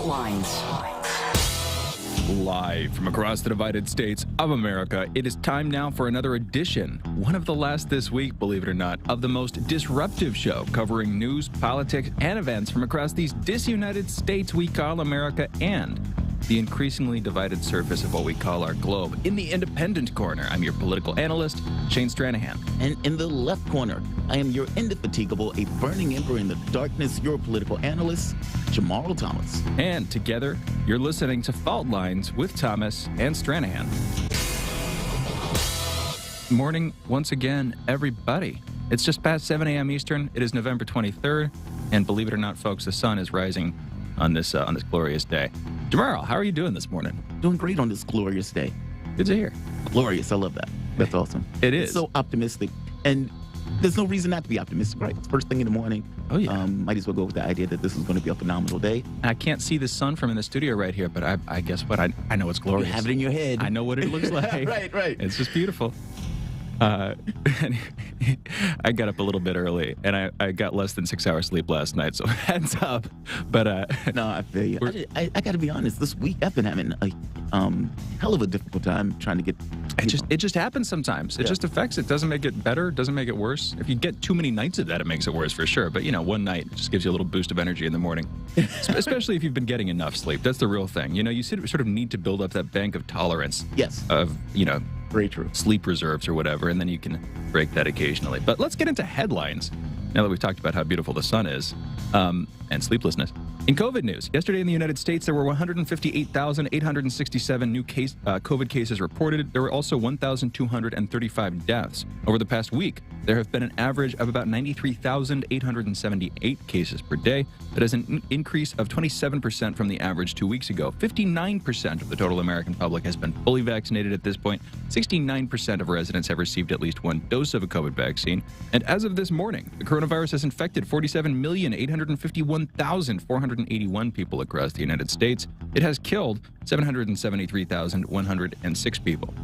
Fault Lines. Live from across the divided states of America, it is time now for another edition, one of the last this week, believe it or not, of the most disruptive show covering news, politics, and events from across these disunited states we call America and the increasingly divided surface of what we call our globe. In the independent corner, I'm your political analyst, Shane Stranahan. And in the left corner, I am your indefatigable, a burning emperor in the darkness, your political analyst, Jamarl Thomas. And together, you're listening to Fault Lines with Thomas and Stranahan. Morning, once again, everybody. It's just past 7 a.m. Eastern. It is November 23rd, and believe it or not, folks, the sun is rising on this glorious day. Jamarl, how are you doing this morning? Doing great on this glorious day. Good to hear. Glorious, I love that. That's awesome. It is. It's so optimistic, and there's no reason not to be optimistic, right? It's first thing in the morning. Oh, yeah. Might as well go with the idea that this is going to be a phenomenal day. I can't see the sun from in the studio right here, but I guess what? I know it's glorious. You have it in your head. I know what it looks like. Right. It's just beautiful. I got up a little bit early, and I got less than 6 hours sleep last night, so heads up. But no, I feel you. I got to be honest. This week I've been having a hell of a difficult time trying to get. It just happens sometimes. It just affects it. Doesn't make it better. Doesn't make it worse. If you get too many nights of that, it makes it worse for sure. But one night just gives you a little boost of energy in the morning, especially if you've been getting enough sleep. That's the real thing. You sort of need to build up that bank of tolerance. Yes. Of very true. Sleep reserves or whatever, and then you can break that occasionally. But let's get into headlines now that we've talked about how beautiful the sun is and sleeplessness. In COVID news, yesterday in the United States, there were 158,867 new COVID cases reported. There were also 1,235 deaths. Over the past week, there have been an average of about 93,878 cases per day. That is an increase of 27% from the average 2 weeks ago. 59% of the total American public has been fully vaccinated at this point. 69% of residents have received at least one dose of a COVID vaccine. And as of this morning, the coronavirus has infected 47,851,481 people across the United States. It has killed 773,106 people.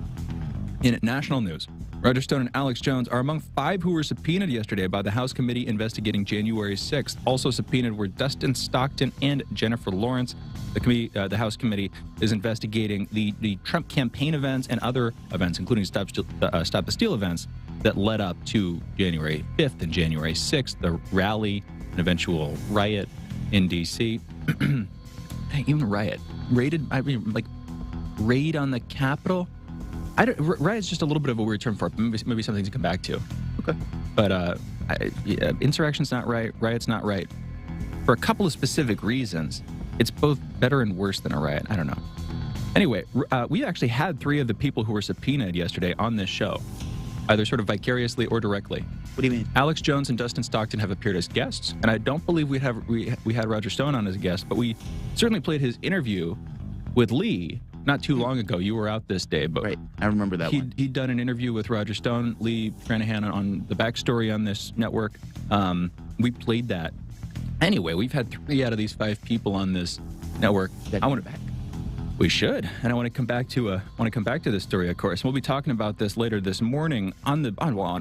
In national news, Roger Stone and Alex Jones are among 5 who were subpoenaed yesterday by the House committee investigating January 6th. Also subpoenaed were Dustin Stockton and Jennifer Lawrence. The House committee is investigating the Trump campaign events and other events, including Stop the Steal events that led up to January 5th and January 6th, the rally, an eventual riot in D.C. Even riot. Raid on the Capitol? Riot's just a little bit of a weird term for it. Maybe something to come back to. Okay. But insurrection's not right. Riot's not right. For a couple of specific reasons, it's both better and worse than a riot. I don't know. Anyway, we actually had 3 of the people who were subpoenaed yesterday on this show, either sort of vicariously or directly. What do you mean? Alex Jones and Dustin Stockton have appeared as guests, and I don't believe we had Roger Stone on as a guest, but we certainly played his interview with Lee not too long ago. You were out this day, but right, I remember that one. He'd done an interview with Roger Stone, Lee Stranahan on the backstory on this network. We played that. Anyway, we've had 3 out of these 5 people on this network. I want to back. We should, and I want to come back to this story, of course. We'll be talking about this later this morning on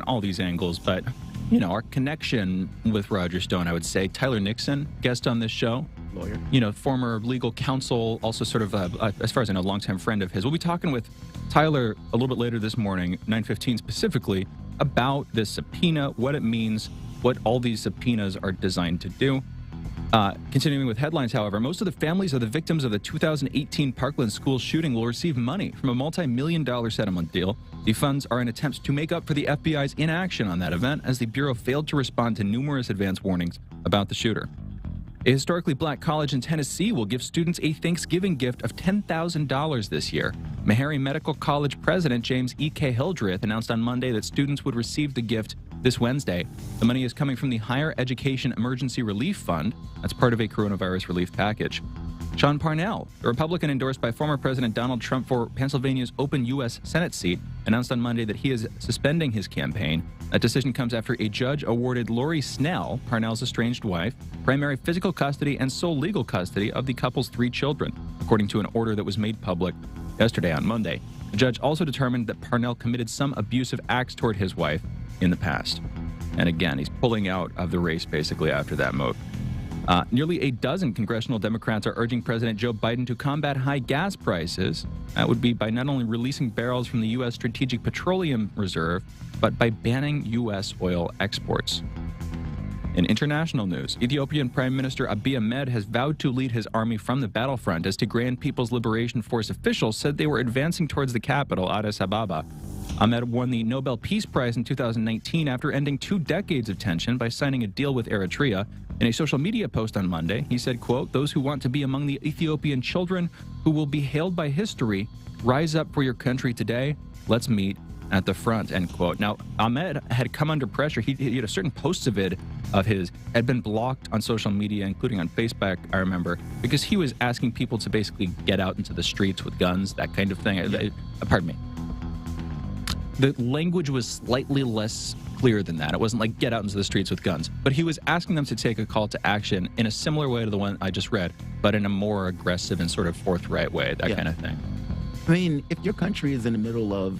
all these angles, but our connection with Roger Stone, I would say. Tyler Nixon, guest on this show, lawyer, former legal counsel, also sort of as far as I know, longtime friend of his. We'll be talking with Tyler a little bit later this morning, 9:15 specifically, about this subpoena, what it means, what all these subpoenas are designed to do. Continuing with headlines, however, most of the families of the victims of the 2018 Parkland school shooting will receive money from a multi-million-dollar settlement deal. The funds are an attempt to make up for the FBI's inaction on that event, as the Bureau failed to respond to numerous advance warnings about the shooter. A historically black college in Tennessee will give students a Thanksgiving gift of $10,000 this year. Meharry Medical College President James E.K. Hildreth announced on Monday that students would receive the gift this Wednesday. The money is coming from the Higher Education Emergency Relief Fund. That's part of a coronavirus relief package. Sean Parnell, the Republican endorsed by former President Donald Trump for Pennsylvania's open U.S. Senate seat, announced on Monday that he is suspending his campaign. That decision comes after a judge awarded Lori Snell, Parnell's estranged wife, primary physical custody and sole legal custody of the couple's 3 children, according to an order that was made public yesterday on Monday. The judge also determined that Parnell committed some abusive acts toward his wife in the past. And again, he's pulling out of the race basically after that move. Nearly a dozen congressional Democrats are urging President Joe Biden to combat high gas prices. That would be by not only releasing barrels from the U.S. Strategic Petroleum Reserve, but by banning U.S. oil exports. In international news, Ethiopian Prime Minister Abiy Ahmed has vowed to lead his army from the battlefront as Tigrayan People's Liberation Force officials said they were advancing towards the capital, Addis Ababa. Ahmed won the Nobel Peace Prize in 2019 after ending 2 decades of tension by signing a deal with Eritrea. In a social media post on Monday, he said, quote, "Those who want to be among the Ethiopian children who will be hailed by history, rise up for your country today. Let's meet at the front," end quote. Now, Ahmed had come under pressure. He had a certain posts of his had been blocked on social media, including on Facebook, I remember, because he was asking people to basically get out into the streets with guns, that kind of thing. Pardon me. The language was slightly less clear than that. It wasn't like get out into the streets with guns. But he was asking them to take a call to action in a similar way to the one I just read, but in a more aggressive and sort of forthright way, that kind of thing. I mean, if your country is in the middle of,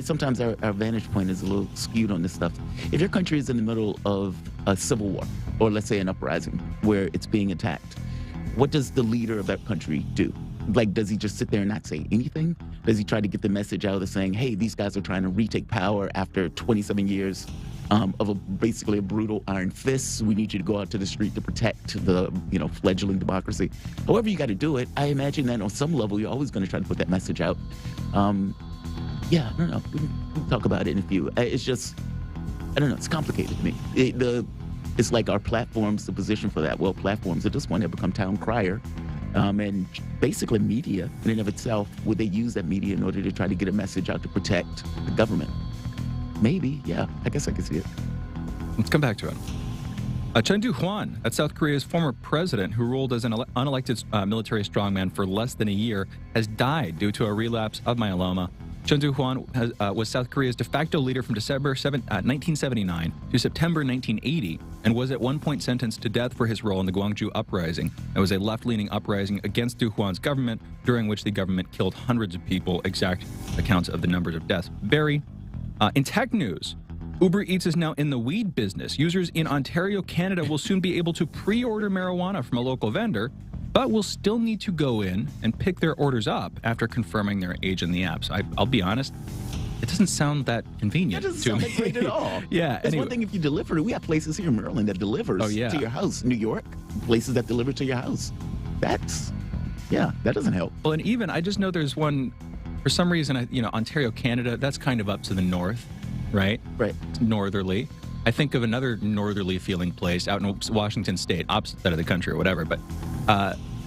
sometimes our vantage point is a little skewed on this stuff. If your country is in the middle of a civil war, or let's say an uprising where it's being attacked, what does the leader of that country do? Like, does he just sit there and not say anything? Does he try to get the message out of saying, hey, these guys are trying to retake power after 27 years of basically a brutal iron fist. We need you to go out to the street to protect the, fledgling democracy. However you got to do it, I imagine that on some level, you're always going to try to put that message out. I don't know. We can talk about it in a few. It's just, I don't know. It's complicated to me. It's like our platforms, the position for that. Well, platforms at this point have become town crier. And basically media in and of itself, would they use that media in order to try to get a message out to protect the government? Maybe, yeah. I guess I can see it. Let's come back to it. Chun Doo-hwan, that's South Korea's former president who ruled as an unelected military strongman for less than a year, has died due to a relapse of myeloma. Chun Doo-hwan was South Korea's de facto leader from December 1979 to September 1980 and was at one point sentenced to death for his role in the Gwangju Uprising. It was a left-leaning uprising against Doo-hwan's government, during which the government killed hundreds of people. Exact accounts of the numbers of deaths vary. In tech news, Uber Eats is now in the weed business. Users in Ontario, Canada will soon be able to pre-order marijuana from a local vendor, but will still need to go in and pick their orders up after confirming their age in the apps. I'll be honest, it doesn't sound that convenient to me. It to doesn't sound great at all. Yeah. It's one thing if you deliver it. We have places here in Maryland that delivers to your house. New York, places that deliver to your house. That doesn't help. Well, and even, I just know there's one, for some reason, Ontario, Canada, that's kind of up to the north, right? Right. It's northerly. I think of another northerly feeling place out in Washington State, opposite side of the country or whatever, but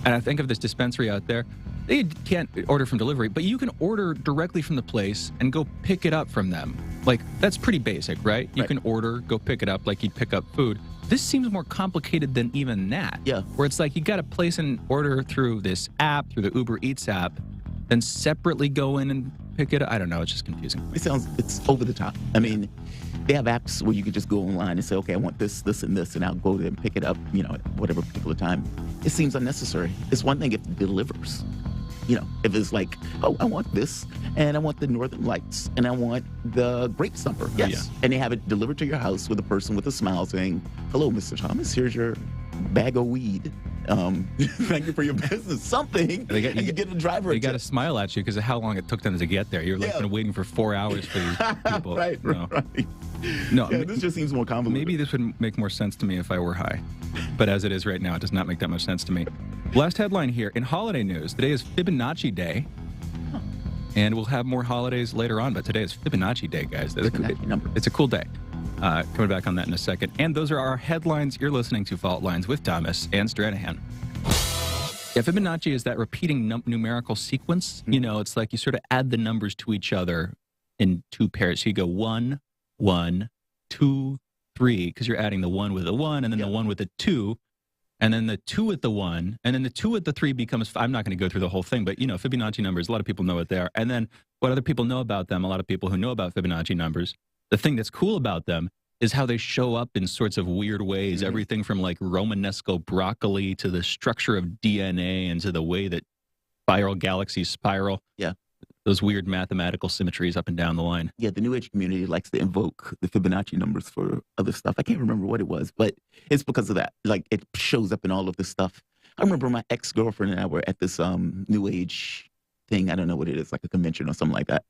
and I think of this dispensary out there. They can't order from delivery, but you can order directly from the place and go pick it up from them. Like, that's pretty basic, right? You can order, go pick it up like you'd pick up food. This seems more complicated than even that. Yeah. Where it's like you got to place an order through this app, through the Uber Eats app, then separately go in and pick it up. I don't know. It's just confusing. It's over the top. I mean, they have apps where you could just go online and say, okay, I want this, this, and this, and I'll go there and pick it up, at whatever particular time. It seems unnecessary. It's one thing if it delivers. If it's like, oh, I want this, and I want the Northern Lights, and I want the grape stumper. Yes. Yeah. And they have it delivered to your house with a person with a smile saying, hello, Mr. Thomas, here's your bag of weed. Thank you for your business. Something. And you get a driver. They got to smile at you because of how long it took them to get there. You're like been waiting for 4 hours for these people. Right. No, this just seems more convoluted. Maybe this would make more sense to me if I were high. But as it is right now, it does not make that much sense to me. Last headline here. In holiday news, today is Fibonacci Day. And we'll have more holidays later on, but today is Fibonacci Day, guys. It's a cool day. Coming back on that in a second. And those are our headlines. You're listening to Fault Lines with Thomas and Stranahan. Yeah, Fibonacci is that repeating numerical sequence. It's like you sort of add the numbers to each other in 2 pairs. So you go 1, 1, 2, 3, because you're adding the 1 with the 1, and then the 1 with the 2, and then the 2 with the 1, and then the 2 with the 3 becomes, I'm not going to go through the whole thing, but, Fibonacci numbers, a lot of people know what they are. And then what other people know about them, a lot of people who know about Fibonacci numbers, the thing that's cool about them is how they show up in sorts of weird ways. Mm-hmm. Everything from like Romanesco broccoli to the structure of DNA and to the way that spiral galaxies spiral. Yeah. those weird mathematical symmetries up and down the line. Yeah, the New Age community likes to invoke the Fibonacci numbers for other stuff. I can't remember what it was, but it's because of that. Like, it shows up in all of this stuff. I remember my ex-girlfriend and I were at this New Age thing. I don't know what it is, like a convention or something like that.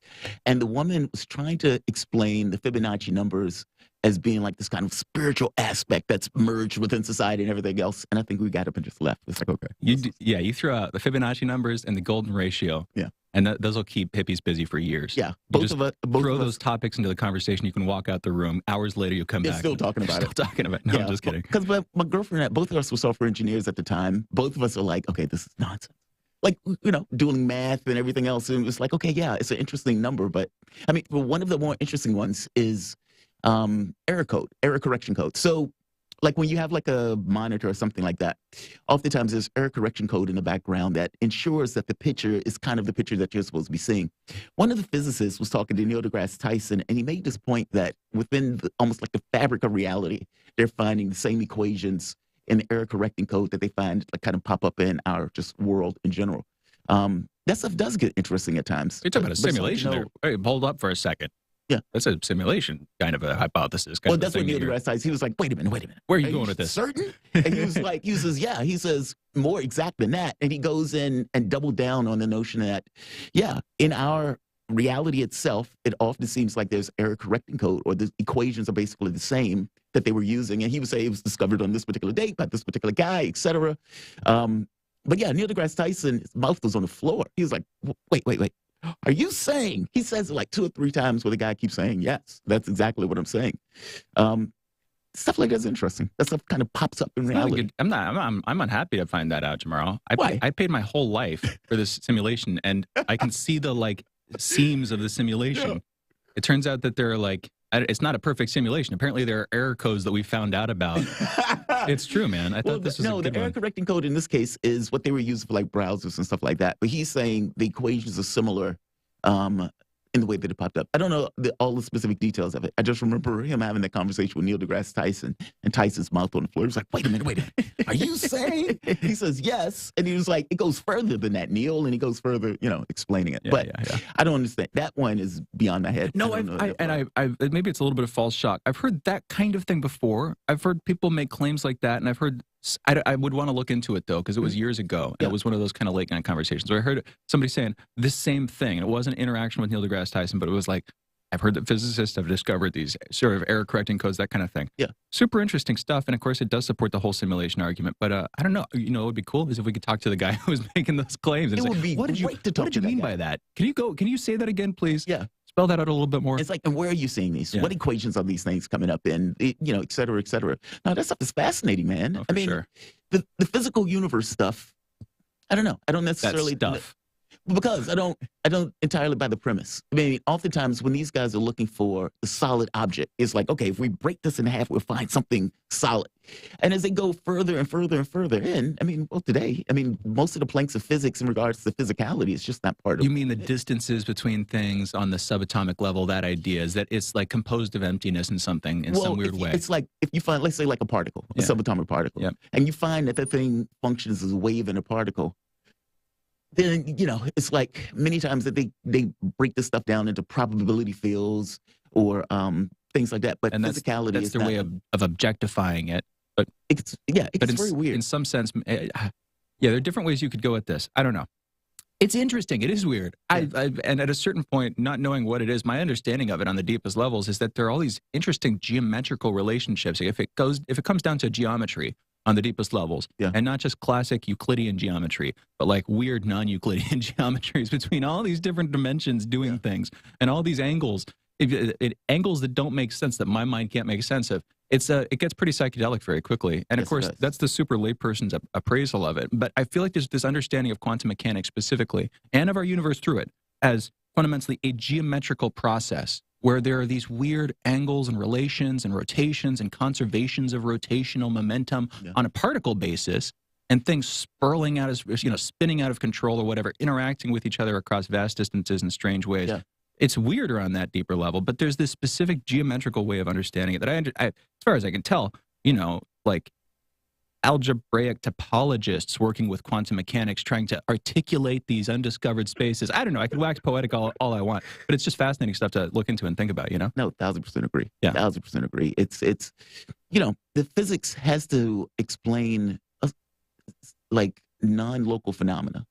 And the woman was trying to explain the Fibonacci numbers as being like this kind of spiritual aspect that's merged within society and everything else. And I think we got up and just left. It's like, okay. You threw out the Fibonacci numbers and the golden ratio. Yeah. And those will keep hippies busy for years. Yeah. Both throw those topics into the conversation. You can walk out the room. Hours later, you'll come back. Still talking about it. Still talking about it. No, I'm just kidding. Because my girlfriend, both of us were software engineers at the time. Both of us are like, okay, this is nonsense. Like, doing math and everything else. And it's like, okay, yeah, it's an interesting number. But I mean, one of the more interesting ones is error correction code. So like when you have like a monitor or something like that, oftentimes there's error correction code in the background that ensures that the picture is kind of the picture that you're supposed to be seeing. One of the physicists was talking to Neil deGrasse Tyson, and he made this point that within almost like the fabric of reality, they're finding the same equations in the error correcting code that they find like kind of pop up in our just world in general. That stuff does get interesting at times. You're talking about a simulation there. Hey, hold up for a second. Yeah. That's a simulation kind of a hypothesis. Well, that's what Neil deGrasse Tyson, he was like, wait a minute. Where are you going with this? Certain? And he was like, he says, more exact than that. And he goes in and doubled down on the notion that, yeah, in our reality itself, it often seems like there's error correcting code, or the equations are basically the same that they were using. And he would say it was discovered on this particular date by this particular guy, et cetera. But yeah, Neil deGrasse Tyson, his mouth was on the floor. He was like, wait. Are you saying? He says it like 2 or 3 times where the guy keeps saying, yes, that's exactly what I'm saying. Stuff like that's interesting. That stuff kind of pops up in reality. I'm unhappy to find that out, Jamarl. I paid my whole life for this simulation, and I can see the like seams of the simulation. Yeah. It turns out that there are like, it's not a perfect simulation. Apparently there are error codes that we found out about. It's true, man. I thought this was a good the error correcting code in this case is what they were using for like browsers and stuff like that. But he's saying the equations are similar in the way that it popped up. I don't know all the specific details of it. I just remember him having that conversation with Neil deGrasse Tyson, and Tyson's mouth on the floor. He was like, wait a minute. Are you saying? He says, yes. And he was like, it goes further than that, Neil. And he goes further, explaining it. Yeah. I don't understand. That one is beyond my head. No, maybe it's a little bit of false shock. I've heard that kind of thing before. I've heard people make claims like that, and I've heard, I would want to look into it, though, because it was years ago. Yeah. It was one of those kind of late night conversations where I heard somebody saying this same thing. And it wasn't an interaction with Neil deGrasse Tyson, but it was like, I've heard that physicists have discovered these sort of error correcting codes, that kind of thing. Yeah. Super interesting stuff. And of course, it does support the whole simulation argument. But I don't know. What would be cool is if we could talk to the guy who was making those claims. And it would be what did you mean by that? Can you say that again, please? Yeah. Spell that out a little bit more. It's like, and where are you seeing these? Yeah. What equations are these things coming up in? Et cetera, et cetera. Now, that stuff is fascinating, man. Oh, sure. The physical universe stuff, I don't know. I don't necessarily... That stuff. Because I don't entirely buy the premise. I mean, oftentimes when these guys are looking for a solid object, it's like, okay, if we break this in half, we'll find something solid. And as they go further and further and further in, today, most of the planks of physics in regards to physicality is just not part of it. You mean the distances between things on the subatomic level, that idea is that it's like composed of emptiness in something in some weird way. It's like if you find, let's say like a particle, a subatomic particle, and you find that thing functions as a wave in a particle, then, it's like many times that they break this stuff down into probability fields or things like that. But physicality that's their way of objectifying it. But it's very weird. In some sense, there are different ways you could go at this. I don't know. It's interesting. It is weird. And at a certain point, not knowing what it is, my understanding of it on the deepest levels is that there are all these interesting geometrical relationships. If it comes down to geometry on the deepest levels, and not just classic Euclidean geometry, but like weird non-Euclidean geometries between all these different dimensions doing things and all these angles, angles that don't make sense, that my mind can't make sense of. It gets pretty psychedelic very quickly. And of course, that's the super layperson's appraisal of it. But I feel like there's this understanding of quantum mechanics specifically, and of our universe through it, as fundamentally a geometrical process where there are these weird angles and relations and rotations and conservations of rotational momentum on a particle basis, and things spurling out as, spinning out of control or whatever, interacting with each other across vast distances in strange ways. Yeah. It's weirder on that deeper level, but there's this specific geometrical way of understanding it that as far as I can tell, algebraic topologists working with quantum mechanics trying to articulate these undiscovered spaces. I don't know. I could wax poetic all I want, but it's just fascinating stuff to look into and think about, you know? No, 1,000% agree. Yeah. 1,000% agree. It's the physics has to explain like non-local phenomena.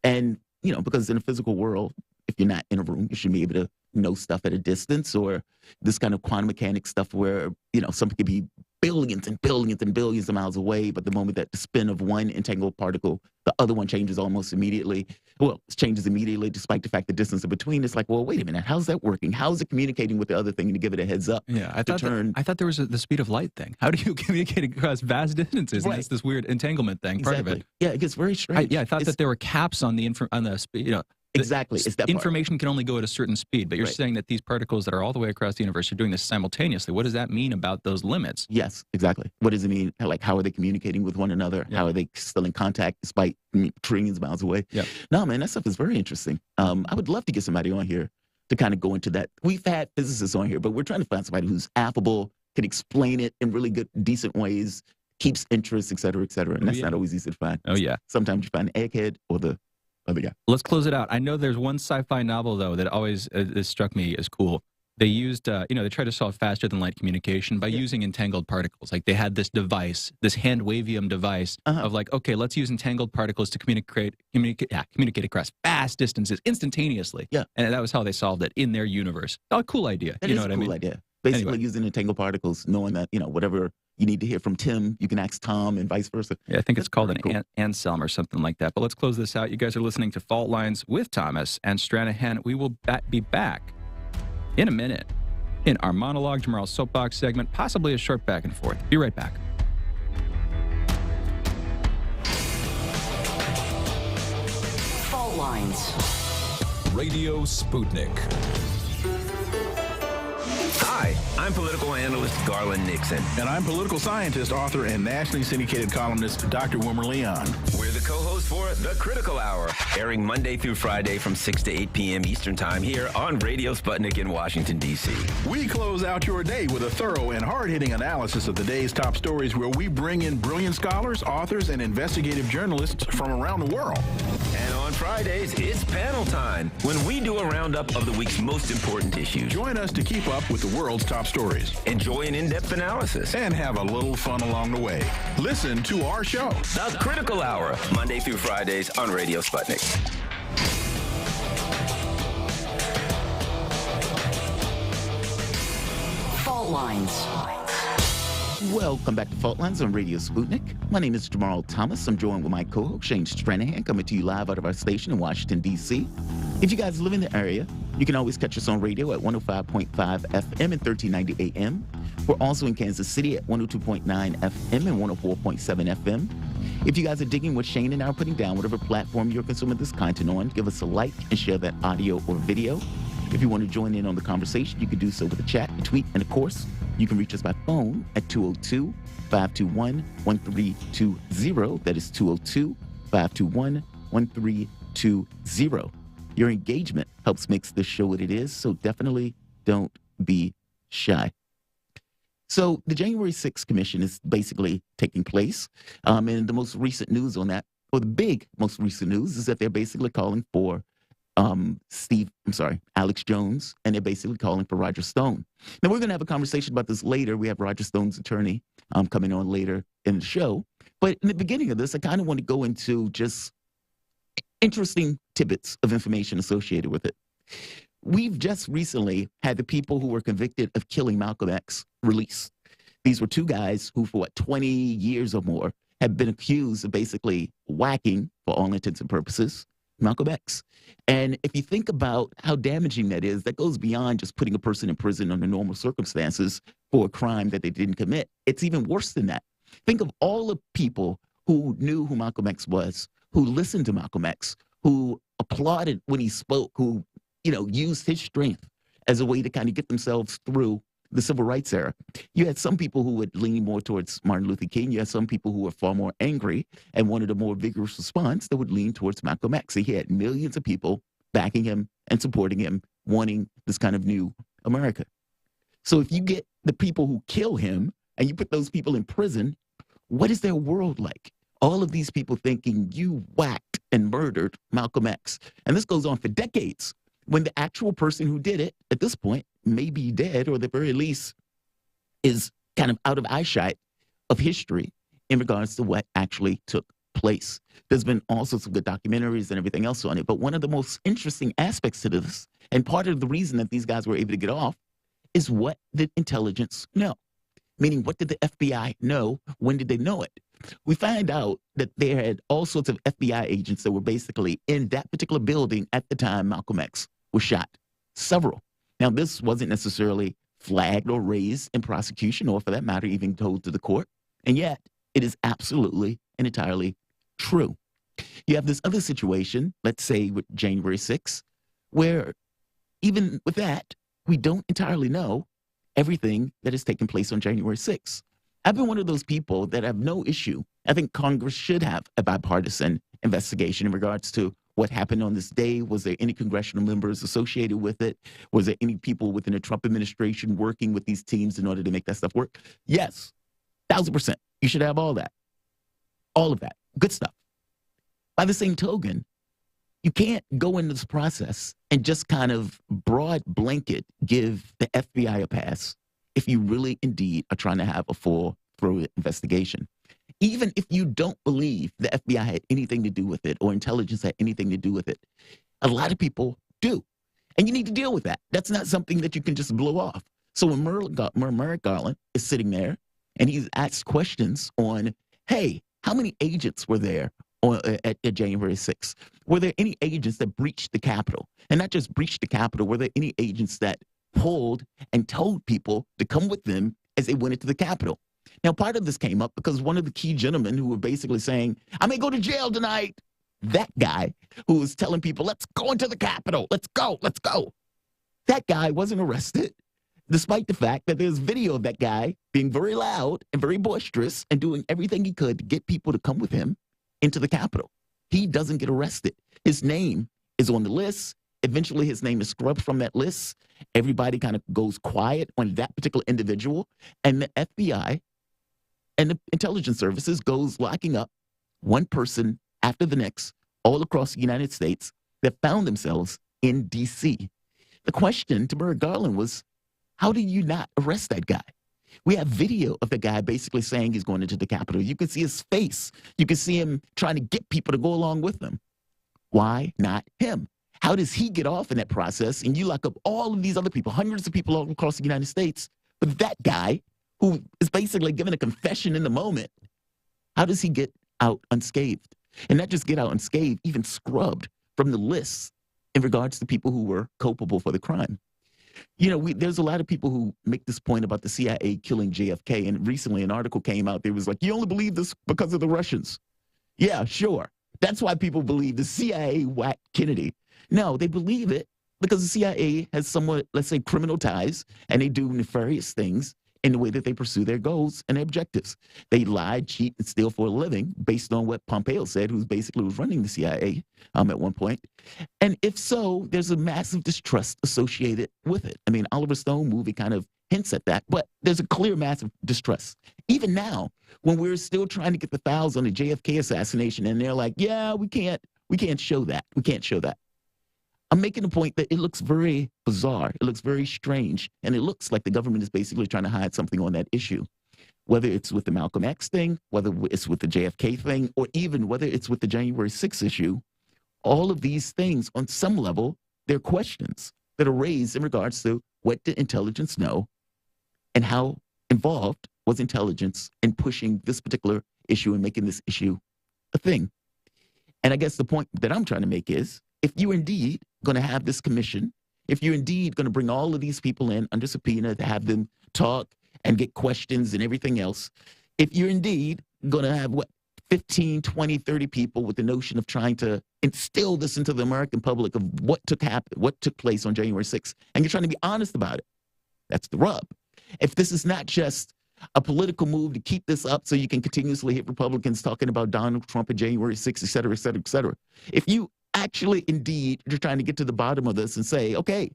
And, because in a physical world, if you're not in a room, you should be able to know stuff at a distance, or this kind of quantum mechanics stuff where, something could be billions and billions and billions of miles away, but the moment that the spin of one entangled particle, the other one changes almost immediately. Well, it changes immediately despite the fact the distance in between. It's like, well, wait a minute, how's that working? How is it communicating with the other thing to give it a heads up? Yeah, I thought there was the speed of light thing. How do you communicate across vast distances? Right. And it's this weird entanglement thing, part of it. Yeah, it gets very strange. I thought that there were caps on the speed, Exactly. It's that information can only go at a certain speed, but you're saying that these particles that are all the way across the universe are doing this simultaneously. What does that mean about those limits? Yes, exactly. What does it mean? Like, how are they communicating with one another? Yeah. How are they still in contact despite trillions of miles away? Yeah. No, man, that stuff is very interesting. I would love to get somebody on here to kind of go into that. We've had physicists on here, but we're trying to find somebody who's affable, can explain it in really good, decent ways, keeps interest, et cetera, et cetera. And that's not always easy to find. Oh, yeah. Sometimes you find an egghead or the other guy. Let's close it out. I know there's one sci-fi novel, though, that always struck me as cool. They used, they tried to solve faster than light communication by using entangled particles. Like they had this device, this hand wavium device of like, okay, let's use entangled particles to communicate across vast distances instantaneously. Yeah. And that was how they solved it in their universe. A cool idea. That is a cool idea. Basically using entangled particles, knowing that, whatever you need to hear from Tim, you can ask Tom and vice versa. Yeah, I think it's called an Anselm or something like that. But let's close this out. You guys are listening to Fault Lines with Thomas and Stranahan. We will be back in a minute in our monologue, Jamarl's soapbox segment, possibly a short back and forth. Be right back. Fault Lines. Radio Sputnik. Hi, I'm political analyst Garland Nixon. And I'm political scientist, author, and nationally syndicated columnist Dr. Wilmer Leon. We're the co-hosts for The Critical Hour, airing Monday through Friday from 6 to 8 p.m. Eastern Time here on Radio Sputnik in Washington, D.C. We close out your day with a thorough and hard-hitting analysis of the day's top stories, where we bring in brilliant scholars, authors, and investigative journalists from around the world. And on Fridays, it's panel time, when we do a roundup of the week's most important issues. Join us to keep up with the world's top stories. Enjoy an in-depth analysis. And have a little fun along the way. Listen to our show. The Critical Hour, Monday through Fridays on Radio Sputnik. Fault Lines. Welcome back to Fault Lines on Radio Sputnik. My name is Jamarl Thomas. I'm joined with my co-host, Shane Stranahan, coming to you live out of our station in Washington, D.C. If you guys live in the area, you can always catch us on radio at 105.5 FM and 1390 AM. We're also in Kansas City at 102.9 FM and 104.7 FM. If you guys are digging what Shane and I are putting down, whatever platform you're consuming this content on, give us a like and share that audio or video. If you want to join in on the conversation, you can do so with a chat, a tweet, and of course, you can reach us by phone at 202-521-1320. That is 202-521-1320. Your engagement helps makes this show what it is, so definitely don't be shy. So the January 6th Commission is basically taking place. And the most recent news on that, or the most recent news, is that they're basically calling for Alex Jones, and they're basically calling for Roger Stone. Now, we're going to have a conversation about this later. We have Roger Stone's attorney coming on later in the show. But in the beginning of this, I kind of want to go into just interesting tidbits of information associated with it. We've just recently had the people who were convicted of killing Malcolm X released. These were two guys who, for 20 years or more, have been accused of basically whacking, for all intents and purposes, Malcolm X. And if you think about how damaging that is, that goes beyond just putting a person in prison under normal circumstances for a crime that they didn't commit. It's even worse than that. Think of all the people who knew who Malcolm X was, who listened to Malcolm X, who applauded when he spoke, who, used his strength as a way to kind of get themselves through the civil rights era. You had some people who would lean more towards Martin Luther King. You had some people who were far more angry and wanted a more vigorous response that would lean towards Malcolm X. He had millions of people backing him and supporting him, wanting this kind of new America. So if you get the people who kill him and you put those people in prison, what is their world like? All of these people thinking you whacked and murdered Malcolm X. And this goes on for decades, when the actual person who did it at this point may be dead, or at the very least is kind of out of eyesight of history in regards to what actually took place. There's been all sorts of good documentaries and everything else on it. But one of the most interesting aspects to this, and part of the reason that these guys were able to get off, is what did intelligence know? Meaning, what did the FBI know? When did they know it? We find out that there had all sorts of FBI agents that were basically in that particular building at the time Malcolm X was shot. Several. Now, this wasn't necessarily flagged or raised in prosecution, or for that matter, even told to the court. And yet, it is absolutely and entirely true. You have this other situation, let's say with January 6th, where even with that, we don't entirely know everything that has taken place on January 6th. I've been one of those people that have no issue. I think Congress should have a bipartisan investigation in regards to what happened on this day. Was there any congressional members associated with it? Was there any people within the Trump administration working with these teams in order to make that stuff work? Yes, 1,000%. You should have all that. All of that. Good stuff. By the same token, you can't go into this process and just kind of broad blanket give the FBI a pass if you really indeed are trying to have a full-throated investigation. Even if you don't believe the FBI had anything to do with it or intelligence had anything to do with it, a lot of people do. And you need to deal with that. That's not something that you can just blow off. So when Merrick Garland is sitting there and he's asked questions on, hey, how many agents were there at January 6th? Were there any agents that breached the Capitol? And not just breached the Capitol, were there any agents that pulled and told people to come with them as they went into the Capitol? Now, part of this came up because one of the key gentlemen who were basically saying, I may go to jail tonight, that guy who was telling people, let's go into the Capitol, let's go, let's go. That guy wasn't arrested, despite the fact that there's video of that guy being very loud and very boisterous and doing everything he could to get people to come with him into the Capitol. He doesn't get arrested. His name is on the list. Eventually, his name is scrubbed from that list. Everybody kind of goes quiet on that particular individual. And the FBI and the intelligence services goes locking up one person after the next all across the United States that found themselves in D.C. The question to Merrick Garland was, how do you not arrest that guy? We have video of the guy basically saying he's going into the Capitol. You can see his face. You can see him trying to get people to go along with him. Why not him? How does he get off in that process? And you lock up all of these other people, hundreds of people all across the United States. But that guy, who is basically giving a confession in the moment, how does he get out unscathed? And not just get out unscathed, even scrubbed from the list in regards to people who were culpable for the crime. You know, there's a lot of people who make this point about the CIA killing JFK. And recently an article came out that was like, you only believe this because of the Russians. Yeah, sure. That's why people believe the CIA whacked Kennedy. No, they believe it because the CIA has somewhat, let's say, criminal ties, and they do nefarious things in the way that they pursue their goals and their objectives. They lie, cheat, and steal for a living based on what Pompeo said, who basically was running the CIA at one point. And if so, there's a massive distrust associated with it. I mean, Oliver Stone movie kind of hints at that, but there's a clear massive distrust. Even now, when we're still trying to get the files on the JFK assassination, and they're like, yeah, we can't show that. We can't show that. I'm making the point that it looks very bizarre. It looks very strange. And it looks like the government is basically trying to hide something on that issue, whether it's with the Malcolm X thing, whether it's with the JFK thing, or even whether it's with the January 6th issue. All of these things, on some level, they're questions that are raised in regards to what did intelligence know and how involved was intelligence in pushing this particular issue and making this issue a thing. And I guess the point that I'm trying to make is, if you're indeed going to have this commission, if you're indeed going to bring all of these people in under subpoena to have them talk and get questions and everything else, if you're indeed going to have, 15, 20, 30 people with the notion of trying to instill this into the American public of what took place on January 6th, and you're trying to be honest about it, that's the rub. If this is not just a political move to keep this up so you can continuously hit Republicans talking about Donald Trump and January 6th, et cetera, et cetera, et cetera. If you actually, indeed, you're trying to get to the bottom of this and say, okay,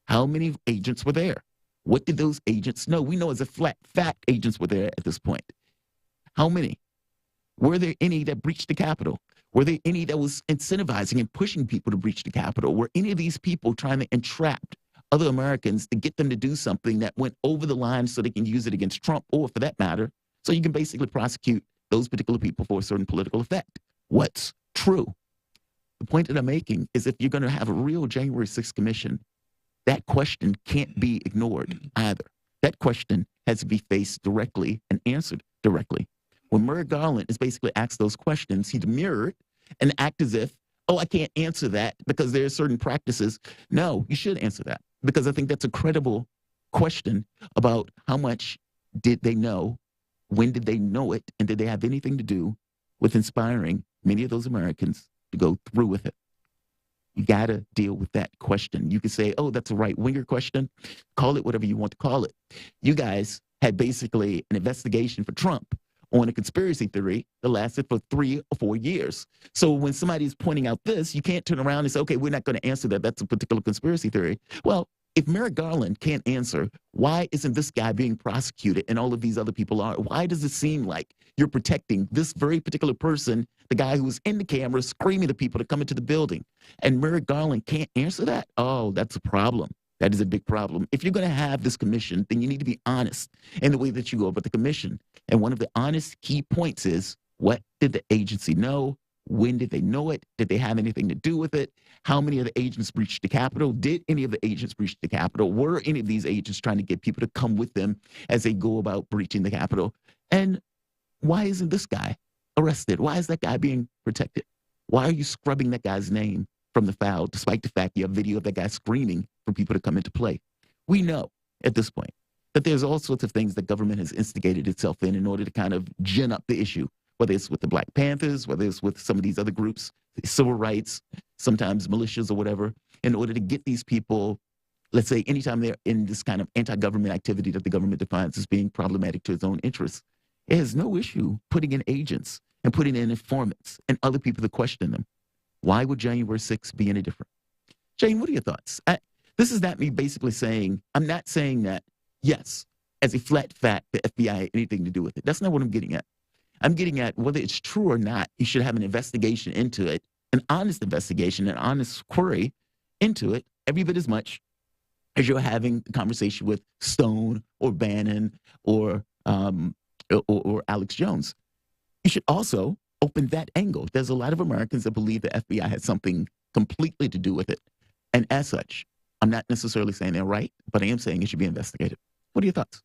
how many agents were there? What did those agents know? We know as a fact agents were there at this point. How many? Were there any that breached the Capitol? Were there any that was incentivizing and pushing people to breach the Capitol? Were any of these people trying to entrap other Americans to get them to do something that went over the line so they can use it against Trump, or for that matter, so you can basically prosecute those particular people for a certain political effect? What's true? The point that I'm making is if you're going to have a real January 6th commission, that question can't be ignored either. That question has to be faced directly and answered directly. When Merrick Garland is basically asked those questions, he demurred and act as if, oh, I can't answer that because there are certain practices. No, you should answer that, because I think that's a credible question about how much did they know, when did they know it, and did they have anything to do with inspiring many of those Americans to go through with it. You got to deal with that question. You can say, oh, that's a right-winger question. Call it whatever you want to call it. You guys had basically an investigation for Trump on a conspiracy theory that lasted for 3 or 4 years. So when somebody's pointing out this, you can't turn around and say, okay, we're not going to answer that. That's a particular conspiracy theory. Well, if Merrick Garland can't answer, why isn't this guy being prosecuted and all of these other people are? Why does it seem like you're protecting this very particular person, the guy who was in the camera screaming at people to come into the building, and Merrick Garland can't answer that? Oh, that's a problem. That is a big problem. If you're going to have this commission, then you need to be honest in the way that you go about the commission. And one of the honest key points is, what did the agency know? When did they know it? Did they have anything to do with it? How many of the agents breached the Capitol? Did any of the agents breach the Capitol? Were any of these agents trying to get people to come with them as they go about breaching the Capitol? And why isn't this guy arrested? Why is that guy being protected? Why are you scrubbing that guy's name from the file, despite the fact you have video of that guy screaming for people to come into play? We know at this point that there's all sorts of things that government has instigated itself in order to kind of gin up the issue, whether it's with the Black Panthers, whether it's with some of these other groups, civil rights, sometimes militias or whatever, in order to get these people, let's say, anytime they're in this kind of anti-government activity that the government defines as being problematic to its own interests, it has no issue putting in agents and putting in informants and other people to question them. Why would January 6th be any different? Jane, what are your thoughts? This is not me basically saying, I'm not saying that, yes, as a flat fact, the FBI had anything to do with it. That's not what I'm getting at. I'm getting at whether it's true or not, you should have an investigation into it, an honest investigation, an honest query into it, every bit as much as you're having a conversation with Stone or Bannon or Alex Jones. You should also open that angle. There's a lot of Americans that believe the FBI had something completely to do with it. And as such, I'm not necessarily saying they're right, but I am saying it should be investigated. What are your thoughts?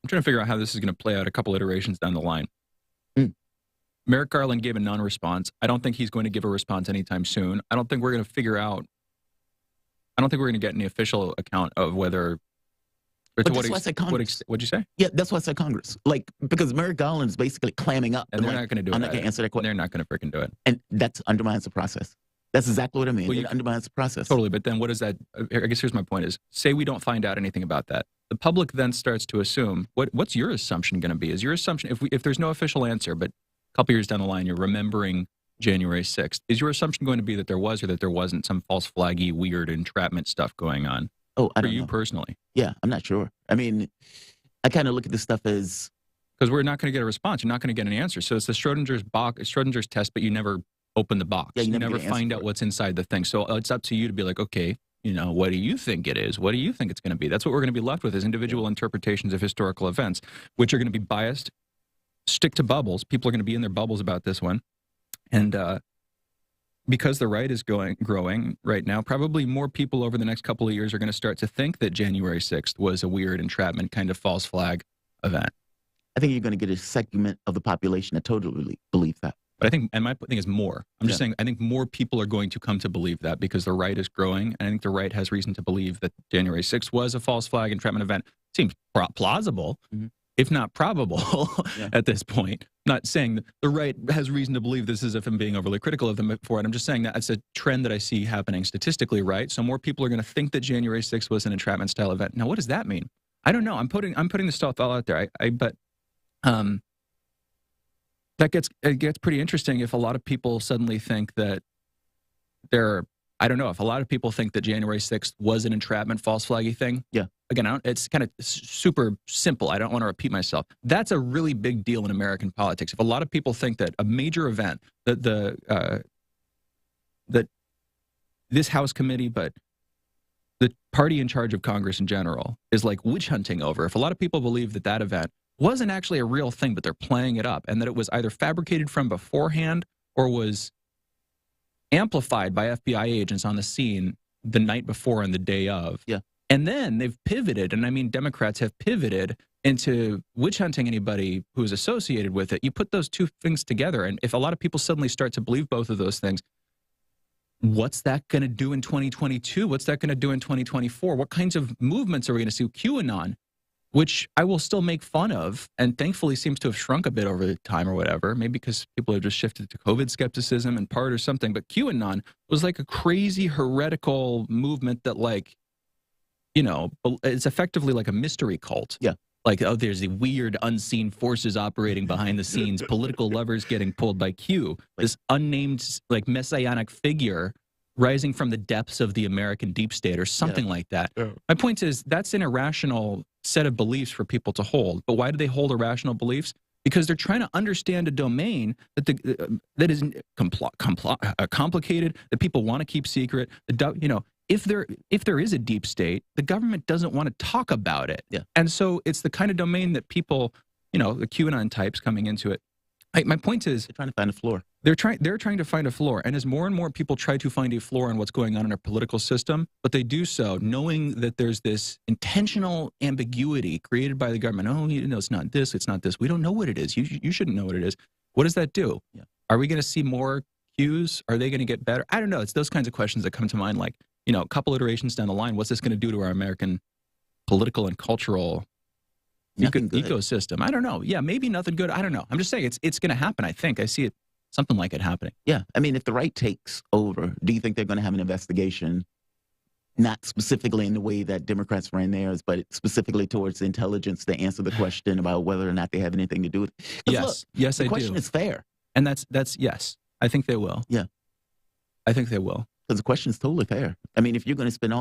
I'm trying to figure out how this is going to play out a couple iterations down the line. Merrick Garland gave a non-response. I don't think he's going to give a response anytime soon. I don't think we're going to figure out, I don't think we're going to get any official account of whether, but that's why I said Congress. What'd you say? Yeah, that's why I said Congress. Like, because Merrick Garland is basically clamming up. And they're not going to do it. I'm not going to answer that question. They're not going to freaking do it. And that undermines the process. That's exactly what I mean. It undermines the process. Totally. But then what is that? I guess here's my point is, say we don't find out anything about that. The public then starts to assume, what's your assumption going to be? Is your assumption, if there's no official answer, but a couple years down the line, you're remembering January 6th, is your assumption going to be that there was or that there wasn't some false flaggy, weird entrapment stuff going on? Oh, I don't know. For you personally? Yeah, I'm not sure. I mean, I kind of look at this stuff as... Because we're not going to get a response. You're not going to get an answer. So it's the Schrodinger's test, but you never open the box. Yeah, you never find out what's inside the thing. So it's up to you to be like, okay, what do you think it is? What do you think it's going to be? That's what we're going to be left with, is individual interpretations of historical events, which are going to be biased, stick to bubbles. People are going to be in their bubbles about this one. And because the right is growing right now, probably more people over the next couple of years are going to start to think that January 6th was a weird entrapment kind of false flag event. I think you're going to get a segment of the population that totally believes that. But I think, and my thing is more. I'm just saying, I think more people are going to come to believe that because the right is growing. And I think the right has reason to believe that January 6th was a false flag entrapment event. Seems plausible, if not probable at this point. Not saying that the right has reason to believe this as if I'm being overly critical of them for it. I'm just saying that it's a trend that I see happening statistically, right? So more people are going to think that January 6th was an entrapment style event. Now, what does that mean? I don't know. I'm putting the stuff all out there. But it gets pretty interesting if a lot of people suddenly think that they're I don't know if a lot of people think that January 6th was an entrapment, false flaggy thing. Yeah. Again, it's kind of super simple. I don't want to repeat myself. That's a really big deal in American politics. If a lot of people think that a major event, that this House committee, but the party in charge of Congress in general is like witch hunting over. If a lot of people believe that that event wasn't actually a real thing, but they're playing it up, and that it was either fabricated from beforehand or was amplified by FBI agents on the scene the night before and the day of. Yeah. And then they've pivoted, and I mean Democrats have pivoted into witch hunting anybody who is associated with it. You put those two things together, and if a lot of people suddenly start to believe both of those things, what's that going to do in 2022? What's that going to do in 2024? What kinds of movements are we going to see? QAnon, which I will still make fun of, and thankfully seems to have shrunk a bit over the time or whatever, maybe because people have just shifted to COVID skepticism in part or something. But QAnon was like a crazy heretical movement that, like, you know, it's effectively like a mystery cult. Yeah. Like, oh, there's the weird unseen forces operating behind the scenes, political levers getting pulled by Q, this unnamed, like, messianic figure rising from the depths of the American deep state or something like that. Yeah. My point is that's an irrational set of beliefs for people to hold. But why do they hold irrational beliefs? Because they're trying to understand a domain that is complicated, that people want to keep secret. You know, if there is a deep state, the government doesn't want to talk about it. Yeah. And so it's the kind of domain that people, you know, the QAnon types coming into it. My point is, they're trying to find a floor. They're trying to find a floor. And as more and more people try to find a floor in what's going on in our political system, but they do so knowing that there's this intentional ambiguity created by the government. Oh, you know, it's not this, it's not this. We don't know what it is. You shouldn't know what it is. What does that do? Yeah. Are we going to see more cues? Are they going to get better? I don't know. It's those kinds of questions that come to mind, like, you know, a couple iterations down the line, what's this going to do to our American political and cultural ecosystem? I don't know. Yeah, maybe nothing good. I don't know. I'm just saying it's going to happen, I think. I see it, something like it happening. Yeah. I mean, if the right takes over, do you think they're going to have an investigation, not specifically in the way that Democrats ran theirs, but specifically towards intelligence to answer the question about whether or not they have anything to do with it? Yes. Look, Yes, I do. The question is fair. And that's yes. I think they will. Yeah. I think they will. Because the question is totally fair. I mean, if you're going to spend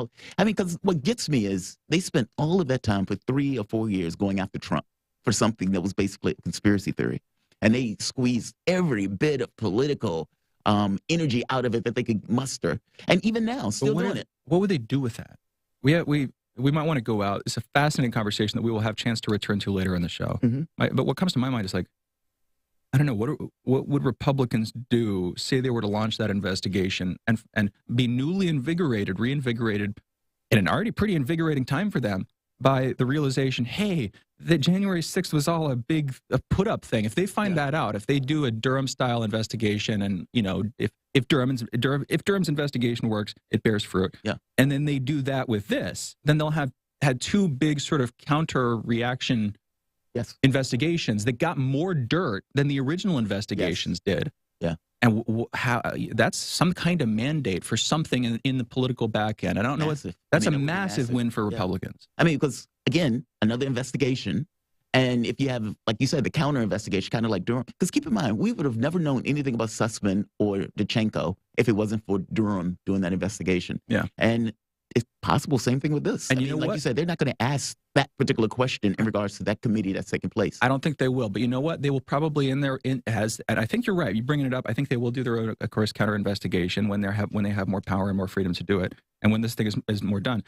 because what gets me is they spent all of that time for 3 or 4 years going after Trump for something that was basically a conspiracy theory. And they squeezed every bit of political energy out of it that they could muster. And even now, still doing it. What would they do with that? We might want to go out. It's a fascinating conversation that we will have a chance to return to later in the show. Mm-hmm. But what comes to my mind is like, I don't know, what would Republicans do, say they were to launch that investigation and be reinvigorated in an already pretty invigorating time for them by the realization, hey, that January 6th was all a put-up thing. If they find that out, if they do a Durham-style investigation and, you know, if Durham's investigation works, it bears fruit. Yeah. And then they do that with this, then they'll have had two big sort of counter-reaction investigations that got more dirt than the original investigations did. Yeah. And how that's some kind of mandate for something in the political back end. I don't know. That's a massive win for Republicans. I mean, because, again, another investigation. And if you have, like you said, the counter investigation, kind of like Durham. Because keep in mind, we would have never known anything about Sussman or Danchenko if it wasn't for Durham doing that investigation. Yeah. And it's possible, same thing with this. And you know, like you said, they're not going to ask that particular question in regards to that committee that's taking place. I don't think they will. But you know what? They will probably and I think you're right. You're bringing it up. I think they will do their own, of course, counter investigation when they have more power and more freedom to do it, and when this thing is more done.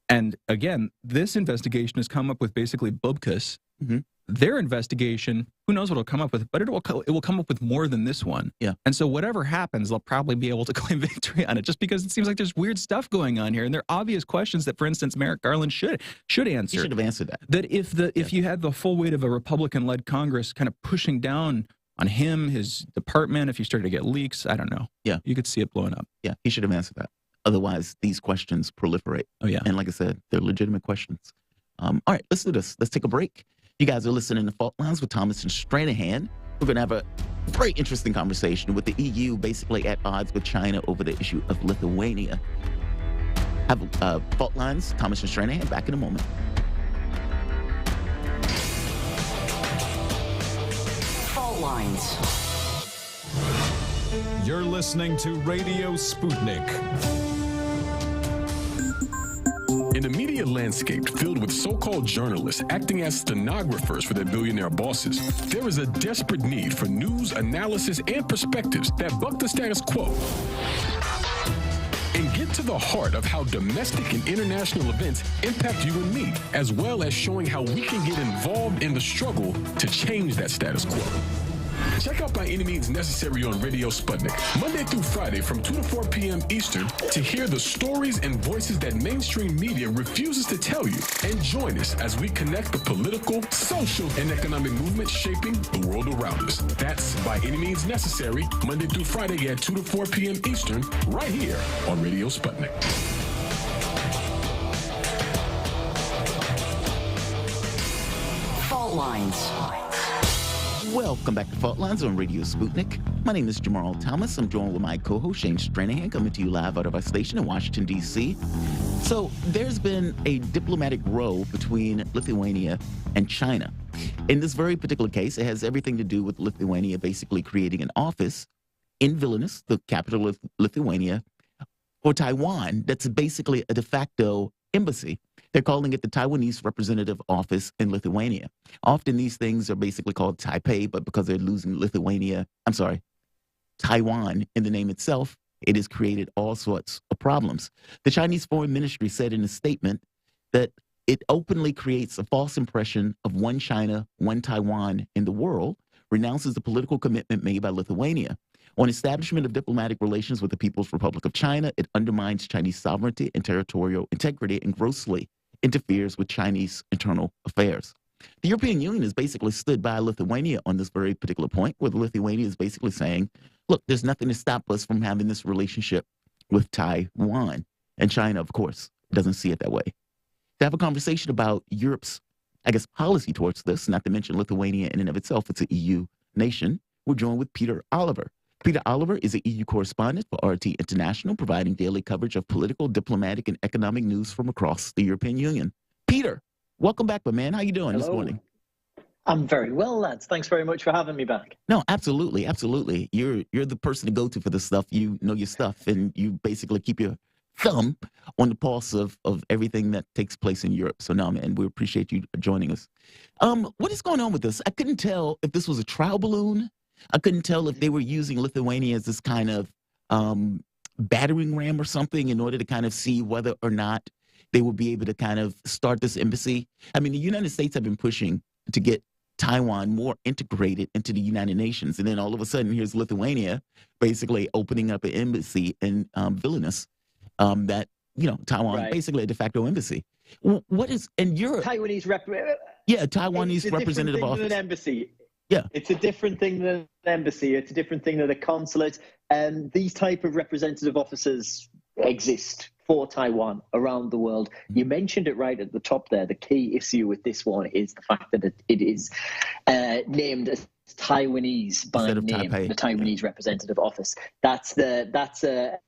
And again, this investigation has come up with basically bubkus. Mm-hmm. Their investigation, who knows what it'll come up with, but it will come up with more than this one. Yeah. And so whatever happens, they'll probably be able to claim victory on it, just because it seems like there's weird stuff going on here, and there are obvious questions that, for instance, Merrick Garland should answer. He should have answered that. That if you had the full weight of a Republican-led Congress kind of pushing down on him, his department, if you started to get leaks, I don't know. Yeah. You could see it blowing up. Yeah, he should have answered that. Otherwise, these questions proliferate. Oh, yeah. And like I said, they're legitimate questions. All right, let's do this. Let's take a break. You guys are listening to Fault Lines with Thomas and Stranahan. We're going to have a very interesting conversation with the EU basically at odds with China over the issue of Lithuania. Have Fault Lines, Thomas and Stranahan, back in a moment. Fault Lines. You're listening to Radio Sputnik. In a media landscape filled with so-called journalists acting as stenographers for their billionaire bosses, there is a desperate need for news, analysis, and perspectives that buck the status quo and get to the heart of how domestic and international events impact you and me, as well as showing how we can get involved in the struggle to change that status quo. Check out By Any Means Necessary on Radio Sputnik, Monday through Friday from 2 to 4 p.m. Eastern, to hear the stories and voices that mainstream media refuses to tell you. And join us as we connect the political, social, and economic movements shaping the world around us. That's By Any Means Necessary, Monday through Friday at 2 to 4 p.m. Eastern, right here on Radio Sputnik. Fault Lines. Welcome back to Fault Lines on Radio Sputnik. My name is Jamarl Thomas. I'm joined with my co-host, Shane Stranahan, coming to you live out of our station in Washington, D.C. So there's been a diplomatic row between Lithuania and China. In this very particular case, it has everything to do with Lithuania basically creating an office in Vilnius, the capital of Lithuania, for Taiwan. That's basically a de facto embassy. They're calling it the Taiwanese Representative Office in Lithuania. Often these things are basically called Taipei, but because they're losing Taiwan in the name itself, it has created all sorts of problems. The Chinese Foreign Ministry said in a statement that it openly creates a false impression of one China, one Taiwan in the world, renounces the political commitment made by Lithuania. On establishment of diplomatic relations with the People's Republic of China, it undermines Chinese sovereignty and territorial integrity and grossly interferes with Chinese internal affairs. The European Union has basically stood by Lithuania on this very particular point, where Lithuania is basically saying, look, there's nothing to stop us from having this relationship with Taiwan. And China, of course, doesn't see it that way. To have a conversation about Europe's, policy towards this, not to mention Lithuania in and of itself, it's an EU nation, we're joined with Peter Oliver. Peter Oliver is an EU correspondent for RT International, providing daily coverage of political, diplomatic, and economic news from across the European Union. Peter, welcome back, my man. How you doing this morning? I'm very well, lads. Thanks very much for having me back. No, absolutely, absolutely. You're the person to go to for this stuff. You know your stuff, and you basically keep your thumb on the pulse of everything that takes place in Europe. So, no, man, we appreciate you joining us. What is going on with this? I couldn't tell if this was a trial balloon. I couldn't tell if they were using Lithuania as this kind of battering ram or something in order to kind of see whether or not they would be able to kind of start this embassy. I mean, the United States have been pushing to get Taiwan more integrated into the United Nations. And then all of a sudden, here's Lithuania basically opening up an embassy in Vilnius that, Taiwan, right. Basically a de facto embassy. What is, and you're... Taiwanese Taiwanese representative office. An embassy. Yeah. It's a different thing than an embassy. It's a different thing than a consulate. And these type of representative offices exist for Taiwan around the world. You mentioned it right at the top there. The key issue with this one is the fact that it is named as Taiwanese by name, Taipei. The Taiwanese Representative Office. That's a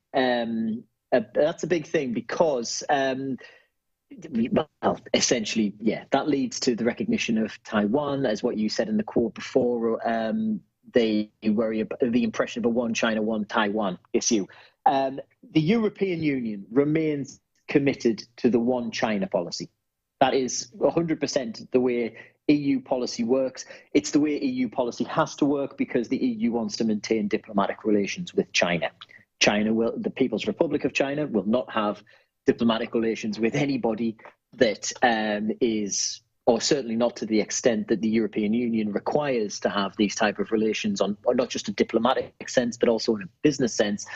big thing because essentially, that leads to the recognition of Taiwan as what you said in the quote before. They worry about the impression of a one China, one Taiwan issue. The European Union remains committed to the one China policy. That is 100% the way EU policy works. It's the way EU policy has to work because the EU wants to maintain diplomatic relations with China. The People's Republic of China will not have diplomatic relations with anybody that is, or certainly not to the extent that the European Union requires to have these type of relations on, or not just a diplomatic sense, but also in a business sense.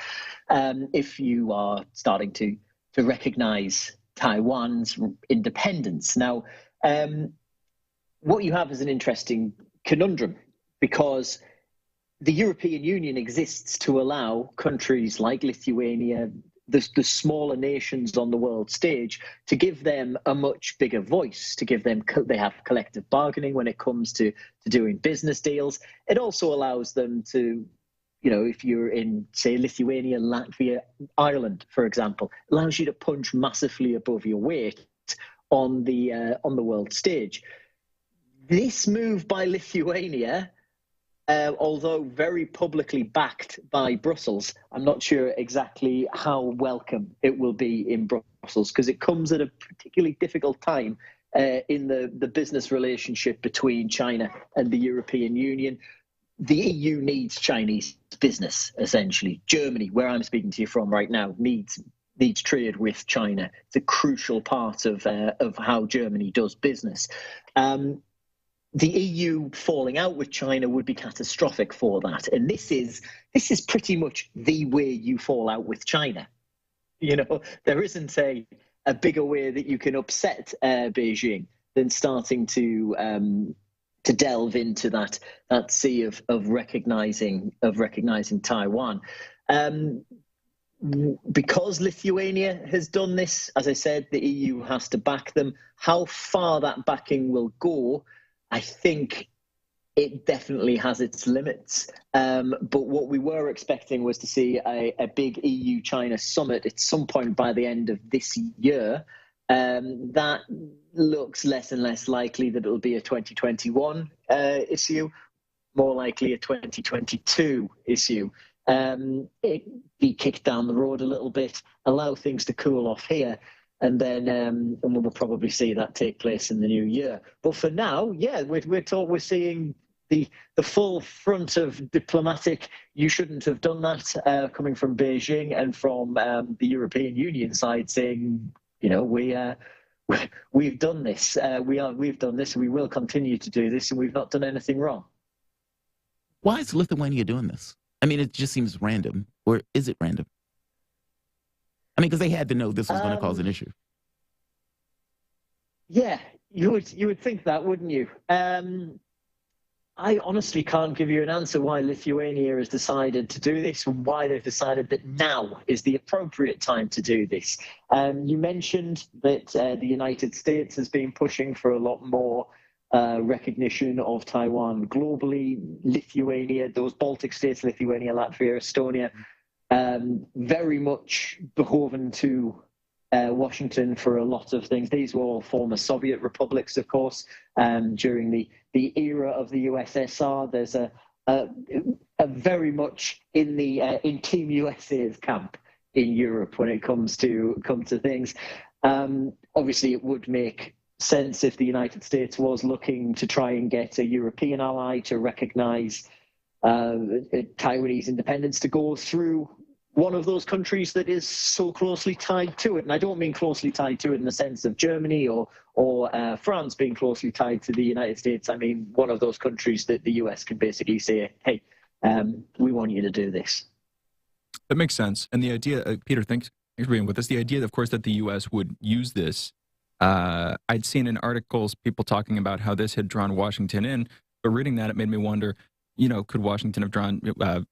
If you are starting to recognize Taiwan's independence. Now, what you have is an interesting conundrum because the European Union exists to allow countries like Lithuania, the smaller nations on the world stage, to give them a much bigger voice, to give them, they have collective bargaining when it comes to doing business deals. It also allows them to, if you're in, say, Lithuania, Latvia, Ireland, for example, allows you to punch massively above your weight on the world stage. This move by Lithuania, although very publicly backed by Brussels, I'm not sure exactly how welcome it will be in Brussels because it comes at a particularly difficult time in the business relationship between China and the European Union. The EU needs Chinese business, essentially. Germany, where I'm speaking to you from right now, needs trade with China. It's a crucial part of how Germany does business. The EU falling out with China would be catastrophic for that, and this is pretty much the way you fall out with China. You know, there isn't a bigger way that you can upset Beijing than starting to delve into that sea of recognizing Taiwan. Because Lithuania has done this, as I said, the EU has to back them. How far that backing will go, I think it definitely has its limits. But what we were expecting was to see a big EU-China summit at some point by the end of this year. That looks less and less likely that it'll be a 2021 issue, more likely a 2022 issue. It be kicked down the road a little bit, allow things to cool off here, and then and we'll probably see that take place in the new year. But for now, yeah, we're seeing the full front of diplomatic, you shouldn't have done that, coming from Beijing and from the European Union side saying, you know, we've done this, we've done this, and we will continue to do this, and we've not done anything wrong. Why is Lithuania doing this? I mean, it just seems random, or is it random? I mean, because they had to know this was going to cause an issue. Yeah, you would think that, wouldn't you? I honestly can't give you an answer why Lithuania has decided to do this and why they've decided that now is the appropriate time to do this. You mentioned that the United States has been pushing for a lot more recognition of Taiwan globally. Lithuania, those Baltic states, Lithuania, Latvia, Estonia, very much beholden to Washington for a lot of things. These were all former Soviet republics, of course. During the era of the USSR, there's a very much in Team USA's camp in Europe when it comes to things. Obviously, it would make sense if the United States was looking to try and get a European ally to recognize Taiwanese independence to go through one of those countries that is so closely tied to it. And I don't mean closely tied to it in the sense of Germany or France being closely tied to the United States. I mean, one of those countries that the US can basically say, hey, we want you to do this. That makes sense. And the idea, Peter, thanks for being with us. The idea, of course, that the US would use this, I'd seen in articles people talking about how this had drawn Washington in, but reading that, it made me wonder, you know, could Washington have drawn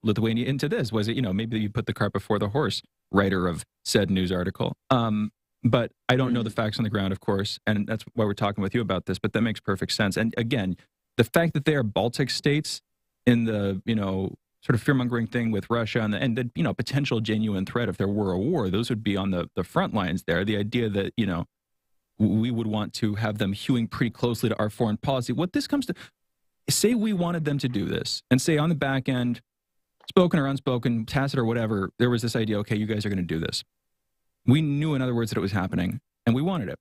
Lithuania into this? Was it, you know, maybe you put the cart before the horse, writer of said news article. But I don't know the facts on the ground, of course, and that's why we're talking with you about this, but that makes perfect sense. And again, the fact that they are Baltic states in the, you know, sort of fear-mongering thing with Russia and the you know, potential genuine threat if there were a war, those would be on the front lines there. The idea that, you know, we would want to have them hewing pretty closely to our foreign policy. What this comes to, say we wanted them to do this, and say on the back end, spoken or unspoken, tacit or whatever, there was this idea, okay, you guys are going to do this. We knew, in other words, that it was happening, and we wanted it.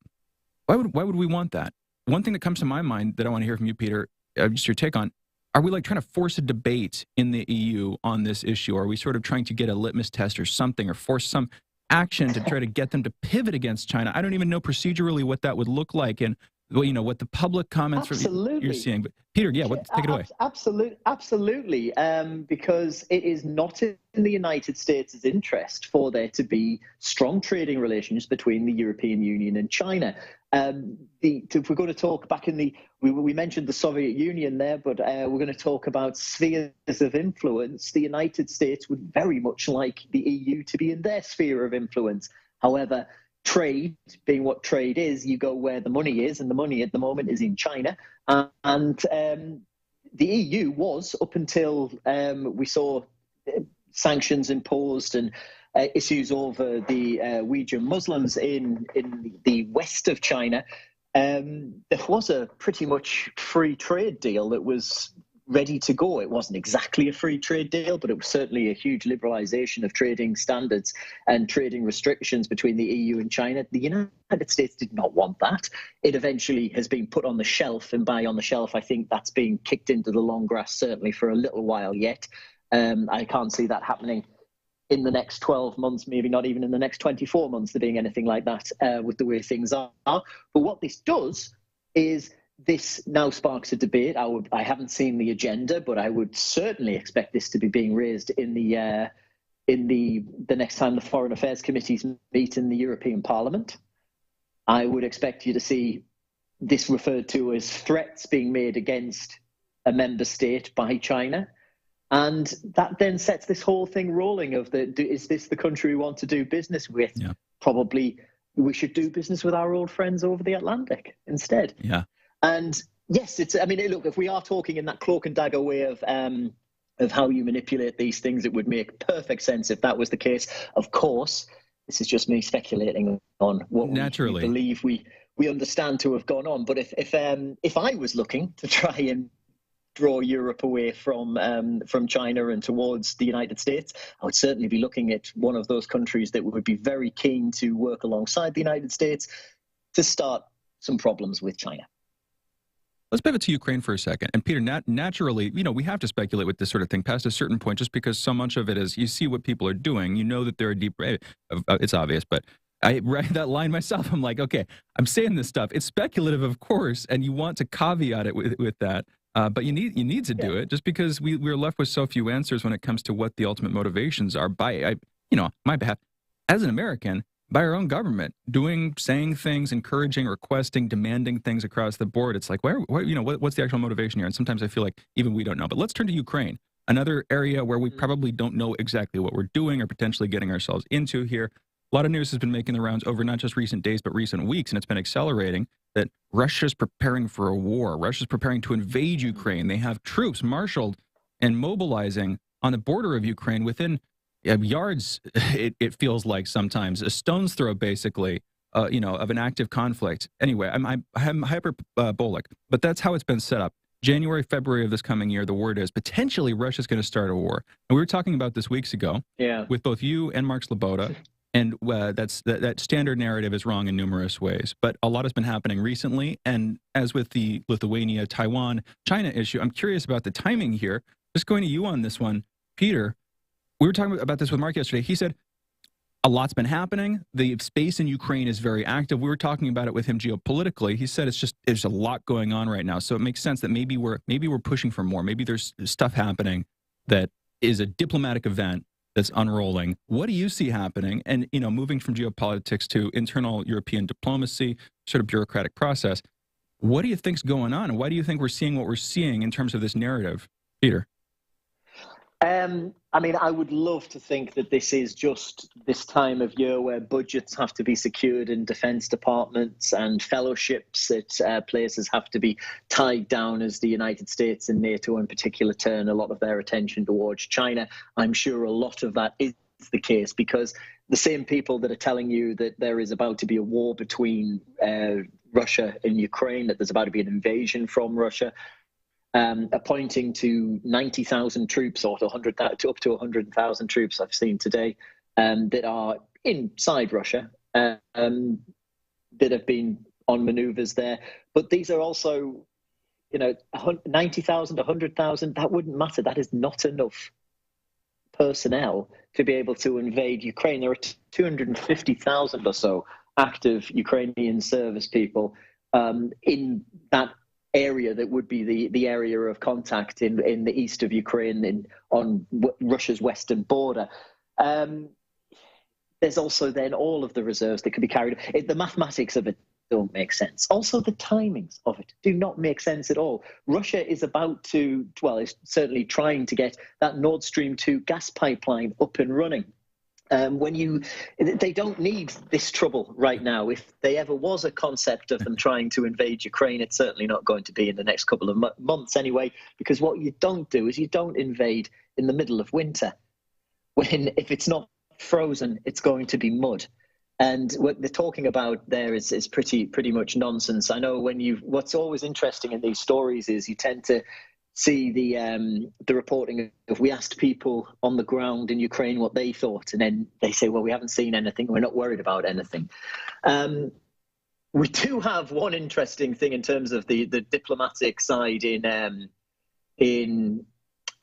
Why would we want that? One thing that comes to my mind that I want to hear from you, Peter, just your take on, are we like trying to force a debate in the EU on this issue? Are we sort of trying to get a litmus test or something, or force some action to try to get them to pivot against China? I don't even know procedurally what that would look like, and well, you know, what the public comments you're seeing. But Peter, yeah, take it away. Absolutely, because it is not in the United States' interest for there to be strong trading relations between the European Union and China. If we're going to talk back in we mentioned the Soviet Union there, but we're going to talk about spheres of influence. The United States would very much like the EU to be in their sphere of influence. However, trade being what trade is, you go where the money is, and the money at the moment is in China. And the EU was, up until we saw sanctions imposed and issues over the Uyghur Muslims in the west of China, there was a pretty much free trade deal that was ready to go. It wasn't exactly a free trade deal, but it was certainly a huge liberalization of trading standards and trading restrictions between the EU and China. The United States did not want that. It eventually has been put on the shelf, and by on the shelf, I think that's being kicked into the long grass, certainly for a little while yet. I can't see that happening in the next 12 months, maybe not even in the next 24 months, there being anything like that with the way things are. But what this does is this now sparks a debate. I haven't seen the agenda, but I would certainly expect this to be being raised in the next time the Foreign Affairs Committees meet in the European Parliament. I would expect you to see this referred to as threats being made against a member state by China. And that then sets this whole thing rolling is this the country we want to do business with? Yeah. Probably we should do business with our old friends over the Atlantic instead. Yeah. And yes, look, if we are talking in that cloak and dagger way of how you manipulate these things, it would make perfect sense if that was the case. Of course, this is just me speculating on what we believe we understand to have gone on. But if I was looking to try and draw Europe away from China and towards the United States, I would certainly be looking at one of those countries that would be very keen to work alongside the United States to start some problems with China. Let's pivot to Ukraine for a second. And Peter, naturally, we have to speculate with this sort of thing past a certain point, just because so much of it is you see what people are doing. You know that they're a deep, it's obvious, but I read that line myself. I'm like, okay, I'm saying this stuff. It's speculative, of course, and you want to caveat it with that. But you need to do it, just because we're left with so few answers when it comes to what the ultimate motivations are my behalf as an American, by our own government, saying things, encouraging, requesting, demanding things across the board. It's like, what's the actual motivation here? And sometimes I feel like even we don't know. But let's turn to Ukraine, another area where we probably don't know exactly what we're doing or potentially getting ourselves into here. A lot of news has been making the rounds over not just recent days, but recent weeks, and it's been accelerating that Russia's preparing for a war. Russia's preparing to invade Ukraine. They have troops marshaled and mobilizing on the border of Ukraine within yards, it feels like sometimes, a stone's throw, basically, of an active conflict. Anyway, I'm hyperbolic, but that's how it's been set up. January, February of this coming year, the word is potentially Russia's going to start a war. And we were talking about this weeks ago with both you and Mark Sloboda. And that standard narrative is wrong in numerous ways. But a lot has been happening recently. And as with the Lithuania, Taiwan, China issue, I'm curious about the timing here. Just going to you on this one, Peter. We were talking about this with Mark yesterday. He said a lot's been happening. The space in Ukraine is very active. We were talking about it with him geopolitically. He said there's a lot going on right now. So it makes sense that maybe we're pushing for more. Maybe there's stuff happening that is a diplomatic event that's unrolling. What do you see happening? And, moving from geopolitics to internal European diplomacy, sort of bureaucratic process, what do you think's going on? And why do you think we're seeing what we're seeing in terms of this narrative? Peter? I would love to think that this is just this time of year where budgets have to be secured in defense departments and fellowships at places have to be tied down as the United States and NATO in particular turn a lot of their attention towards China. I'm sure a lot of that is the case because the same people that are telling you that there is about to be a war between Russia and Ukraine, that there's about to be an invasion from Russia, appointing to 90,000 troops or to up to 100,000 troops I've seen today that are inside Russia that have been on maneuvers there. But these are also, 90,000, 100,000, that wouldn't matter. That is not enough personnel to be able to invade Ukraine. There are 250,000 or so active Ukrainian service people in that area that would be the area of contact in the east of Ukraine on Russia's western border. There's also then all of the reserves that could be carried. The mathematics of it don't make sense. Also, the timings of it do not make sense at all. Russia is is certainly trying to get that Nord Stream 2 gas pipeline up and running. They don't need this trouble right now. If there ever was a concept of them trying to invade Ukraine, it's certainly not going to be in the next couple of months anyway, because what you don't do is you don't invade in the middle of winter. If it's not frozen, it's going to be mud. And what they're talking about there is pretty much nonsense. I know what's always interesting in these stories is you tend to see the reporting of, we asked people on the ground in Ukraine what they thought, and then they say, well, we haven't seen anything, we're not worried about anything. We do have one interesting thing in terms of the diplomatic side in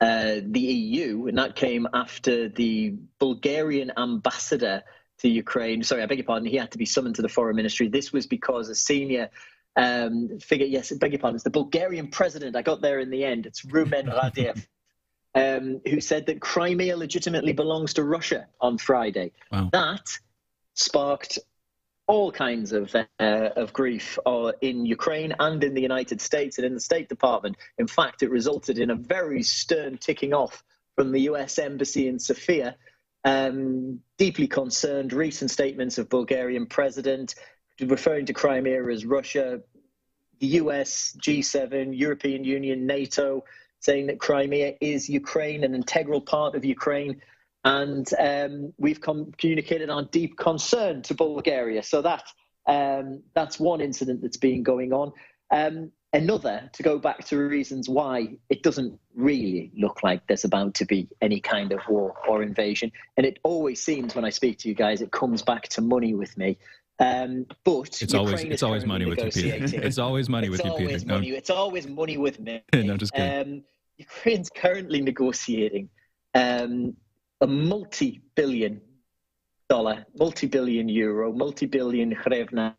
the EU, and that came after the Bulgarian ambassador to Ukraine. Sorry, I beg your pardon. He had to be summoned to the foreign ministry. This was because a senior figure, yes, I beg your pardon, it's the Bulgarian president. I got there in the end. It's Rumen Radev, who said that Crimea legitimately belongs to Russia on Friday. Wow. That sparked all kinds of grief in Ukraine and in the United States and in the State Department. In fact, it resulted in a very stern ticking off from the US Embassy in Sofia. Deeply concerned, recent statements of Bulgarian president referring to Crimea as Russia, the US, G7, European Union, NATO, saying that Crimea is Ukraine, an integral part of Ukraine. And we've communicated our deep concern to Bulgaria. So that's one incident that's been going on. Another, to go back to reasons why it doesn't really look like there's about to be any kind of war or invasion. And it always seems when I speak to you guys, it comes back to money with me. But it's always money with you, Peter. It's always money with you, Peter. It's always money with me. No, just kidding. Ukraine's currently negotiating a multi-billion dollar, multi-billion euro, multi-billion hryvnia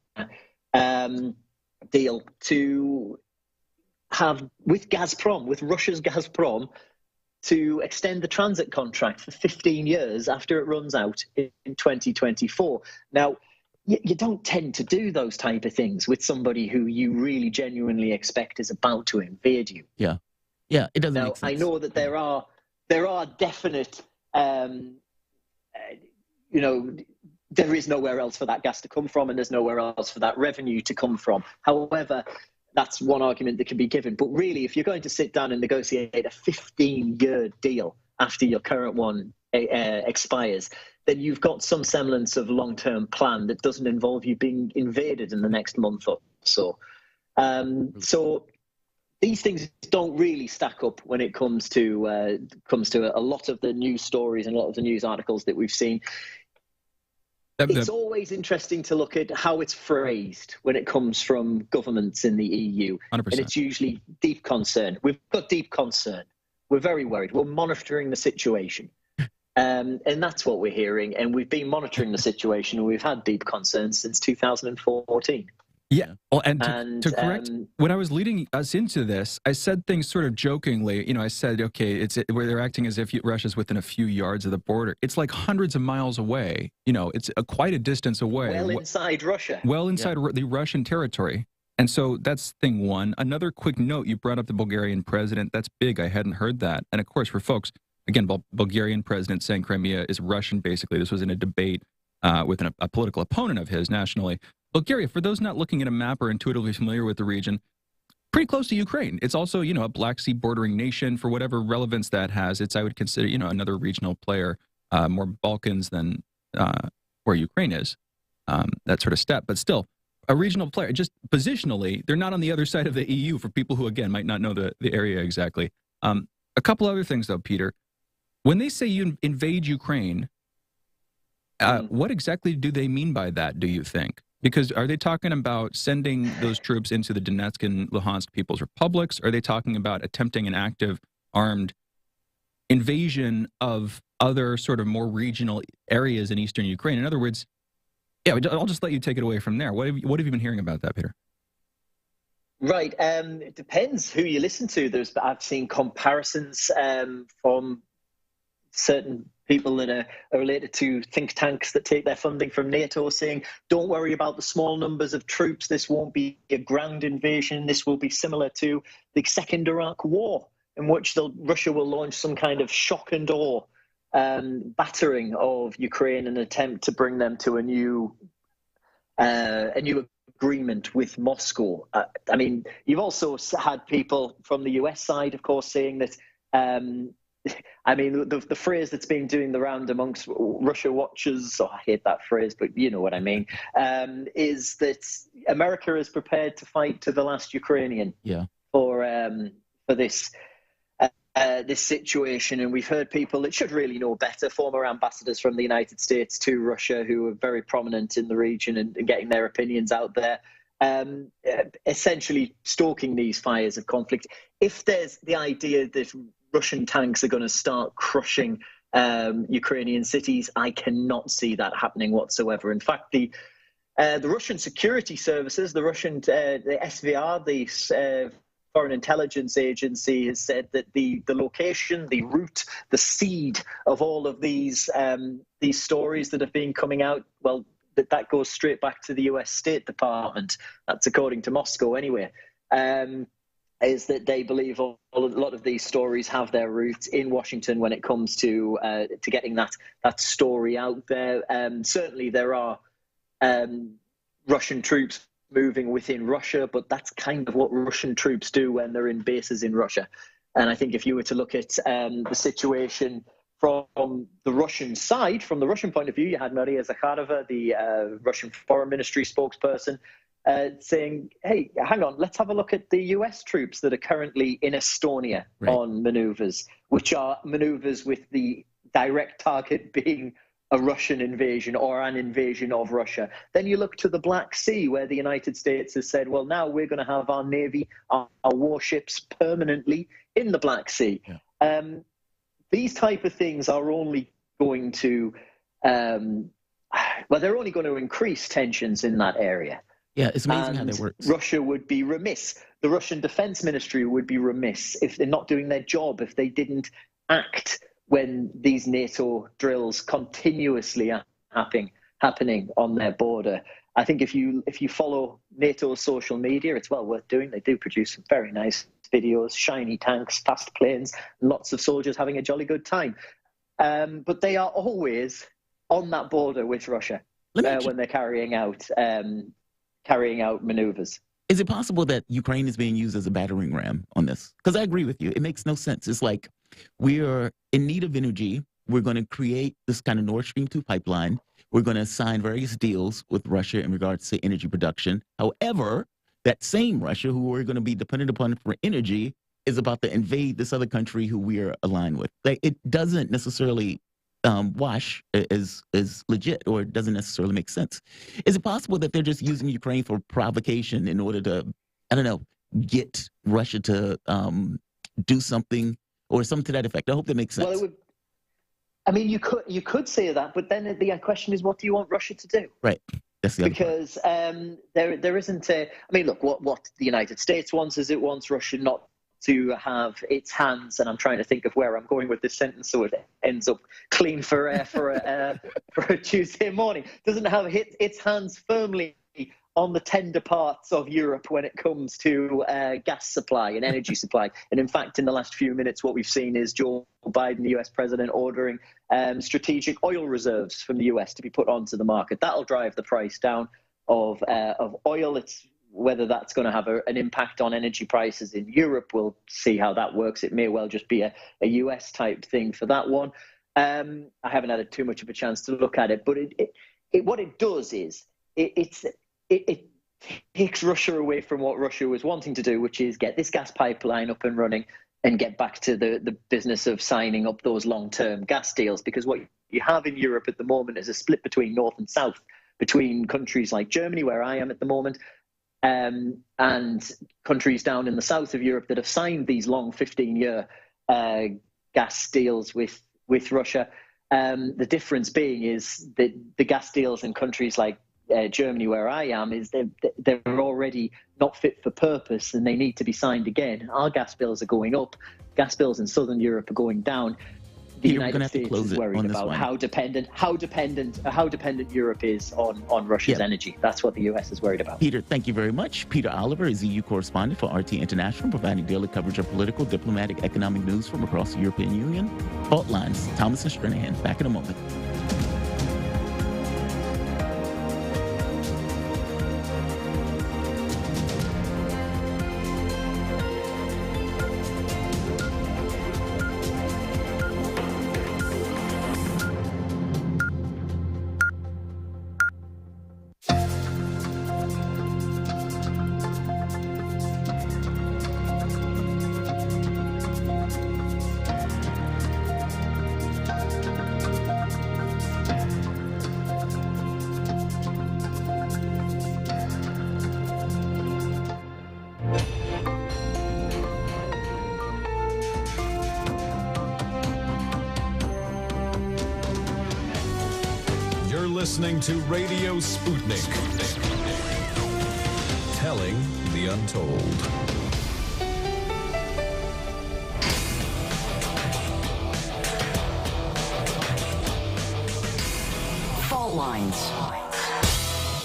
deal to have with Gazprom, with Russia's Gazprom, to extend the transit contract for 15 years after it runs out in 2024. Now, you don't tend to do those type of things with somebody who you really genuinely expect is about to invade you. Yeah, it doesn't make sense. I know that there are definite, there is nowhere else for that gas to come from, and there's nowhere else for that revenue to come from. However, that's one argument that can be given. But really, if you're going to sit down and negotiate a 15-year deal after your current one expires, then you've got some semblance of long-term plan that doesn't involve you being invaded in the next month or so. So these things don't really stack up when it comes to a lot of the news stories and a lot of the news articles that we've seen. It's always interesting to look at how it's phrased when it comes from governments in the EU. 100%. And it's usually deep concern. We've got deep concern. We're very worried. We're monitoring the situation. And that's what we're hearing. And we've been monitoring the situation, and we've had deep concerns since 2014. Yeah. Well, and to correct, when I was leading us into this, I said things sort of jokingly. I said, okay, where they're acting as if Russia's within a few yards of the border. It's like hundreds of miles away. It's quite a distance away. Well inside Russia. Well inside the Russian territory. And so that's thing one. Another quick note, you brought up the Bulgarian president. That's big. I hadn't heard that. And of course, for folks, again, Bulgarian president saying Crimea is Russian, basically. This was in a debate with a political opponent of his nationally. Bulgaria, for those not looking at a map or intuitively familiar with the region, pretty close to Ukraine. It's also, a Black Sea bordering nation. For whatever relevance that has, I would consider, another regional player, more Balkans than where Ukraine is, that sort of step. But still, a regional player, just positionally, they're not on the other side of the EU for people who, again, might not know the area exactly. A couple other things, though, Peter. When they say you invade Ukraine, what exactly do they mean by that, do you think? Because are they talking about sending those troops into the Donetsk and Luhansk People's Republics? Are they talking about attempting an active armed invasion of other sort of more regional areas in eastern Ukraine? In other words, I'll just let you take it away from there. What have you been hearing about that, Peter? Right. It depends who you listen to. I've seen comparisons from certain people that are related to think tanks that take their funding from NATO, saying, don't worry about the small numbers of troops. This won't be a ground invasion. This will be similar to the Second Iraq War, in which Russia will launch some kind of shock and awe battering of Ukraine in an attempt to bring them to a new agreement with Moscow. You've also had people from the US side, of course, saying that the phrase that's been doing the round amongst Russia watchers, I hate that phrase, but you know what I mean, is that America is prepared to fight to the last Ukrainian for this this situation, and we've heard people that should really know better, former ambassadors from the United States to Russia who are very prominent in the region and getting their opinions out there, essentially stoking these fires of conflict. If there's the idea that Russian tanks are going to start crushing Ukrainian cities, I cannot see that happening whatsoever. In fact, the Russian security services, the SVR, the Foreign Intelligence Agency, has said that the location, the route, the seed of all of these stories that have been coming out, well, that goes straight back to the US State Department. That's according to Moscow anyway. Is that they believe a lot of these stories have their roots in Washington when it comes to getting that story out there. Certainly there are Russian troops moving within Russia, but that's kind of what Russian troops do when they're in bases in Russia. And I think if you were to look at the situation from the Russian side, from the Russian point of view, you had Maria Zakharova, the Russian Foreign Ministry spokesperson, saying, hey, hang on, let's have a look at the US troops that are currently in Estonia on maneuvers, which are maneuvers with the direct target being a Russian invasion or an invasion of Russia. Then you look to the Black Sea, where the United States has said, well, now we're going to have our Navy, our warships permanently in the Black Sea. Yeah. These type of things are only going to, they're only going to increase tensions in that area. Yeah, it's amazing how that works. Russia would be remiss. The Russian Defense Ministry would be remiss if they're not doing their job, if they didn't act when these NATO drills continuously are happening on their border. I think if you follow NATO's social media, it's well worth doing. They do produce some very nice videos, shiny tanks, fast planes, lots of soldiers having a jolly good time. But they are always on that border with Russia when they're carrying out maneuvers. Is it possible that Ukraine is being used as a battering ram on this? Because I agree with you. It makes no sense. It's like we are in need of energy. We're going to create this kind of Nord Stream 2 pipeline. We're going to sign various deals with Russia in regards to energy production. However, that same Russia, who we're going to be dependent upon for energy, is about to invade this other country who we are aligned with. Like, it doesn't necessarily wash is legit, or it doesn't necessarily make sense. Is it possible that they're just using Ukraine for provocation in order to, I don't know, get Russia to do something or something to that effect? I hope that makes sense. Well, you could say that, but then the question is, what do you want Russia to do? Right. That's the other because there isn't a. I mean, look, what the United States wants is it wants Russia not to have its hands, and I'm trying to think of where I'm going with this sentence so it ends up clean for a Tuesday morning. Doesn't have its hands firmly on the tender parts of Europe when it comes to gas supply and energy supply. And in fact, in the last few minutes, what we've seen is Joe Biden, the US president, ordering strategic oil reserves from the US to be put onto the market. That'll drive the price down of oil. It's whether that's going to have an impact on energy prices in Europe, we'll see how that works. It may well just be a US type thing for that one. I haven't had too much of a chance to look at it, but what it does is it takes Russia away from what Russia was wanting to do, which is get this gas pipeline up and running and get back to the business of signing up those long-term gas deals. Because what you have in Europe at the moment is a split between North and South, between countries like Germany, where I am at the moment, and countries down in the south of Europe that have signed these long 15-year gas deals with Russia. The difference being is that the gas deals in countries like Germany, where I am, is they're already not fit for purpose and they need to be signed again. Our gas bills are going up. Gas bills in Southern Europe are going down. The United States is worried about how dependent Europe is on Russia's energy. That's what the US is worried about. Peter, thank you very much. Peter Oliver is EU correspondent for RT International, providing daily coverage of political, diplomatic, economic news from across the European Union. Fault Lines, Thomas and Stranahan. Back in a moment. listening to Radio Sputnik. Telling the untold. Fault lines.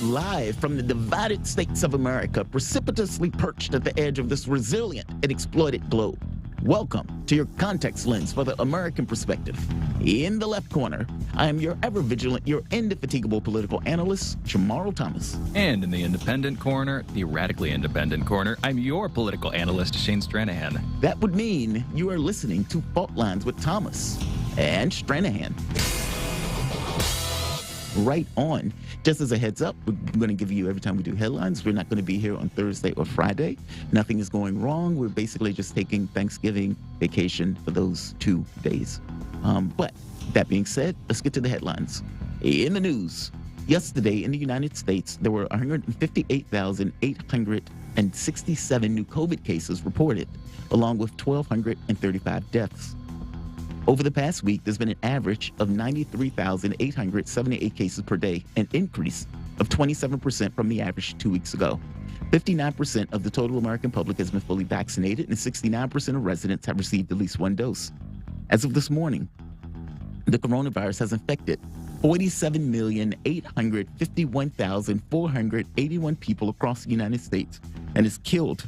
Live from the divided states of America, precipitously perched at the edge of this resilient and exploited globe. Welcome to your context lens for the American perspective. In the left corner, I am your ever-vigilant, your indefatigable political analyst, Jamarl Thomas. And in the independent corner, the radically independent corner, I'm your political analyst, Shane Stranahan. That would mean you are listening to Fault Lines with Thomas and Stranahan. Right on. Just as a heads up, we're going to give you every time we do headlines. We're not going to be here on Thursday or Friday. Nothing is going wrong. We're basically just taking Thanksgiving vacation for those 2 days. But that being said, let's get to the headlines. In the news, yesterday in the United States, there were 158,867 new COVID cases reported, along with 1,235 deaths. Over the past week, there's been an average of 93,878 cases per day, an increase of 27% from the average 2 weeks ago. 59% of the total American public has been fully vaccinated, and 69% of residents have received at least one dose. As of this morning, the coronavirus has infected 47,851,481 people across the United States and has killed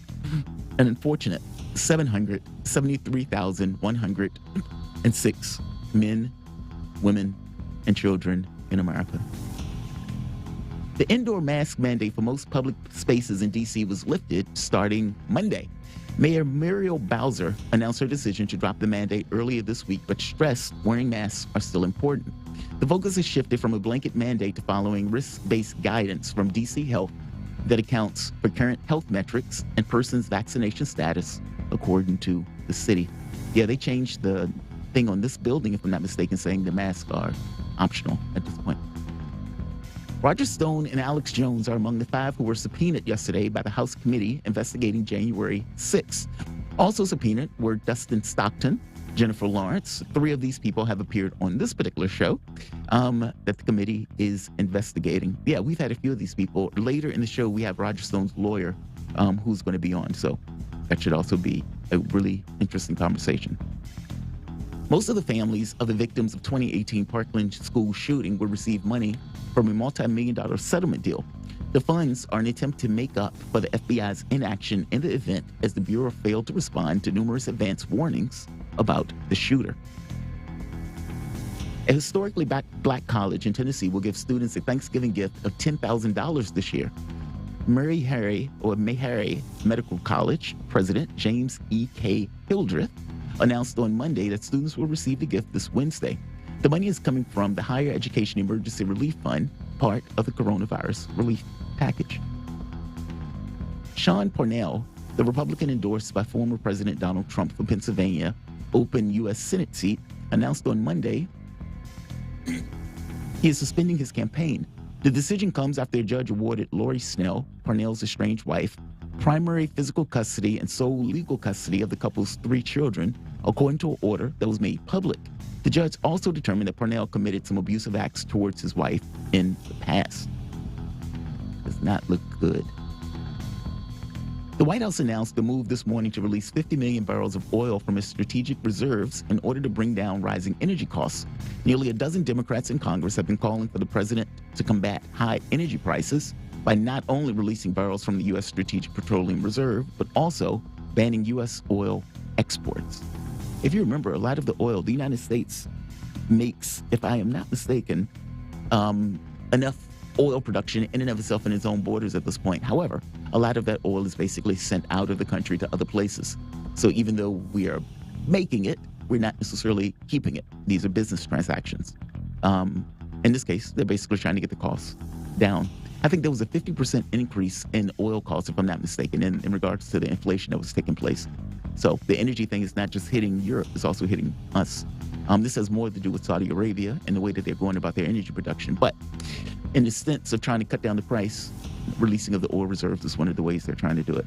an unfortunate 773,106 men, women, and children in America. The indoor mask mandate for most public spaces in D.C. was lifted starting Monday. Mayor Muriel Bowser announced her decision to drop the mandate earlier this week, but stressed wearing masks are still important. The focus has shifted from a blanket mandate to following risk-based guidance from D.C. Health that accounts for current health metrics and persons' vaccination status, according to the city. Yeah, they changed the thing on this building, if I'm not mistaken, saying the masks are optional at this point. Roger Stone and Alex Jones are among the 5 who were subpoenaed yesterday by the House committee investigating January 6th. Also subpoenaed were Dustin Stockton, Jennifer Lawrence. 3 of these people have appeared on this particular show that the committee is investigating. Yeah, we've had a few of these people. Later in the show, we have Roger Stone's lawyer who's going to be on. So that should also be a really interesting conversation. Most of the families of the victims of 2018 Parkland school shooting will receive money from a multi-million-dollar settlement deal. The funds are an attempt to make up for the FBI's inaction in the event, as the Bureau failed to respond to numerous advance warnings about the shooter. A historically black college in Tennessee will give students a Thanksgiving gift of $10,000 this year. Meharry Medical College President James E.K. Hildreth announced on Monday that students will receive the gift this Wednesday. The money is coming from the Higher Education Emergency Relief Fund, part of the coronavirus relief package. Sean Parnell, the Republican endorsed by former President Donald Trump for Pennsylvania open U.S. Senate seat, announced on Monday he is suspending his campaign. The decision comes after a judge awarded Lori Snell, Parnell's estranged wife, primary physical custody and sole legal custody of the couple's 3 children, according to an order that was made public. The judge also determined that Parnell committed some abusive acts towards his wife in the past. Does not look good. The White House announced the move this morning to release 50 million barrels of oil from its strategic reserves in order to bring down rising energy costs. Nearly a dozen Democrats in Congress have been calling for the president to combat high energy prices by not only releasing barrels from the U.S. Strategic Petroleum Reserve, but also banning U.S. oil exports. If you remember, a lot of the oil the United States makes, if I am not mistaken, enough oil production in and of itself in its own borders at this point. However, a lot of that oil is basically sent out of the country to other places. So even though we are making it, we're not necessarily keeping it. These are business transactions. In this case, they're basically trying to get the costs down. I think there was a 50% increase in oil costs, if I'm not mistaken, in regards to the inflation that was taking place. So the energy thing is not just hitting Europe, it's also hitting us. This has more to do with Saudi Arabia and the way that they're going about their energy production. But in the sense of trying to cut down the price, releasing of the oil reserves is one of the ways they're trying to do it.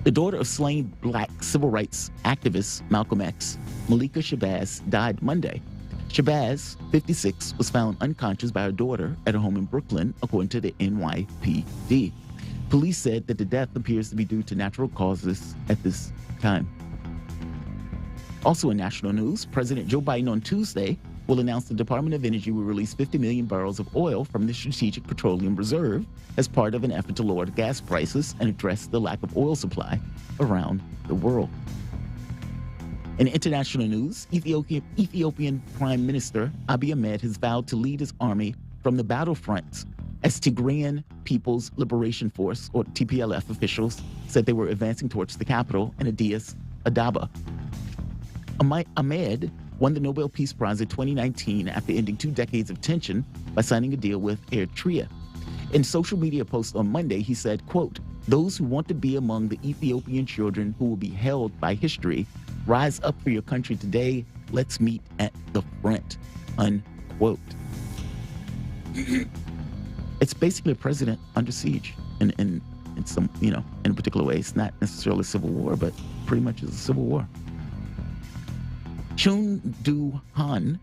The daughter of slain black civil rights activist Malcolm X, Malika Shabazz, died Monday. Shabazz, 56, was found unconscious by her daughter at a home in Brooklyn, according to the NYPD. Police said that the death appears to be due to natural causes at this time. Also in national news, President Joe Biden on Tuesday will announce the Department of Energy will release 50 million barrels of oil from the Strategic Petroleum Reserve as part of an effort to lower gas prices and address the lack of oil supply around the world. In international news, Ethiopian Prime Minister Abiy Ahmed has vowed to lead his army from the battlefronts as Tigrayan People's Liberation Force, or TPLF, officials said they were advancing towards the capital in Addis Ababa. Ahmed won the Nobel Peace Prize in 2019 after ending 2 decades of tension by signing a deal with Eritrea. In social media post on Monday, he said, quote, "Those who want to be among the Ethiopian children who will be held by history, rise up for your country today. Let's meet at the front," unquote. It's basically a president under siege in some, in a particular way. It's not necessarily a civil war, but pretty much is a civil war. Chung Do-hwan,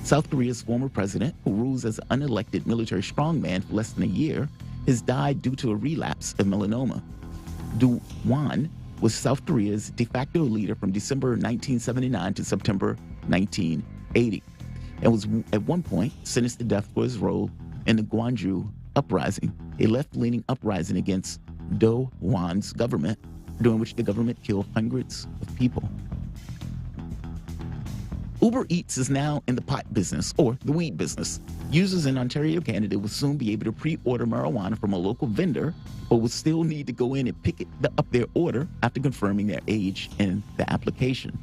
South Korea's former president, who rules as an unelected military strongman for less than a year, has died due to a relapse of melanoma. Do-hwan was South Korea's de facto leader from December 1979 to September 1980, and was at one point sentenced to death for his role in the Gwangju uprising, a left-leaning uprising against Do-hwan's government, during which the government killed hundreds of people. Uber Eats is now in the pot business, or the weed business. Users in Ontario, Canada will soon be able to pre-order marijuana from a local vendor, but will still need to go in and pick up their order after confirming their age in the application.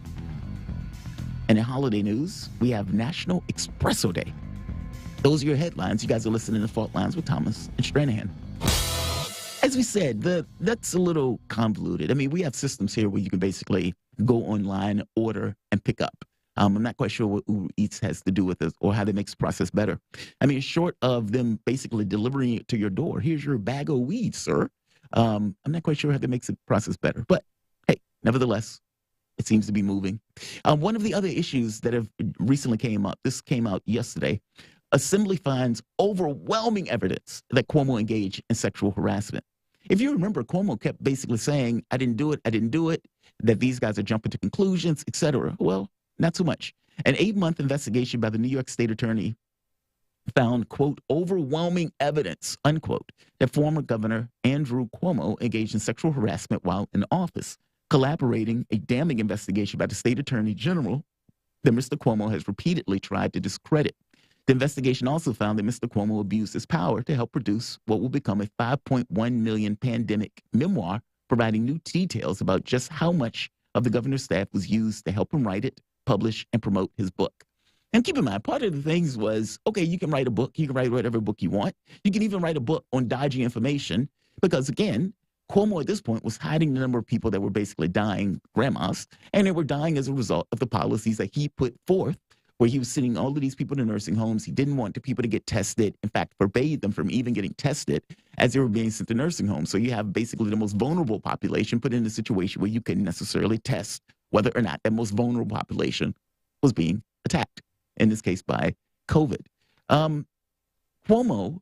And in holiday news, we have National Espresso Day. Those are your headlines. You guys are listening to Fault Lines with Thomas and Stranahan. As we said, that's a little convoluted. I mean, we have systems here where you can basically go online, order, and pick up. I'm not quite sure what Uber Eats has to do with this or how they make the process better. I mean, short of them basically delivering it to your door, here's your bag of weed, sir. I'm not quite sure how that makes the process better. But hey, nevertheless, it seems to be moving. One of the other issues that have recently came up, this came out yesterday, Assembly finds overwhelming evidence that Cuomo engaged in sexual harassment. If you remember, Cuomo kept basically saying, I didn't do it, that these guys are jumping to conclusions, etc. Well, not so much. An 8-month investigation by the New York State Attorney found, quote, overwhelming evidence, unquote, that former Governor Andrew Cuomo engaged in sexual harassment while in office, collaborating a damning investigation by the State Attorney General that Mr. Cuomo has repeatedly tried to discredit. The investigation also found that Mr. Cuomo abused his power to help produce what will become a 5.1 million pandemic memoir, providing new details about just how much of the governor's staff was used to help him write it, publish, and promote his book. And keep in mind, part of the things was, okay, you can write a book, you can write whatever book you want. You can even write a book on dodgy information, because again, Cuomo at this point was hiding the number of people that were basically dying, grandmas, and they were dying as a result of the policies that he put forth, where he was sending all of these people to nursing homes. He didn't want the people to get tested. In fact, forbade them from even getting tested as they were being sent to nursing homes. So you have basically the most vulnerable population put in a situation where you couldn't necessarily test whether or not that most vulnerable population was being attacked, in this case by COVID. Cuomo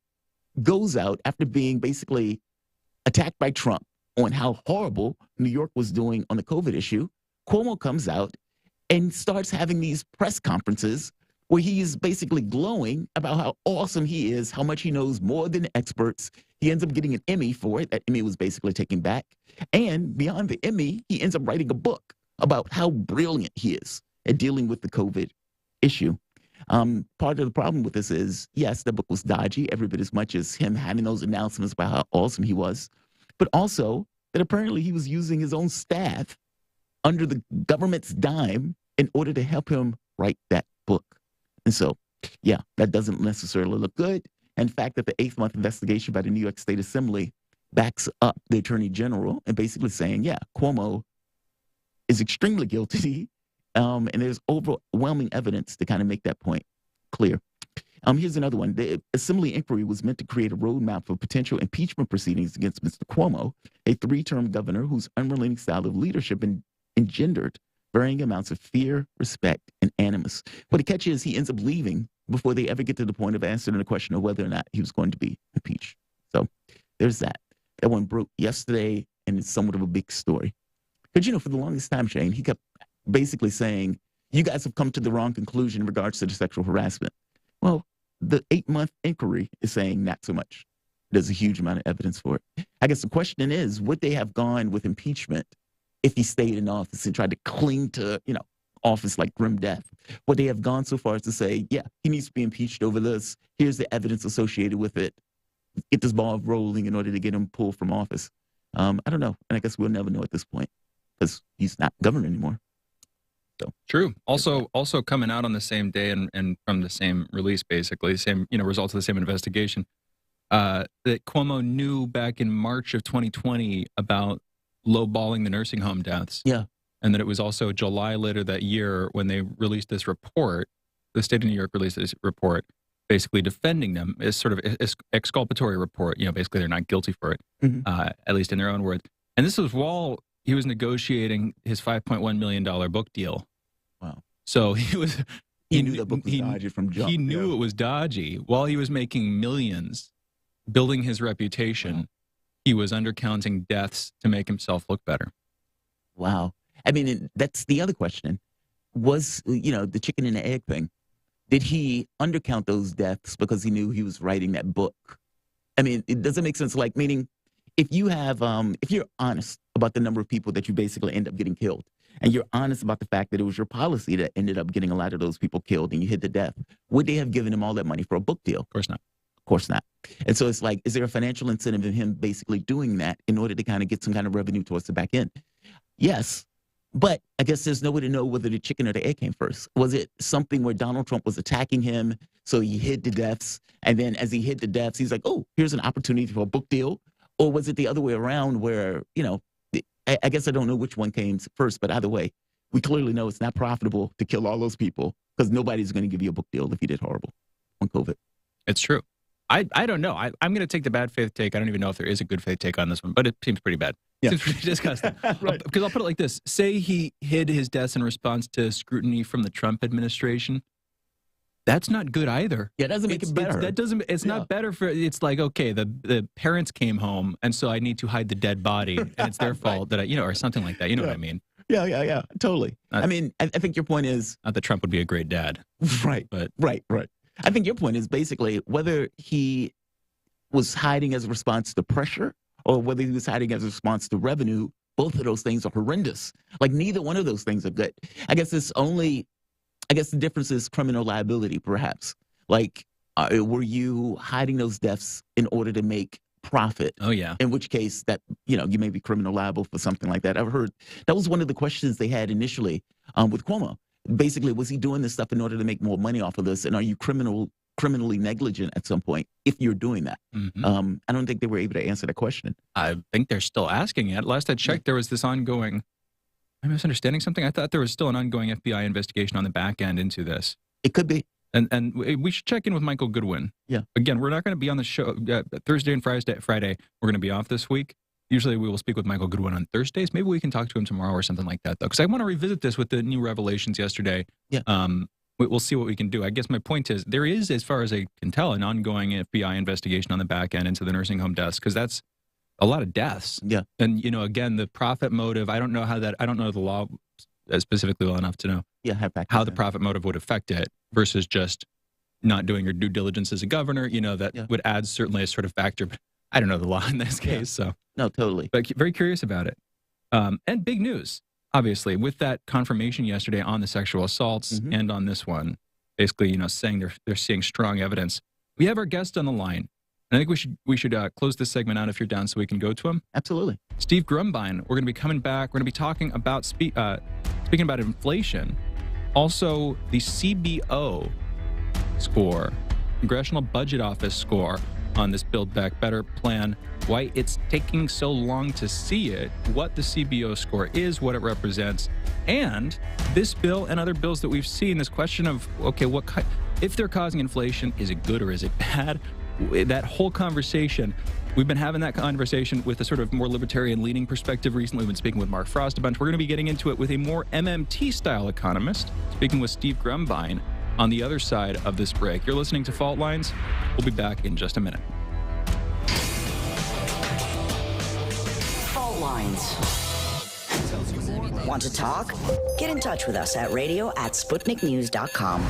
goes out after being basically attacked by Trump on how horrible New York was doing on the COVID issue. Cuomo comes out and starts having these press conferences where he is basically glowing about how awesome he is, how much he knows more than experts. He ends up getting an Emmy for it. That Emmy was basically taken back. And beyond the Emmy, he ends up writing a book about how brilliant he is at dealing with the COVID issue. Part of the problem with this is, yes, the book was dodgy, every bit as much as him having those announcements about how awesome he was, but also that apparently he was using his own staff under the government's dime in order to help him write that book. And so, yeah, that doesn't necessarily look good. In fact, that the 8th-month investigation by the New York State Assembly backs up the Attorney General and basically saying, yeah, Cuomo is extremely guilty, and there's overwhelming evidence to kind of make that point clear. Here's another one. The Assembly inquiry was meant to create a roadmap for potential impeachment proceedings against Mr. Cuomo, a 3-term governor whose unrelenting style of leadership engendered varying amounts of fear, respect, and animus. But the catch is he ends up leaving before they ever get to the point of answering the question of whether or not he was going to be impeached. So there's that. That one broke yesterday, and it's somewhat of a big story. Because, for the longest time, Shane, he kept basically saying, you guys have come to the wrong conclusion in regards to the sexual harassment. Well, the 8-month inquiry is saying not so much. There's a huge amount of evidence for it. I guess the question is, would they have gone with impeachment if he stayed in office and tried to cling to, office like grim death? Would they have gone so far as to say, yeah, he needs to be impeached over this. Here's the evidence associated with it. Get this ball rolling in order to get him pulled from office. I don't know. And I guess we'll never know at this point because he's not governor anymore. So true. Also coming out on the same day and from the same release, basically, same, results of the same investigation, that Cuomo knew back in March of 2020 about lowballing the nursing home deaths. Yeah. And that it was also July later that year when they released this report, the state of New York released this report, basically defending them as sort of exculpatory report. Basically they're not guilty for it, at least in their own words. And this was while he was negotiating his $5.1 million book deal. Wow. So he knew the book was dodgy from jump. He knew it was dodgy. While he was making millions, building his reputation, he was undercounting deaths to make himself look better. Wow. I mean, that's the other question. Was, the chicken and the egg thing. Did he undercount those deaths because he knew he was writing that book? I mean, it doesn't make sense. Like, meaning, if you have, if you're honest about the number of people that you basically end up getting killed, and you're honest about the fact that it was your policy that ended up getting a lot of those people killed and you hit the death, would they have given him all that money for a book deal? Of course not. Of course not. And so it's like, is there a financial incentive in him basically doing that in order to kind of get some kind of revenue towards the back end? Yes. But I guess there's no way to know whether the chicken or the egg came first. Was it something where Donald Trump was attacking him, so he hid the deaths, and then as he hid the deaths, he's like, oh, here's an opportunity for a book deal? Or was it the other way around where, I guess I don't know which one came first, but either way, we clearly know it's not profitable to kill all those people because nobody's going to give you a book deal if you did horrible on COVID. It's true. I don't know. I'm going to take the bad faith take. I don't even know if there is a good faith take on this one, but it seems pretty bad. Yeah. It seems pretty disgusting. Right. Because I'll put it like this. Say he hid his deaths in response to scrutiny from the Trump administration. That's not good either. Yeah, it doesn't make it better. It's not better for, it's like, okay, the parents came home, and so I need to hide the dead body, and it's their fault that or something like that. You know what I mean? Yeah, totally. I mean, I think your point is... Not that Trump would be a great dad. Right, but right. I think your point is basically whether he was hiding as a response to pressure or whether he was hiding as a response to revenue. Both of those things are horrendous. Like, neither one of those things are good. I guess the difference is criminal liability, perhaps. Like, were you hiding those deaths in order to make profit? Oh, yeah. In which case that, you may be criminal liable for something like that. I've heard that was one of the questions they had initially with Cuomo. Basically, was he doing this stuff in order to make more money off of this? And are you criminally negligent at some point if you're doing that? Mm-hmm. I don't think they were able to answer that question. I think they're still asking it. Last I checked, there was this ongoing... Am I misunderstanding something? I thought there was still an ongoing FBI investigation on the back end into this. It could be. And we should check in with Michael Goodwin. Yeah. Again, we're not going to be on the show Thursday and Friday. We're going to be off this week. Usually we will speak with Michael Goodwin on Thursdays. Maybe we can talk to him tomorrow or something like that, though, because I want to revisit this with the new revelations yesterday. Yeah. We'll see what we can do. I guess my point is there is, as far as I can tell, an ongoing FBI investigation on the back end into the nursing home deaths, because that's a lot of deaths. Yeah. And, again, the profit motive, I don't know the law specifically well enough to know how the profit motive would affect it versus just not doing your due diligence as a governor, that would add certainly a sort of factor. But I don't know the law in this case. So no, totally. But very curious about it. And big news, obviously, with that confirmation yesterday on the sexual assaults and on this one, basically, saying they're seeing strong evidence. We have our guest on the line. And I think we should close this segment out if you're down so we can go to him. Absolutely. Steve Grumbine, we're going to be coming back. We're going to be talking about, speaking about inflation, also the CBO score, Congressional Budget Office score on this Build Back Better plan, why it's taking so long to see it, what the CBO score is, what it represents, and this bill and other bills that we've seen, this question of, okay, if they're causing inflation, is it good or is it bad? That whole conversation, We've been having that conversation with a sort of more libertarian-leaning perspective recently. We've been speaking with Mark Frost a bunch. We're going to be getting into it with a more MMT-style economist, speaking with Steve Grumbine on the other side of this break. You're listening to Fault Lines. We'll be back in just a minute. Fault Lines. Want to talk? Get in touch with us at radio@sputniknews.com.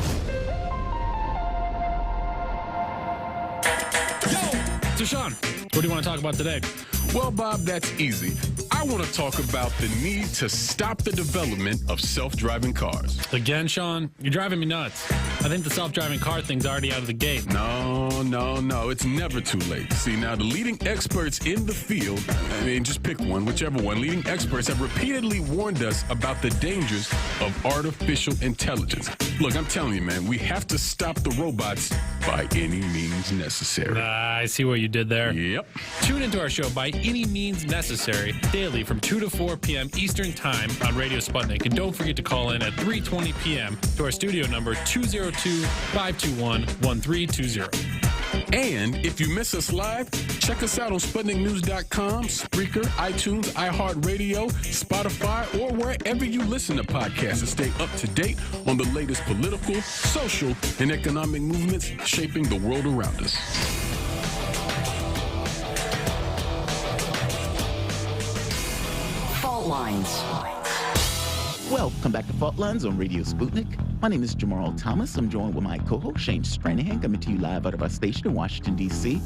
So, Sean, what do you want to talk about today? Well, Bob, that's easy. I want to talk about the need to stop the development of self-driving cars. Again, Sean, you're driving me nuts. I think the self-driving car thing's already out of the gate. No. It's never too late. See, now the leading experts in the field, I mean, just pick one, whichever one, leading experts have repeatedly warned us about the dangers of artificial intelligence. Look, I'm telling you, man, we have to stop the robots by any means necessary. I see what you did there. Yep. Tune into our show By Any Means Necessary daily from 2 to 4 p.m. Eastern Time on Radio Sputnik. And don't forget to call in at 3:20 p.m. to our studio number 202-521-1320. And if you miss us live, check us out on SputnikNews.com, Spreaker, iTunes, iHeartRadio, Spotify, or wherever you listen to podcasts to stay up to date on the latest political, social, and economic movements shaping the world around us. Fault Lines. Welcome back to Fault Lines on Radio Sputnik. My name is Jamarl Thomas. I'm joined with my co-host, Shane Stranahan, coming to you live out of our station in Washington, D.C.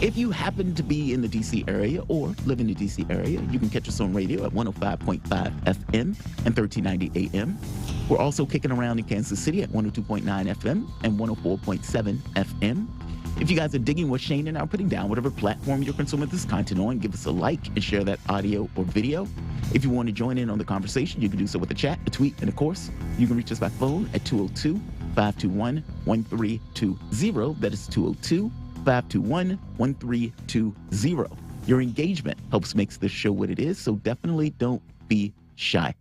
If you happen to be in the D.C. area or live in the D.C. area, you can catch us on radio at 105.5 FM and 1390 AM. We're also kicking around in Kansas City at 102.9 FM and 104.7 FM. If you guys are digging what Shane and I are putting down, whatever platform you're consuming this content on, give us a like and share that audio or video. If you want to join in on the conversation, you can do so with a chat, a tweet, and of course, you can reach us by phone at 202-521-1320. That is 202-521-1320. Your engagement helps makes this show what it is, so definitely don't be shy.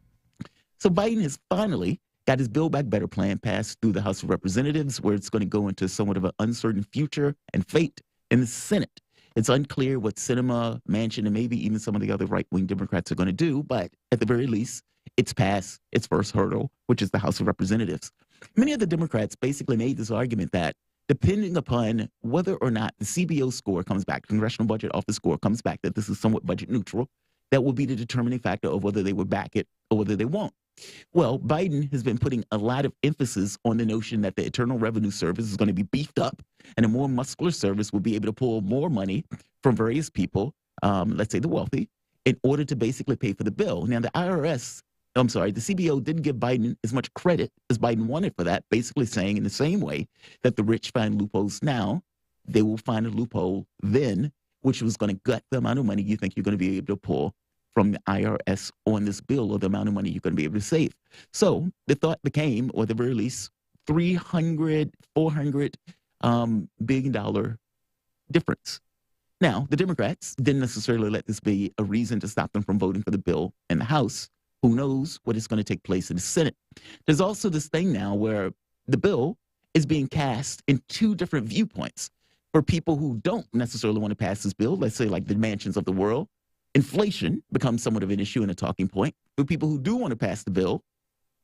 So Biden has finally got his Buildback Better plan passed through the House of Representatives, where it's going to go into somewhat of an uncertain future and fate in the Senate. It's unclear what Sinema, Manchin, and maybe even some of the other right-wing Democrats are going to do, but at the very least, it's passed its first hurdle, which is the House of Representatives. Many of the Democrats basically made this argument that depending upon whether or not the CBO score comes back, Congressional Budget Office score comes back, that this is somewhat budget neutral, that will be the determining factor of whether they would back it or whether they won't. Well, Biden has been putting a lot of emphasis on the notion that the Internal Revenue Service is going to be beefed up, and a more muscular service will be able to pull more money from various people, let's say the wealthy, in order to basically pay for the bill. Now, the CBO didn't give Biden as much credit as Biden wanted for that, basically saying in the same way that the rich find loopholes now, they will find a loophole then, which was going to gut the amount of money you think you're going to be able to pull from the IRS on this bill, or the amount of money you're going to be able to save. So the thought became, or at the very least, $400 billion difference. Now, the Democrats didn't necessarily let this be a reason to stop them from voting for the bill in the House. Who knows what is going to take place in the Senate? There's also this thing now where the bill is being cast in two different viewpoints. For people who don't necessarily want to pass this bill, let's say like the Mansions of the world, inflation becomes somewhat of an issue and a talking point. For people who do want to pass the bill,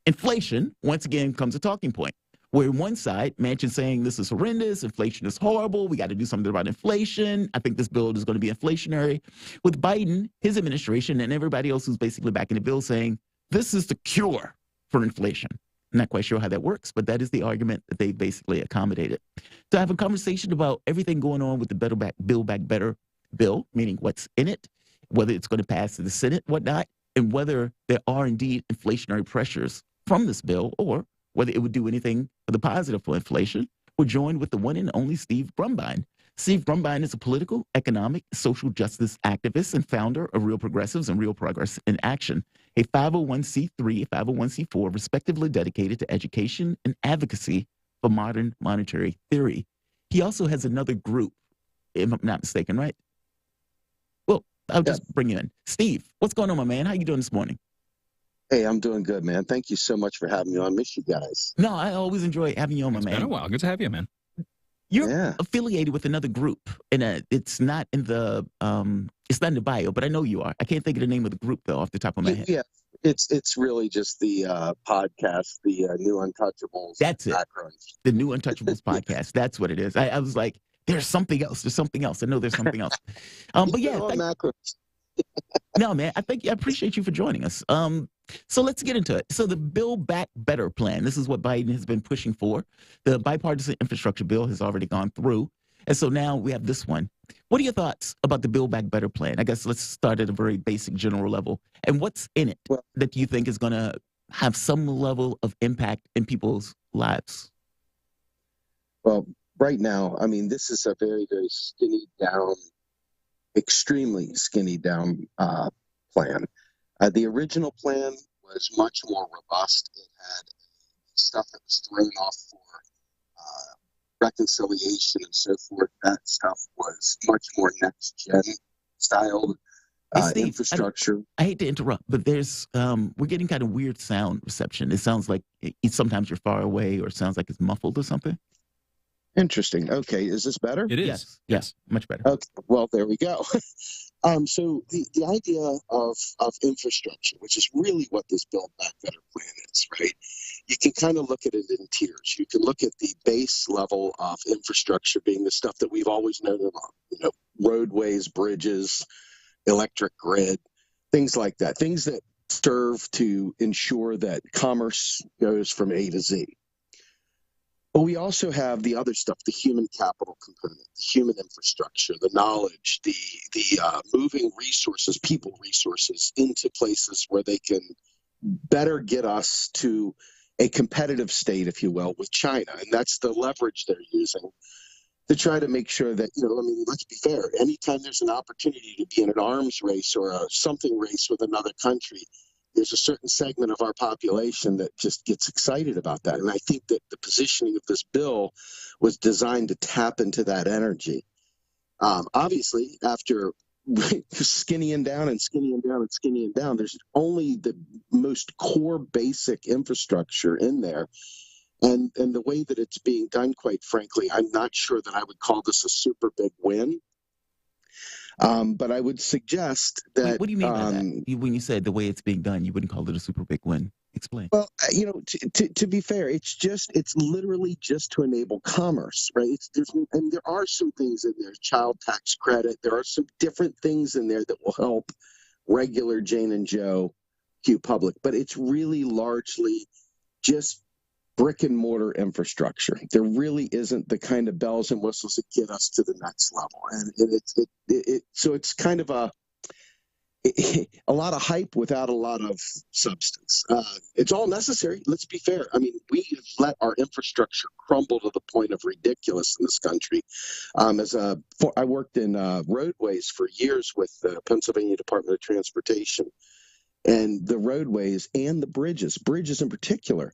inflation, once again, becomes a talking point. Where on one side, Manchin's saying this is horrendous, inflation is horrible, we got to do something about inflation, I think this bill is going to be inflationary. With Biden, his administration, and everybody else who's basically backing the bill saying, this is the cure for inflation. I'm not quite sure how that works, but that is the argument that they basically accommodated. To have a conversation about everything going on with the Build Back Better bill, meaning what's in it, whether it's going to pass to the Senate, whatnot, and whether there are indeed inflationary pressures from this bill, or whether it would do anything for the positive for inflation. We're joined with the one and only Steve Grumbine. Steve Grumbine is a political, economic, social justice activist and founder of Real Progressives and Real Progress in Action, a 501c3, 501c4, respectively dedicated to education and advocacy for modern monetary theory. He also has another group, if I'm not mistaken, right? Well, I'll just bring you in. Steve, what's going on, my man? How you doing this morning? Hey, I'm doing good, man. Thank you so much for having me on. I miss you guys. No, I always enjoy having you on, my man. It's been a while. Good to have you, man. You're affiliated with another group, and it's not in the bio, but I know you are. I can't think of the name of the group though off the top of my head. Yeah, it's really just the podcast, the New Untouchables. That's it. Backgrounds. The New Untouchables podcast. That's what it is. I was like, there's something else. There's something else. I know there's something else. But yeah, no, man. I appreciate you for joining us. So let's get into it. So the Build Back Better plan. This is what Biden has been pushing for. The bipartisan infrastructure bill has already gone through. And so now we have this one. What are your thoughts about the Build Back Better plan? I guess let's start at a very basic general level. And what's in it that you think is going to have some level of impact in people's lives? Well, right now, I mean, this is a very, very skinny down, extremely skinny down plan. The original plan was much more robust. It had stuff that was thrown off for reconciliation and so forth. That stuff was much more next-gen styled infrastructure. I hate to interrupt, but there's we're getting kind of weird sound reception. It sounds like sometimes you're far away, or it sounds like it's muffled or something. Interesting. Okay, is this better? It is. Yes, much better. Okay, well, there we go. So the idea of infrastructure, which is really what this Build Back Better plan is, right? You can kind of look at it in tiers. You can look at the base level of infrastructure being the stuff that we've always known about, roadways, bridges, electric grid, things like that, things that serve to ensure that commerce goes from A to Z. But we also have the other stuff, the human capital component, the human infrastructure, the knowledge, the moving resources, people resources into places where they can better get us to a competitive state, if you will, with China. And that's the leverage they're using to try to make sure that, let's be fair. Anytime there's an opportunity to be in an arms race or a something race with another country, there's a certain segment of our population that just gets excited about that. And I think that the positioning of this bill was designed to tap into that energy. Obviously, after skinnying down and skinnying down and skinnying down, there's only the most core basic infrastructure in there. And the way that it's being done, quite frankly, I'm not sure that I would call this a super big win. But I would suggest that. What do you mean by that? When you said the way it's being done, you wouldn't call it a super big win. Explain. Well, to be fair, it's literally just to enable commerce, right? And there are some things in there, child tax credit. There are some different things in there that will help regular Jane and Joe Q public, but it's really largely just brick and mortar infrastructure. There really isn't the kind of bells and whistles that get us to the next level. And so it's kind of a lot of hype without a lot of substance. It's all necessary. Let's be fair. I mean, we have let our infrastructure crumble to the point of ridiculous in this country. I worked in roadways for years with the Pennsylvania Department of Transportation, and the roadways and the bridges in particular,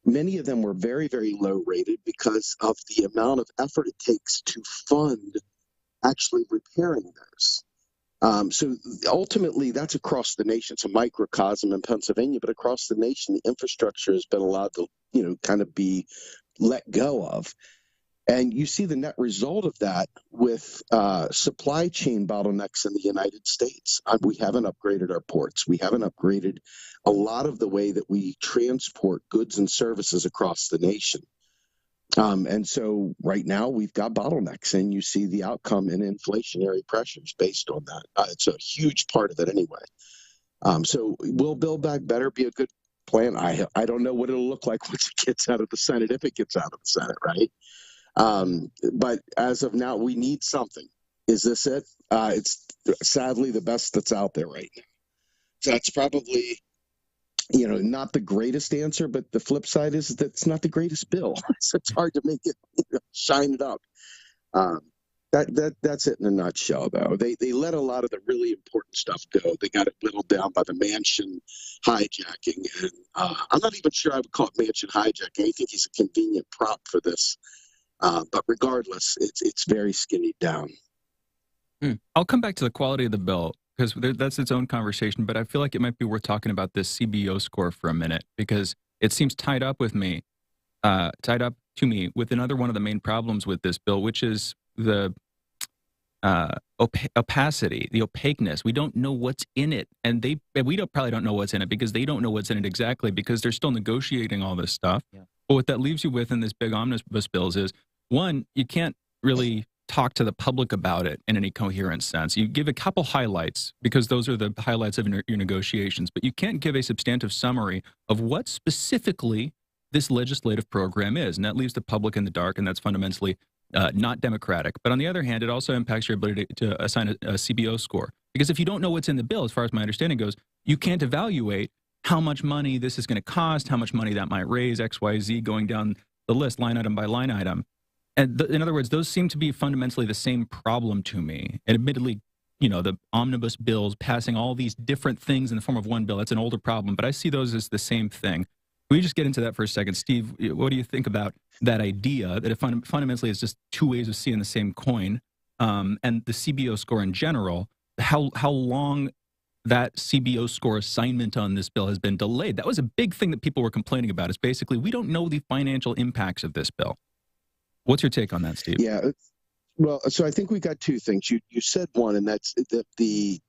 many of them were very, very low rated because of the amount of effort it takes to fund actually repairing those. So ultimately, that's across the nation. It's a microcosm in Pennsylvania, but across the nation, the infrastructure has been allowed to, kind of be let go of. And you see the net result of that with supply chain bottlenecks in the United States. We haven't upgraded our ports. We haven't upgraded a lot of the way that we transport goods and services across the nation. And so right now we've got bottlenecks, and you see the outcome in inflationary pressures based on that. It's a huge part of it anyway. So will Build Back Better be a good plan? I don't know what it'll look like once it gets out of the Senate, if it gets out of the Senate, right? But as of now, we need something. Is this it? It's sadly the best that's out there right now. So that's probably, not the greatest answer, but the flip side is that it's not the greatest bill. So it's hard to make it, shine it up. That's it in a nutshell, though. They let a lot of the really important stuff go. They got it whittled down by the mansion hijacking. And I'm not even sure I would call it mansion hijacking. I think he's a convenient prop for this. But regardless, it's very skinny down. I'll come back to the quality of the bill, because that's its own conversation, but I feel like it might be worth talking about this CBO score for a minute, because it seems tied up with me, tied up to me with another one of the main problems with this bill, which is the opacity, the opaqueness. We don't know what's in it, and probably don't know what's in it because they don't know what's in it exactly because they're still negotiating all this stuff. Yeah. But what that leaves you with in this big omnibus bills is, one, you can't really talk to the public about it in any coherent sense. You give a couple highlights because those are the highlights of your negotiations, but you can't give a substantive summary of what specifically this legislative program is, and that leaves the public in the dark, and that's fundamentally not democratic. But on the other hand, it also impacts your ability to assign a CBO score. Because if you don't know what's in the bill, as far as my understanding goes, you can't evaluate how much money this is going to cost, how much money that might raise, X, Y, Z, going down the list, line item by line item. And in other words, those seem to be fundamentally the same problem to me. And admittedly, the omnibus bills passing all these different things in the form of one bill, that's an older problem, but I see those as the same thing. Can we just get into that for a second? Steve, what do you think about that idea that it fundamentally is just two ways of seeing the same coin, and the CBO score in general, how long that CBO score assignment on this bill has been delayed? That was a big thing that people were complaining about, is basically we don't know the financial impacts of this bill. What's your take on that, Steve? Yeah, well, so I think we got two things. You said one, and that's that the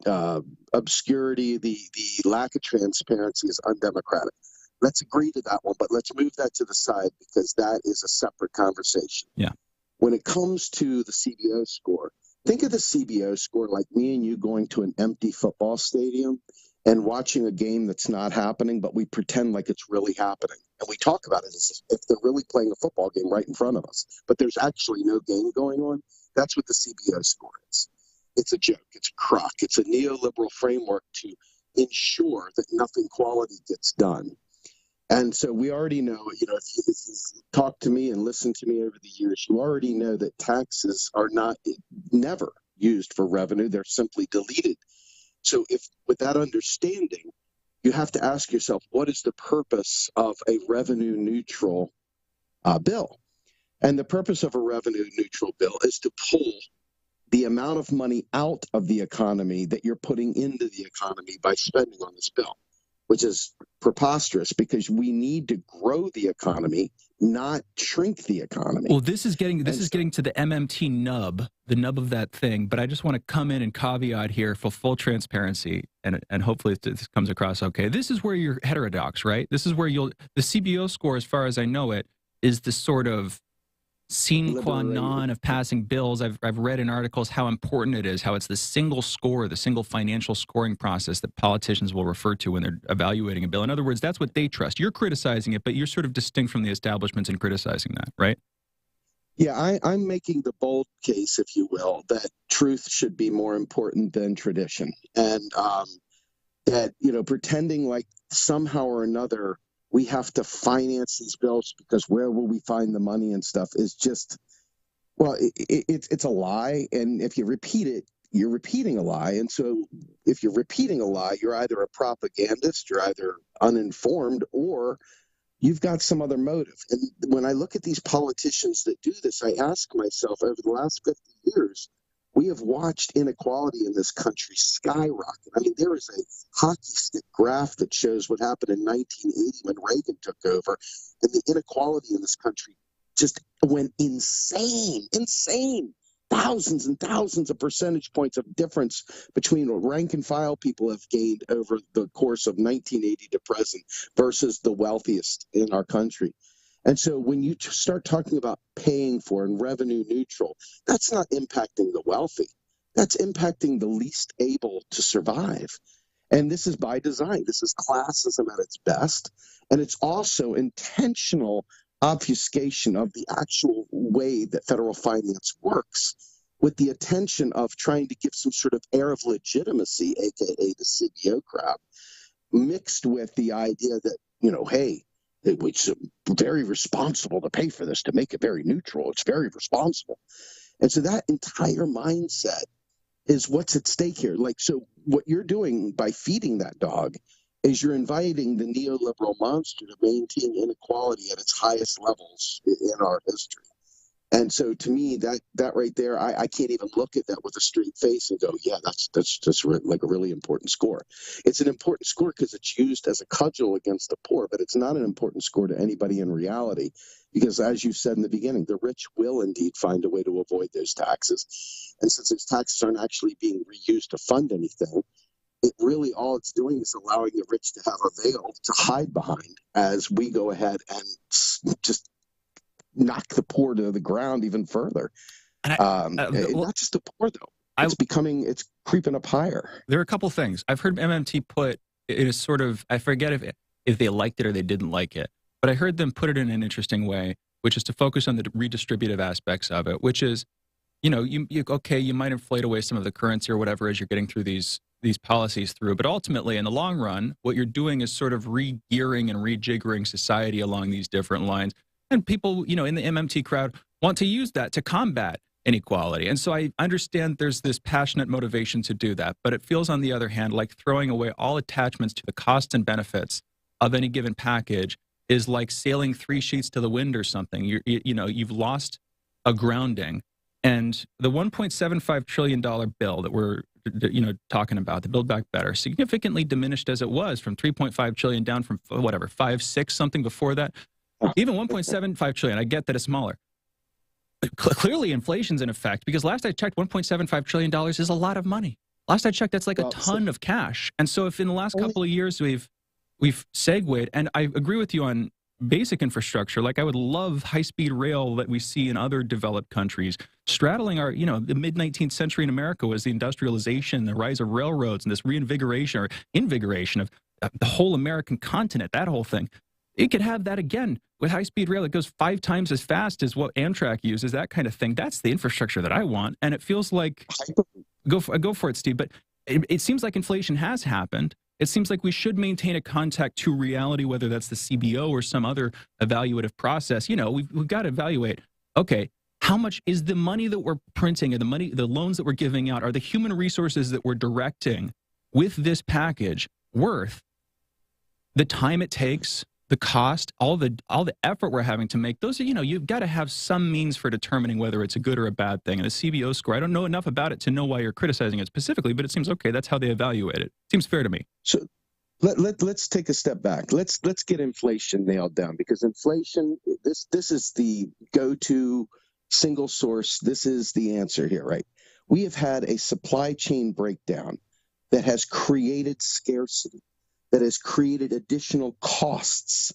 obscurity, the lack of transparency is undemocratic. Let's agree to that one, but let's move that to the side because that is a separate conversation. Yeah. When it comes to the CBO score, think of the CBO score like me and you going to an empty football stadium and watching a game that's not happening, but we pretend like it's really happening. And we talk about it as if they're really playing a football game right in front of us, but there's actually no game going on. That's what the CBO score is. It's a joke. It's a crock. It's a neoliberal framework to ensure that nothing quality gets done. And so we already know, if you talk to me and listen to me over the years, you already know that taxes are never used for revenue. They're simply deleted. So if with that understanding, you have to ask yourself, what is the purpose of a revenue neutral bill? And the purpose of a revenue neutral bill is to pull the amount of money out of the economy that you're putting into the economy by spending on this bill, which is preposterous because we need to grow the economy, not shrink the economy. Well, this is getting to the MMT nub, the nub of that thing. But I just want to come in and caveat here for full transparency, and hopefully this comes across okay. This is where you're heterodox, right? This is where the CBO score, as far as I know it, is the sort of sine qua non of passing bills. I've read in articles how important it is, how it's the single score, the single financial scoring process that politicians will refer to when they're evaluating a bill. In other words, that's what they trust. You're criticizing it, but you're sort of distinct from the establishments in criticizing that, right? Yeah, I'm making the bold case, if you will, that truth should be more important than tradition. And that, pretending like somehow or another we have to finance these bills because where will we find the money and stuff is just, well, it's a lie. And if you repeat it, you're repeating a lie. And so if you're repeating a lie, you're either a propagandist, you're either uninformed, or you've got some other motive. And when I look at these politicians that do this, I ask myself, over the last 50 years, we have watched inequality in this country skyrocket. I mean, there is a hockey stick graph that shows what happened in 1980 when Reagan took over, and the inequality in this country just went insane. Thousands and thousands of percentage points of difference between what rank and file people have gained over the course of 1980 to present versus the wealthiest in our country. And so when you start talking about paying for and revenue neutral, that's not impacting the wealthy. That's impacting the least able to survive. And this is by design. This is classism at its best. And it's also intentional obfuscation of the actual way that federal finance works, with the attention of trying to give some sort of air of legitimacy, aka the CBO crowd, mixed with the idea that, hey, it's very responsible to pay for this, to make it very neutral. It's very responsible. And so that entire mindset is what's at stake here. So what you're doing by feeding that dog is you're inviting the neoliberal monster to maintain inequality at its highest levels in our history. And so to me, that right there, I can't even look at that with a straight face and go, yeah, that's just like a really important score. It's an important score because it's used as a cudgel against the poor, but it's not an important score to anybody in reality, because as you said in the beginning, the rich will indeed find a way to avoid those taxes. And since those taxes aren't actually being reused to fund anything, it really, all it's doing is allowing the rich to have a veil to hide behind as we go ahead and just knock the poor to the ground even further. And not just the poor, though. It's creeping up higher. There are a couple things. I've heard MMT put it as sort of, I forget if they liked it or they didn't like it, but I heard them put it in an interesting way, which is to focus on the redistributive aspects of it, which is, you might inflate away some of the currency or whatever as you're getting through these policies through, but ultimately in the long run, what you're doing is sort of re-gearing and rejiggering society along these different lines. And people, in the MMT crowd want to use that to combat inequality. And so I understand there's this passionate motivation to do that, but it feels on the other hand like throwing away all attachments to the costs and benefits of any given package is like sailing 3 sheets to the wind or something. You've lost a grounding. And the $1.75 trillion bill that we're talking about, the Build Back Better, significantly diminished as it was from 3.5 trillion down from 5, 6 something before that. Even 1.75 trillion, I get that it's smaller. Clearly, inflation's in effect, because last I checked, $1.75 trillion is a lot of money. Last I checked, that's like a ton of cash. And so if in the last couple of years we've segued, and I agree with you on basic infrastructure, like I would love high-speed rail that we see in other developed countries. Straddling our, the mid-19th century in America was the industrialization, the rise of railroads, and this reinvigoration or invigoration of the whole American continent, that whole thing. It could have that again with high-speed rail. It goes 5 times as fast as what Amtrak uses, that kind of thing. That's the infrastructure that I want. And it feels like, go for it, Steve, but it seems like inflation has happened. It seems like we should maintain a contact to reality, whether that's the CBO or some other evaluative process. We've got to evaluate, okay, how much is the money that we're printing and the loans that we're giving out, are the human resources that we're directing with this package worth the time it takes, the cost, all the effort we're having to make those? You've got to have some means for determining whether it's a good or a bad thing. And the CBO score, I don't know enough about it to know why you're criticizing it specifically, but it seems okay. That's how they evaluate it. Seems fair to me. So let's take a step back. Let's get inflation nailed down, because inflation, this is the go-to single source. This is the answer here, right? We have had a supply chain breakdown that has created scarcity, that has created additional costs,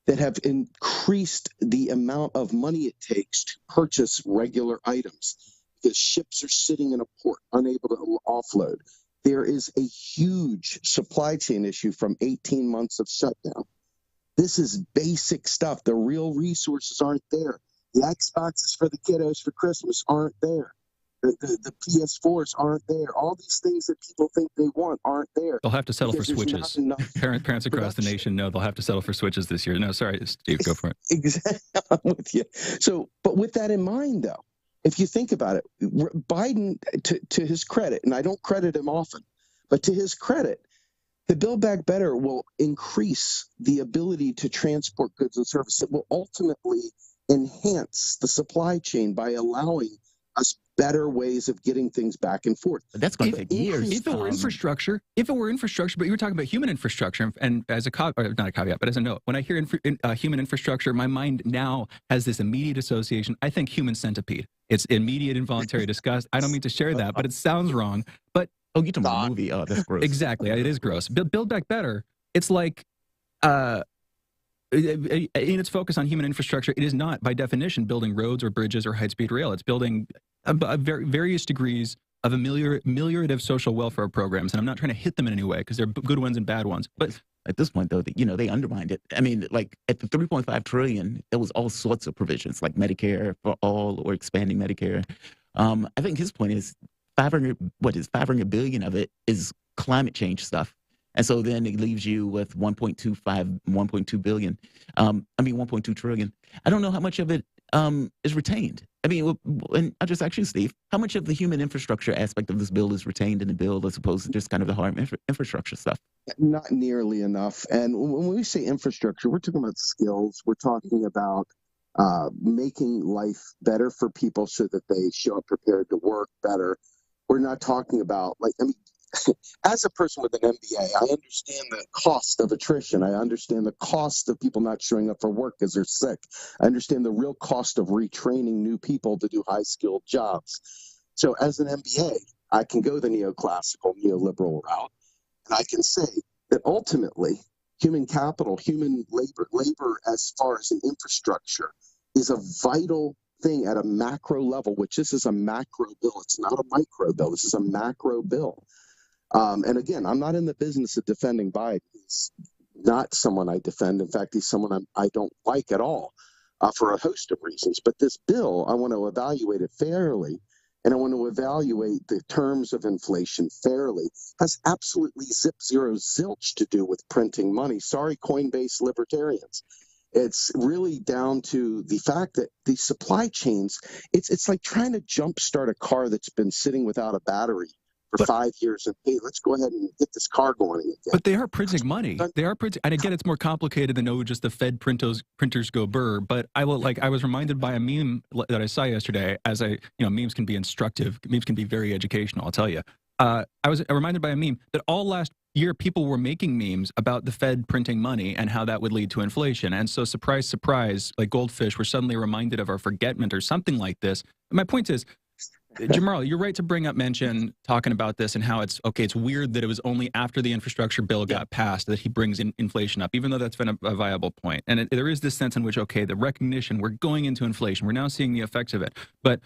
that have increased the amount of money it takes to purchase regular items, because ships are sitting in a port unable to offload. There is a huge supply chain issue from 18 months of shutdown. This is basic stuff. The real resources aren't there. The Xboxes for the kiddos for Christmas aren't there. The PS4s aren't there. All these things that people think they want aren't there. They'll have to settle for switches. Parents across the nation know they'll have to settle for switches this year. No, sorry, Steve, go for it. Exactly. I'm with you. So, but with that in mind, though, if you think about it, Biden, to his credit, and I don't credit him often, but to his credit, the Build Back Better will increase the ability to transport goods and services. It will ultimately enhance the supply chain by allowing us better ways of getting things back and forth. But that's going to take years. If it were infrastructure, but you were talking about human infrastructure, and as a not a caveat, but as a note, when I hear human infrastructure, my mind now has this immediate association. I think human centipede. It's immediate involuntary disgust. I don't mean to share that, but it sounds wrong. But you're talking about a movie. Oh, that's gross. Exactly, it is gross. Build Back Better. It's like, in its focus on human infrastructure, it is not, by definition, building roads or bridges or high-speed rail. It's building various degrees of ameliorative social welfare programs. And I'm not trying to hit them in any way, because they're good ones and bad ones. But at this point, though, they undermined it. I mean, like at the $3.5 trillion, there was all sorts of provisions, like Medicare for all or expanding Medicare. I think his point is $500 billion of it is climate change stuff. And so then it leaves you with 1.2 trillion. I don't know how much of it is retained. I mean, and I just asked you, Steve, how much of the human infrastructure aspect of this bill is retained in the bill as opposed to just kind of the hard infrastructure stuff? Not nearly enough. And when we say infrastructure, we're talking about skills. We're talking about making life better for people so that they show up prepared to work better. We're not talking about, like, I mean, as a person with an MBA, I understand the cost of attrition. I understand the cost of people not showing up for work because they're sick. I understand the real cost of retraining new people to do high-skilled jobs. So as an MBA, I can go the neoclassical, neoliberal route, and I can say that ultimately, human capital, human labor as far as an infrastructure is a vital thing at a macro level, which this is a macro bill. It's not a micro bill. This is a macro bill. And again, I'm not in the business of defending Biden. He's not someone I defend. In fact, he's someone I don't like at all for a host of reasons. But this bill, I want to evaluate it fairly, and I want to evaluate the terms of inflation fairly. It has absolutely zero zilch to do with printing money. Sorry, Coinbase libertarians. It's really down to the fact that the supply chains, it's like trying to jumpstart a car that's been sitting without a battery for 5 years, and hey, let's go ahead and get this car going again. But they are printing money. They are printing, and again, it's more complicated than just the Fed printers go burr. But I was reminded by a meme that I saw yesterday. As memes can be instructive. Memes can be very educational. I'll tell you. I was reminded by a meme that all last year people were making memes about the Fed printing money and how that would lead to inflation. And so, surprise, surprise, like goldfish, we're suddenly reminded of our forgetment or something like this. And my point is, Jamarl, you're right to bring up mention talking about this and how it's weird that it was only after the infrastructure bill got passed that he brings inflation up, even though that's been a viable point. And there is this sense in which, the recognition, we're going into inflation. We're now seeing the effects of it. But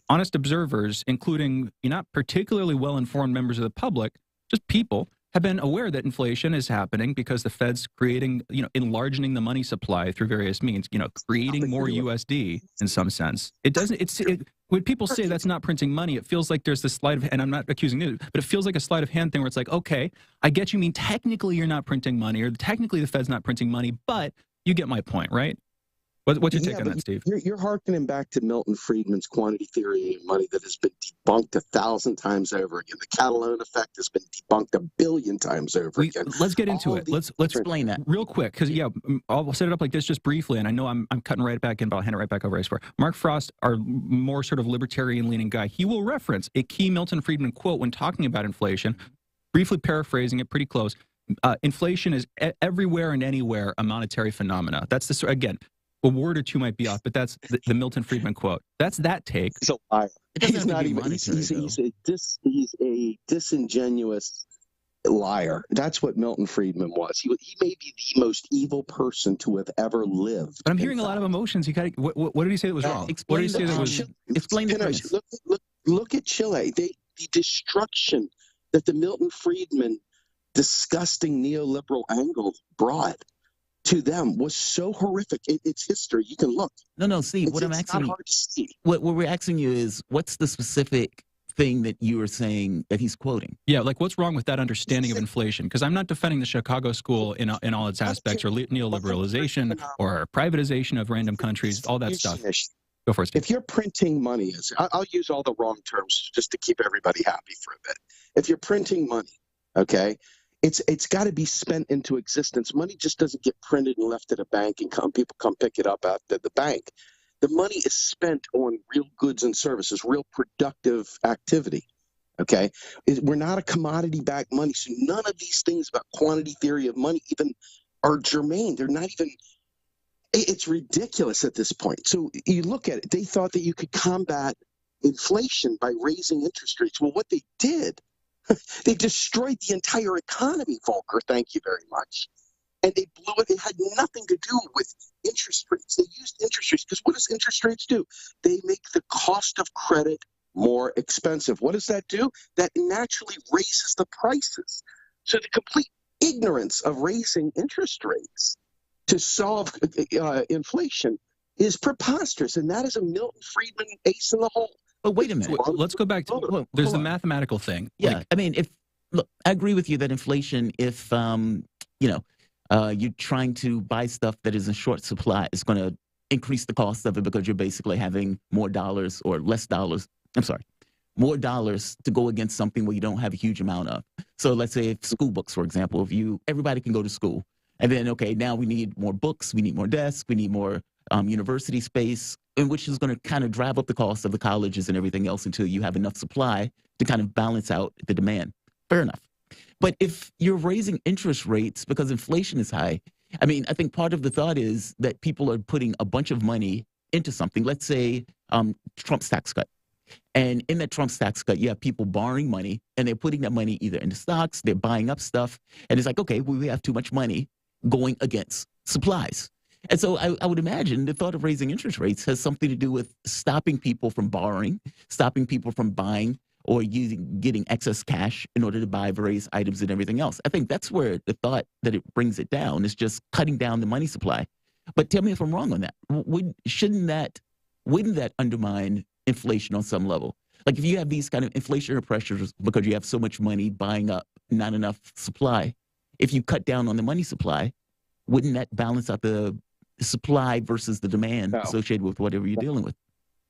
honest observers, including not particularly well-informed members of the public, just people, have been aware that inflation is happening because the Fed's creating, enlarging the money supply through various means, creating more USD in some sense. When people say that's not printing money, it feels like there's this sleight of, and I'm not accusing you, but it feels like a sleight of hand thing where it's like, okay, I get you mean technically you're not printing money, or technically the Fed's not printing money, but you get my point, right? What's your take on that, Steve? You're hearkening back to Milton Friedman's quantity theory of money that has been debunked 1,000 times over again. The Catalan effect has been debunked 1 billion times over again. Let's get into it. Let's explain that real quick, because I'll set it up like this just briefly, and I know I'm cutting right back in, but I'll hand it right back over. Mark Frost, our more sort of libertarian-leaning guy, he will reference a key Milton Friedman quote when talking about inflation, briefly paraphrasing it, pretty close. Inflation is everywhere and anywhere a monetary phenomena. That's the again. A word or two might be off, but that's the Milton Friedman quote. That's that take. He's a liar. He's not even. He's a disingenuous liar. That's what Milton Friedman was. He may be the most evil person to have ever lived. But I'm hearing a lot of emotions. You got. What did he say that was wrong? What did he say that was? Explain the premise. Look at Chile. The destruction that the Milton Friedman disgusting neoliberal angle brought to them was so horrific. It's history. You can look. No, Steve. What I'm asking you, what we're asking you is, what's the specific thing that you are saying that he's quoting? Yeah, like what's wrong with that understanding of inflation? Because I'm not defending the Chicago School in all its aspects, or neoliberalization, or privatization of random countries, all that stuff. Go for it, Steve. If you're printing money, I'll use all the wrong terms just to keep everybody happy for a bit. If you're printing money, okay, it's got to be spent into existence. Money just doesn't get printed and left at a bank and people come pick it up at the bank. The money is spent on real goods and services, real productive activity. Okay, we're not a commodity-backed money, so none of these things about quantity theory of money even are germane. They're not even. It's ridiculous at this point. So you look at it. They thought that you could combat inflation by raising interest rates. Well, what they did. They destroyed the entire economy, Volker. Thank you very much. And they blew it. It had nothing to do with interest rates. They used interest rates because what does interest rates do? They make the cost of credit more expensive. What does that do? That naturally raises the prices. So the complete ignorance of raising interest rates to solve inflation is preposterous. And that is a Milton Friedman ace in the hole. But wait a minute. Let's go back to there's the mathematical thing. Yeah, I mean, I agree with you that inflation, if you're trying to buy stuff that is in short supply, it's going to increase the cost of it because you're basically having more dollars or less dollars. More dollars to go against something where you don't have a huge amount of. So let's say if school books, for example, everybody can go to school, and then now we need more books, we need more desks, we need more university space, and which is going to kind of drive up the cost of the colleges and everything else until you have enough supply to kind of balance out the demand. Fair enough. But if you're raising interest rates because inflation is high, I mean, I think part of the thought is that people are putting a bunch of money into something. Let's say Trump's tax cut. And in that Trump's tax cut, you have people borrowing money, and they're putting that money either into stocks, they're buying up stuff, and it's like, okay, well, we have too much money going against supplies. And so I would imagine the thought of raising interest rates has something to do with stopping people from borrowing, stopping people from buying or getting excess cash in order to buy various items and everything else. I think that's where the thought that it brings it down is just cutting down the money supply. But tell me if I'm wrong on that. Wouldn't that undermine inflation on some level? Like if you have these kind of inflationary pressures because you have so much money buying up not enough supply, if you cut down on the money supply, wouldn't that balance out the supply versus the demand associated with whatever you're dealing with?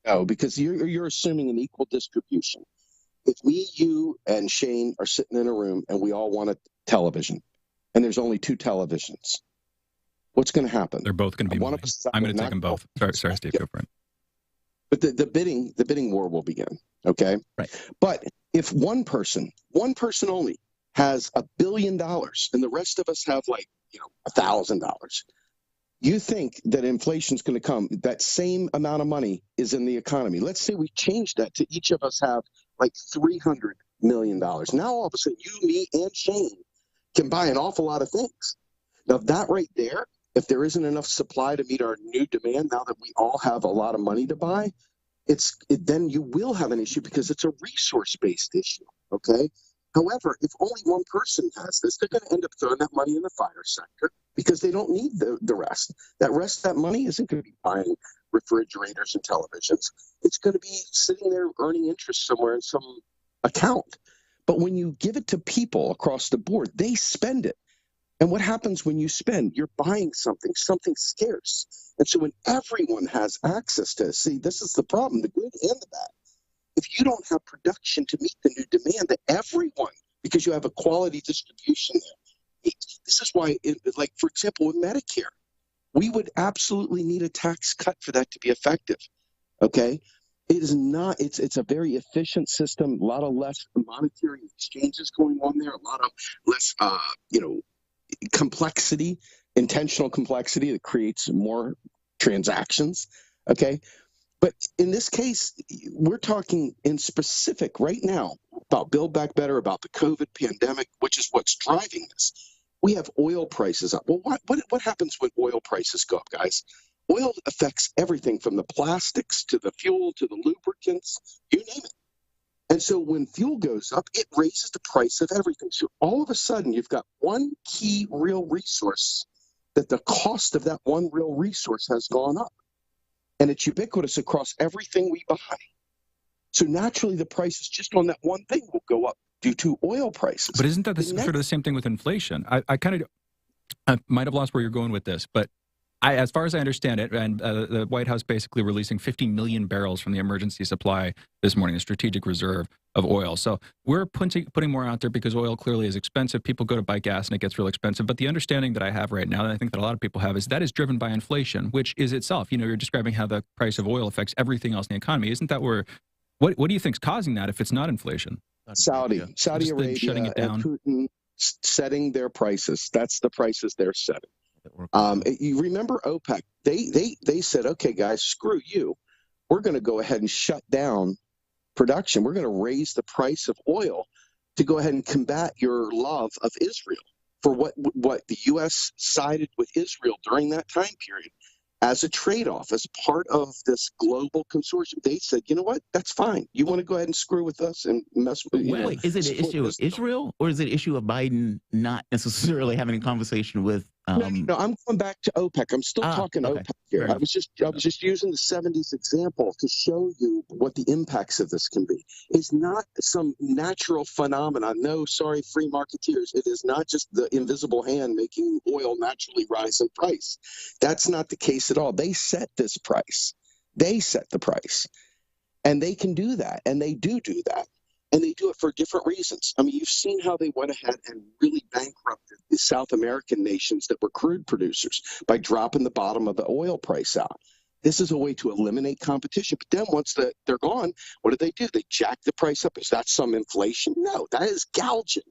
No, because you're assuming an equal distribution. If you and Shane are sitting in a room and we all want a television, and there's only 2 televisions, what's going to happen? They're both going to be mine. I'm going to take them both. Sorry, Steve, go for it. But the bidding war will begin. Okay, right. But if one person only has $1 billion, and the rest of us have $1,000, you think that inflation's going to come? That same amount of money is in the economy. Let's say we change that to each of us have $300 million. Now all of a sudden, you, me, and Shane can buy an awful lot of things. Now that right there, if there isn't enough supply to meet our new demand, now that we all have a lot of money to buy, then you will have an issue because it's a resource-based issue, okay? However, if only one person has this, they're going to end up throwing that money in the fire sector because they don't need the rest. That money isn't going to be buying refrigerators and televisions. It's going to be sitting there earning interest somewhere in some account. But when you give it to people across the board, they spend it. And what happens when you spend? You're buying something scarce. And so when everyone has access to it, see, this is the problem, the good and the bad. If you don't have production to meet the new demand that everyone, because you have a quality distribution there, this is why, for example, with Medicare, we would absolutely need a tax cut for that to be effective, okay? It is not, it's a very efficient system, a lot of less monetary exchanges going on there, a lot of less, complexity, intentional complexity that creates more transactions, okay? But in this case, we're talking in specific right now about Build Back Better, about the COVID pandemic, which is what's driving this. We have oil prices up. Well, what happens when oil prices go up, guys? Oil affects everything from the plastics to the fuel to the lubricants, you name it. And so when fuel goes up, it raises the price of everything. So all of a sudden, you've got one key real resource that the cost of that one real resource has gone up. And it's ubiquitous across everything we buy. So naturally, the prices just on that one thing will go up due to oil prices. But isn't that sort of the same thing with inflation? I might have lost where you're going with this, but as far as I understand it, and the White House basically releasing 50 million barrels from the emergency supply this morning, a strategic reserve of oil. So we're putting more out there because oil clearly is expensive. People go to buy gas and it gets real expensive. But the understanding that I have right now, and I think that a lot of people have, is that is driven by inflation, which is itself, you're describing how the price of oil affects everything else in the economy. Isn't that what do you think is causing that if it's not inflation? Saudi Arabia shutting it down. And Putin setting their prices. That's the prices they're setting. You remember OPEC? They said, okay, guys, screw you. We're going to go ahead and shut down production. We're going to raise the price of oil to go ahead and combat your love of Israel for what the U.S. sided with Israel during that time period as a trade-off, as part of this global consortium. They said, you know what? That's fine. You want to go ahead and screw with us and mess with Wait, is it an issue of Israel, or is it an issue of Biden not necessarily having a conversation with No, I'm going back to OPEC. I'm still talking OPEC here. I was just using the 70s example to show you what the impacts of this can be. It's not some natural phenomenon. No, sorry, free marketeers. It is not just the invisible hand making oil naturally rise in price. That's not the case at all. They set this price. They set the price. And they can do that. And they do that. And they do it for different reasons. I mean, you've seen how they went ahead and really bankrupted the South American nations that were crude producers by dropping the bottom of the oil price out. This is a way to eliminate competition. But then once they're gone, what do? They jack the price up. Is that some inflation? No, that is gouging.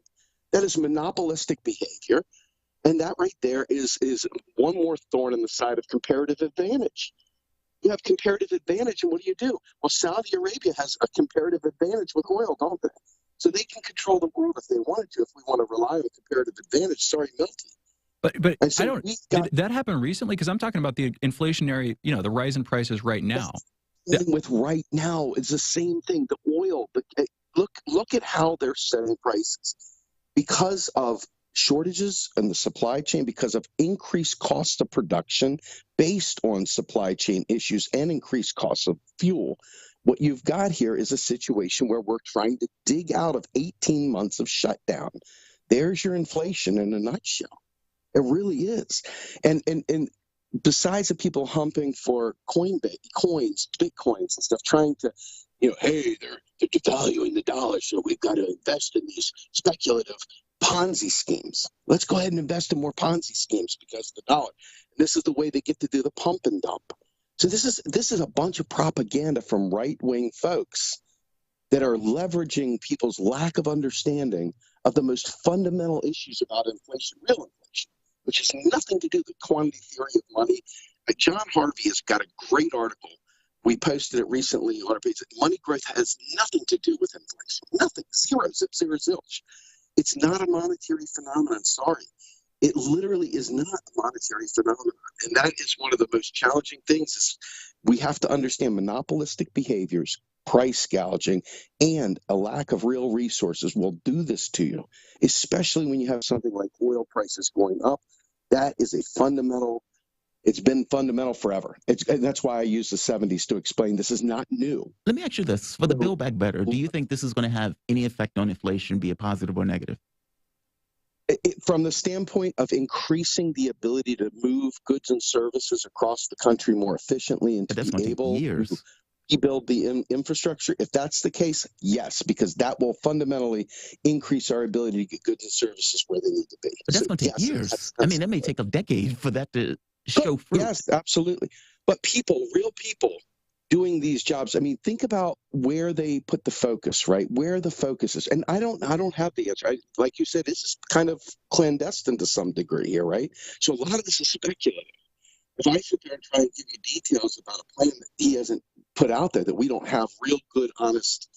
That is monopolistic behavior. And that right there is one more thorn in the side of comparative advantage. You have comparative advantage, and what do? Well, Saudi Arabia has a comparative advantage with oil, don't they? So they can control the world if they wanted to. If we want to rely on comparative advantage, sorry, Milton. But so did that happen recently? Because I'm talking about the inflationary, the rise in prices right now. With right now, it's the same thing. The oil, look at how they're setting prices. Because of shortages in the supply chain, because of increased cost of production based on supply chain issues and increased costs of fuel, what you've got here is a situation where we're trying to dig out of 18 months of shutdown. There's your inflation in a nutshell. It really is. And besides the people humping for coins, Bitcoins and stuff, trying to, hey, they're devaluing the dollar, so we've got to invest in these speculative Ponzi schemes. Let's go ahead and invest in more Ponzi schemes because of the dollar. And this is the way they get to do the pump and dump. So this is a bunch of propaganda from right-wing folks that are leveraging people's lack of understanding of the most fundamental issues about inflation, real inflation, which has nothing to do with quantity theory of money. John Harvey has got a great article. We posted it recently on our page. Money growth has nothing to do with inflation. Nothing. Zero, zip, zero, zilch. It's not a monetary phenomenon. Sorry. It literally is not a monetary phenomenon. And that is one of the most challenging things is we have to understand monopolistic behaviors, price gouging, and a lack of real resources will do this to you, especially when you have something like oil prices going up. That is a fundamental, it's been fundamental forever. And that's why I use the 70s to explain this is not new. Let me ask you this. For the Build Back Better, do you think this is going to have any effect on inflation, be it positive or negative? From the standpoint of increasing the ability to move goods and services across the country more efficiently and to be able to rebuild the infrastructure, if that's the case, yes, because that will fundamentally increase our ability to get goods and services where they need to be. But that's going to take years. That may take a decade for that to show fruit. Yes, absolutely. But people, real people, doing these jobs, think about where they put the focus, right? Where the focus is. And I don't have the answer. Like you said, this is kind of clandestine to some degree here, right? So a lot of this is speculative. If I sit there and try and give you details about a plan that he hasn't put out there, that we don't have real good, honest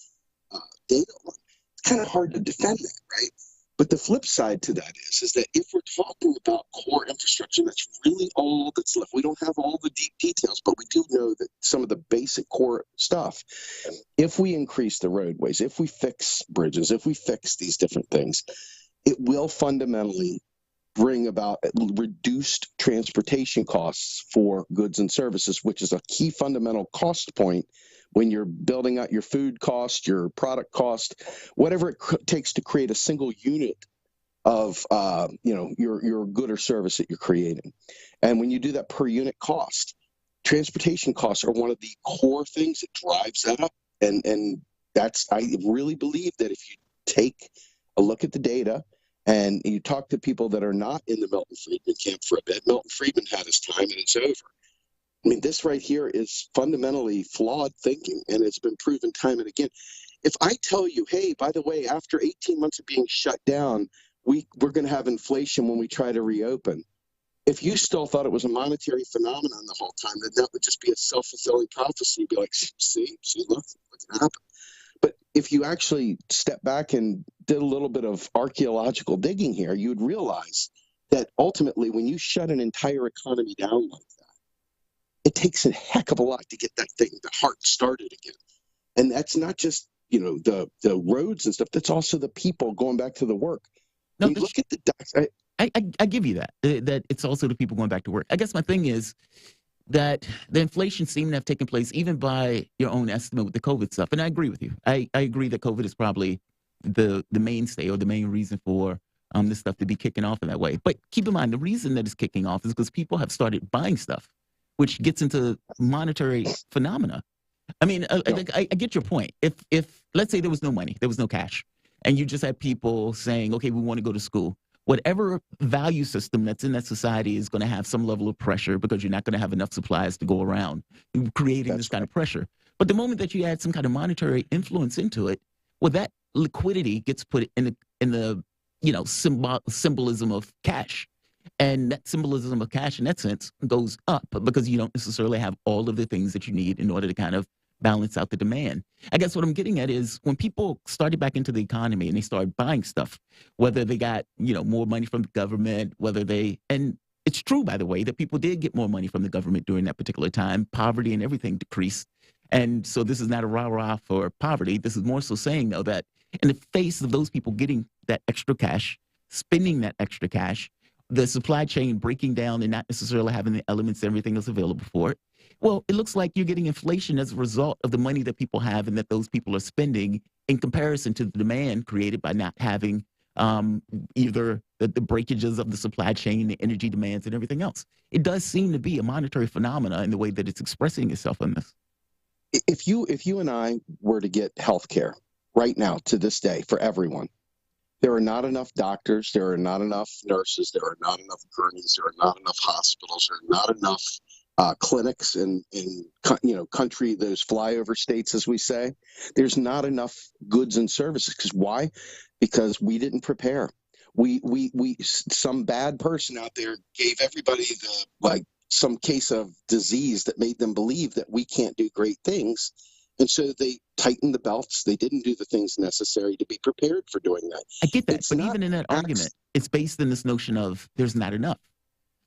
data on, it's kind of hard to defend that, right? But the flip side to that is that if we're talking about core infrastructure, that's really all that's left. We don't have all the deep details, but we do know that some of the basic core stuff, if we increase the roadways, if we fix bridges, if we fix these different things, it will fundamentally bring about reduced transportation costs for goods and services, which is a key fundamental cost point when you're building out your food cost, your product cost, whatever it takes to create a single unit of your good or service that you're creating. And when you do that per unit cost, transportation costs are one of the core things that drives that up. And that's, I really believe that if you take a look at the data and you talk to people that are not in the Milton Friedman camp for a bit, Milton Friedman had his time and it's over. This right here is fundamentally flawed thinking, and it's been proven time and again. If I tell you, hey, by the way, after 18 months of being shut down, we're going to have inflation when we try to reopen. If you still thought it was a monetary phenomenon the whole time, then that would just be a self-fulfilling prophecy. You'd be like, see, look what's happened. But if you actually step back and did a little bit of archaeological digging here, you would realize that ultimately when you shut an entire economy down like that, it takes a heck of a lot to get that thing, the heart started again. And that's not just, the roads and stuff. That's also the people going back to the work. No, look at the docs. I give you that it's also the people going back to work. I guess my thing is that the inflation seemed to have taken place even by your own estimate with the COVID stuff. And I agree with you. I agree that COVID is probably the mainstay or the main reason for this stuff to be kicking off in that way. But keep in mind, the reason that it's kicking off is because people have started buying stuff, which gets into monetary phenomena. I get your point. If let's say there was no money, there was no cash, and you just had people saying, okay, we want to go to school. whatever value system that's in that society is going to have some level of pressure because you're not going to have enough supplies to go around, creating this kind of pressure. But the moment that you add some kind of monetary influence into it, well, that liquidity gets put in the symbolism of cash. And that symbolism of cash, in that sense, goes up because you don't necessarily have all of the things that you need in order to kind of balance out the demand. I guess what I'm getting at is when people started back into the economy and they started buying stuff, whether they got, more money from the government, and it's true, by the way, that people did get more money from the government during that particular time. Poverty and everything decreased. And so this is not a rah-rah for poverty. This is more so saying, though, that in the face of those people getting that extra cash, spending that extra cash, the supply chain breaking down and not necessarily having the elements and everything else available for it, well, it looks like you're getting inflation as a result of the money that people have and that those people are spending in comparison to the demand created by not having either the breakages of the supply chain, the energy demands, and everything else. It does seem to be a monetary phenomena in the way that it's expressing itself on this. If you and I were to get health care right now to this day for everyone, there are not enough doctors, there are not enough nurses, there are not enough gurneys, there are not enough hospitals, there are not enough clinics in country, those flyover states, as we say. There's not enough goods and services. Because why? Because we didn't prepare. Some bad person out there gave everybody some case of disease that made them believe that we can't do great things. And so they tightened the belts. They didn't do the things necessary to be prepared for doing that. I get that. But even in that argument, it's based in this notion of there's not enough.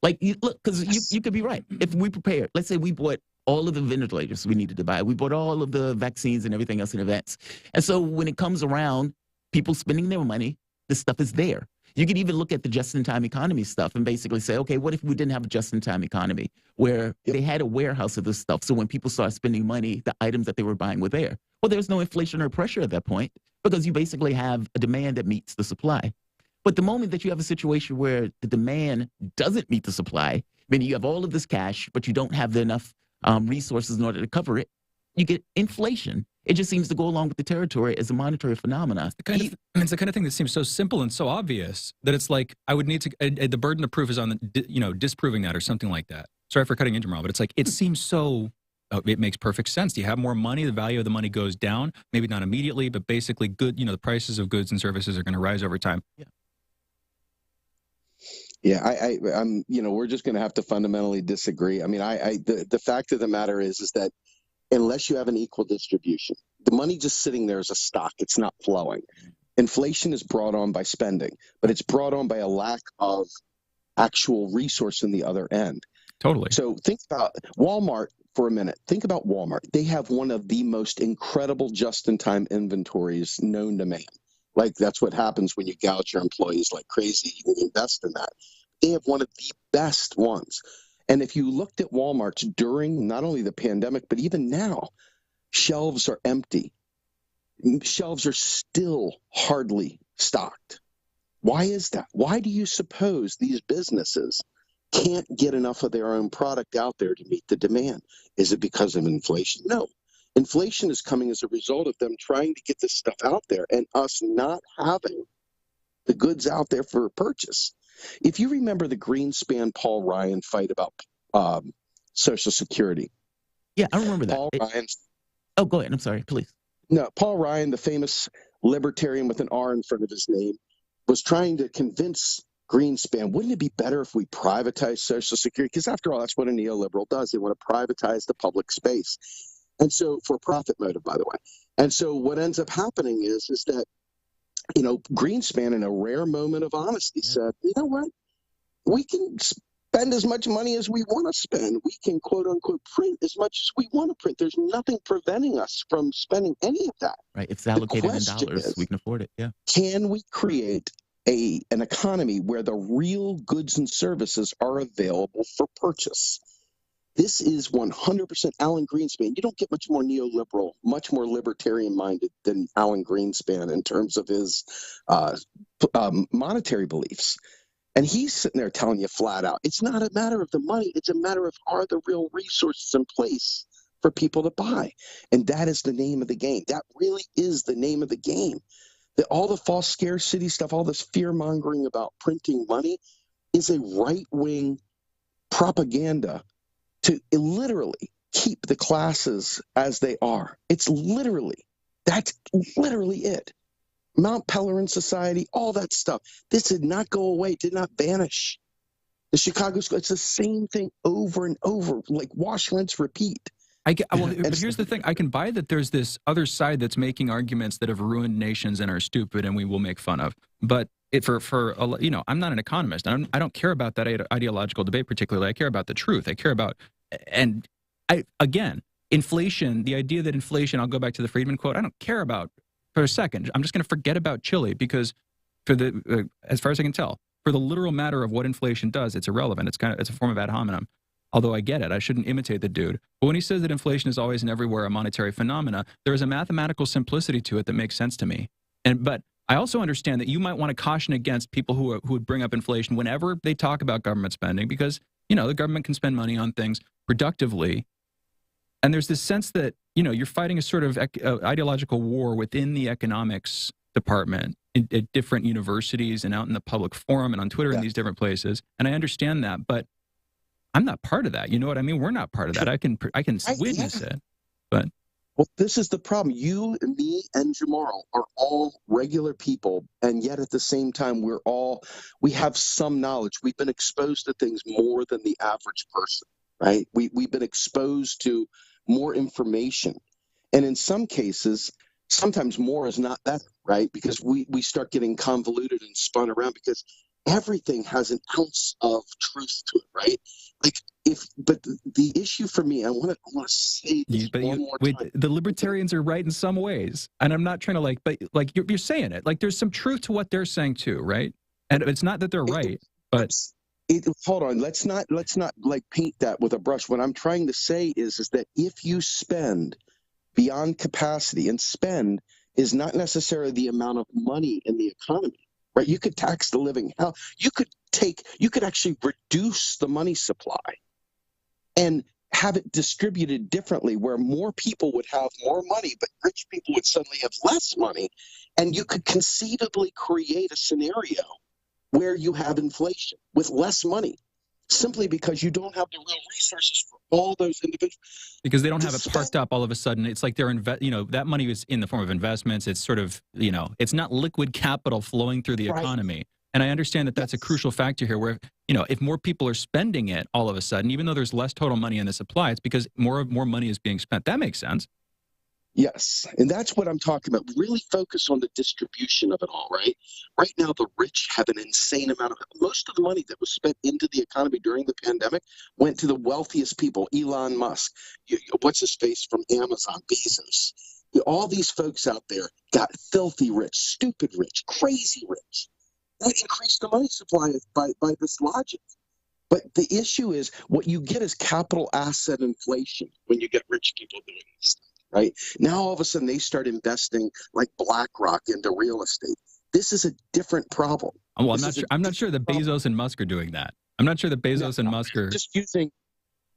Because you could be right. If we prepared, let's say we bought all of the ventilators we needed to buy. We bought all of the vaccines and everything else in advance. And so when it comes around, people spending their money, this stuff is there. You could even look at the just-in-time economy stuff and basically say, okay, what if we didn't have a just-in-time economy where they had a warehouse of this stuff? So when people start spending money, the items that they were buying were there. Well, there's no inflationary pressure at that point because you basically have a demand that meets the supply. But the moment that you have a situation where the demand doesn't meet the supply, meaning you have all of this cash, but you don't have enough resources in order to cover it, you get inflation. It just seems to go along with the territory as a monetary phenomenon. It's the kind of thing that seems so simple and so obvious that it's like I would need to. The burden of proof is on disproving that or something like that. Sorry for cutting in, Jamarl, but it's like it seems so. It makes perfect sense. You have more money, the value of the money goes down. Maybe not immediately, but basically, the prices of goods and services are going to rise over time. Yeah, I'm. We're just going to have to fundamentally disagree. I mean, the fact of the matter is that unless you have an equal distribution, the money just sitting there is a stock. It's not flowing. Inflation is brought on by spending, but it's brought on by a lack of actual resource in the other end. Totally. So think about Walmart for a minute. Think about Walmart. They have one of the most incredible just-in-time inventories known to man. Like, that's what happens when you gouge your employees like crazy. You can invest in that. They have one of the best ones. And if you looked at Walmart's during not only the pandemic, but even now, shelves are empty. Shelves are still hardly stocked. Why is that? Why do you suppose these businesses can't get enough of their own product out there to meet the demand? Is it because of inflation? No. Inflation is coming as a result of them trying to get this stuff out there and us not having the goods out there for purchase. If you remember the Greenspan Paul Ryan fight about Social Security. Yeah, I remember that. Oh, go ahead. I'm sorry, please. No, Paul Ryan, the famous libertarian with an R in front of his name, was trying to convince Greenspan, wouldn't it be better if we privatize Social Security? Because after all, that's what a neoliberal does. They want to privatize the public space. And so, for profit motive, by the way. And so what ends up happening is that, Greenspan, in a rare moment of honesty, said, you know what? We can spend as much money as we want to spend. We can, quote unquote, print as much as we want to print. There's nothing preventing us from spending any of that. Right. If it's allocated in dollars, we can afford it. Yeah. Can we create an economy where the real goods and services are available for purchase? This is 100% Alan Greenspan. You don't get much more neoliberal, much more libertarian-minded than Alan Greenspan in terms of his monetary beliefs. And he's sitting there telling you flat out, it's not a matter of the money. It's a matter of, are the real resources in place for people to buy? And that is the name of the game. That really is the name of the game. All the false scarcity stuff, all this fear-mongering about printing money is a right-wing propaganda to literally keep the classes as they are. That's literally it. Mount Pelerin Society, all that stuff. This did not go away, did not vanish. The Chicago School, it's the same thing over and over, like wash, rinse, repeat. But here's the thing. I can buy that there's this other side that's making arguments that have ruined nations and are stupid and we will make fun of. But I'm not an economist. I don't care about that ideological debate particularly. I care about the truth. I care about, inflation, the idea that inflation, I'll go back to the Friedman quote, I don't care about for a second. I'm just going to forget about Chile because as far as I can tell, for the literal matter of what inflation does, it's irrelevant. It's a form of ad hominem. Although I get it, I shouldn't imitate the dude. But when he says that inflation is always and everywhere a monetary phenomena, there is a mathematical simplicity to it that makes sense to me. But I also understand that you might want to caution against people who would bring up inflation whenever they talk about government spending because, the government can spend money on things productively. And there's this sense that, you're fighting a sort of ideological war within the economics department at different universities and out in the public forum and on Twitter and these different places. And I understand that, but I'm not part of that. You know what I mean? We're not part of that. I can witness it, but. Well, this is the problem. You and me and Jamarl are all regular people, and yet at the same time, we have some knowledge. We've been exposed to things more than the average person, right? We've been exposed to more information. And in some cases, sometimes more is not better, right? Because we start getting convoluted and spun around because everything has an ounce of truth to it, right? But the issue for me, I want to say this one more time. The libertarians are right in some ways, and I'm not trying to you're saying it. Like there's some truth to what they're saying too, right? And it's not that they're right, but hold on. Let's not paint that with a brush. What I'm trying to say is that if you spend beyond capacity, and spend is not necessarily the amount of money in the economy. Right, you could tax the living hell. You could actually reduce the money supply and have it distributed differently where more people would have more money, but rich people would suddenly have less money. And you could conceivably create a scenario where you have inflation with less money simply because you don't have the real resources for all those individuals. Because they don't have it parked up all of a sudden. It's like they're that money is in the form of investments. It's sort of, it's not liquid capital flowing through the economy. And I understand that that's a crucial factor here where, if more people are spending it all of a sudden, even though there's less total money in the supply, it's because more money is being spent. That makes sense. Yes, and that's what I'm talking about. Really focus on the distribution of it all, right? Right now, the rich have an insane amount of – most of the money that was spent into the economy during the pandemic went to the wealthiest people, Elon Musk, what's his face from Amazon, Bezos. All these folks out there got filthy rich, stupid rich, crazy rich. That increased the money supply by this logic. But the issue is what you get is capital asset inflation when you get rich people doing this stuff. Right now, all of a sudden, they start investing like BlackRock into real estate. This is a different problem. Well, I'm not sure that Bezos and Musk are doing that. I'm not sure that Bezos and Musk are just using.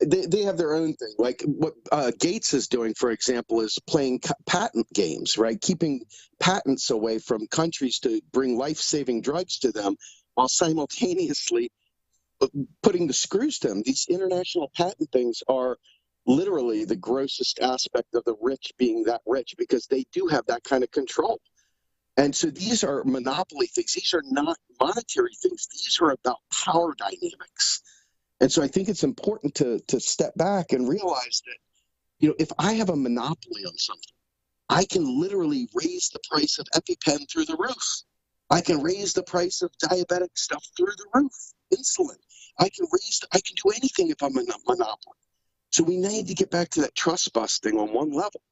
They have their own thing. Like what Gates is doing, for example, is playing patent games, right? Keeping patents away from countries to bring life-saving drugs to them, while simultaneously putting the screws to them. These international patent things are literally the grossest aspect of the rich being that rich because they do have that kind of control. And so these are monopoly things. These are not monetary things. These are about power dynamics. And so I think it's important to step back and realize that, if I have a monopoly on something, I can literally raise the price of EpiPen through the roof. I can raise the price of diabetic stuff through the roof. Insulin. I can do anything if I'm a monopoly. So we need to get back to that trust busting on one level.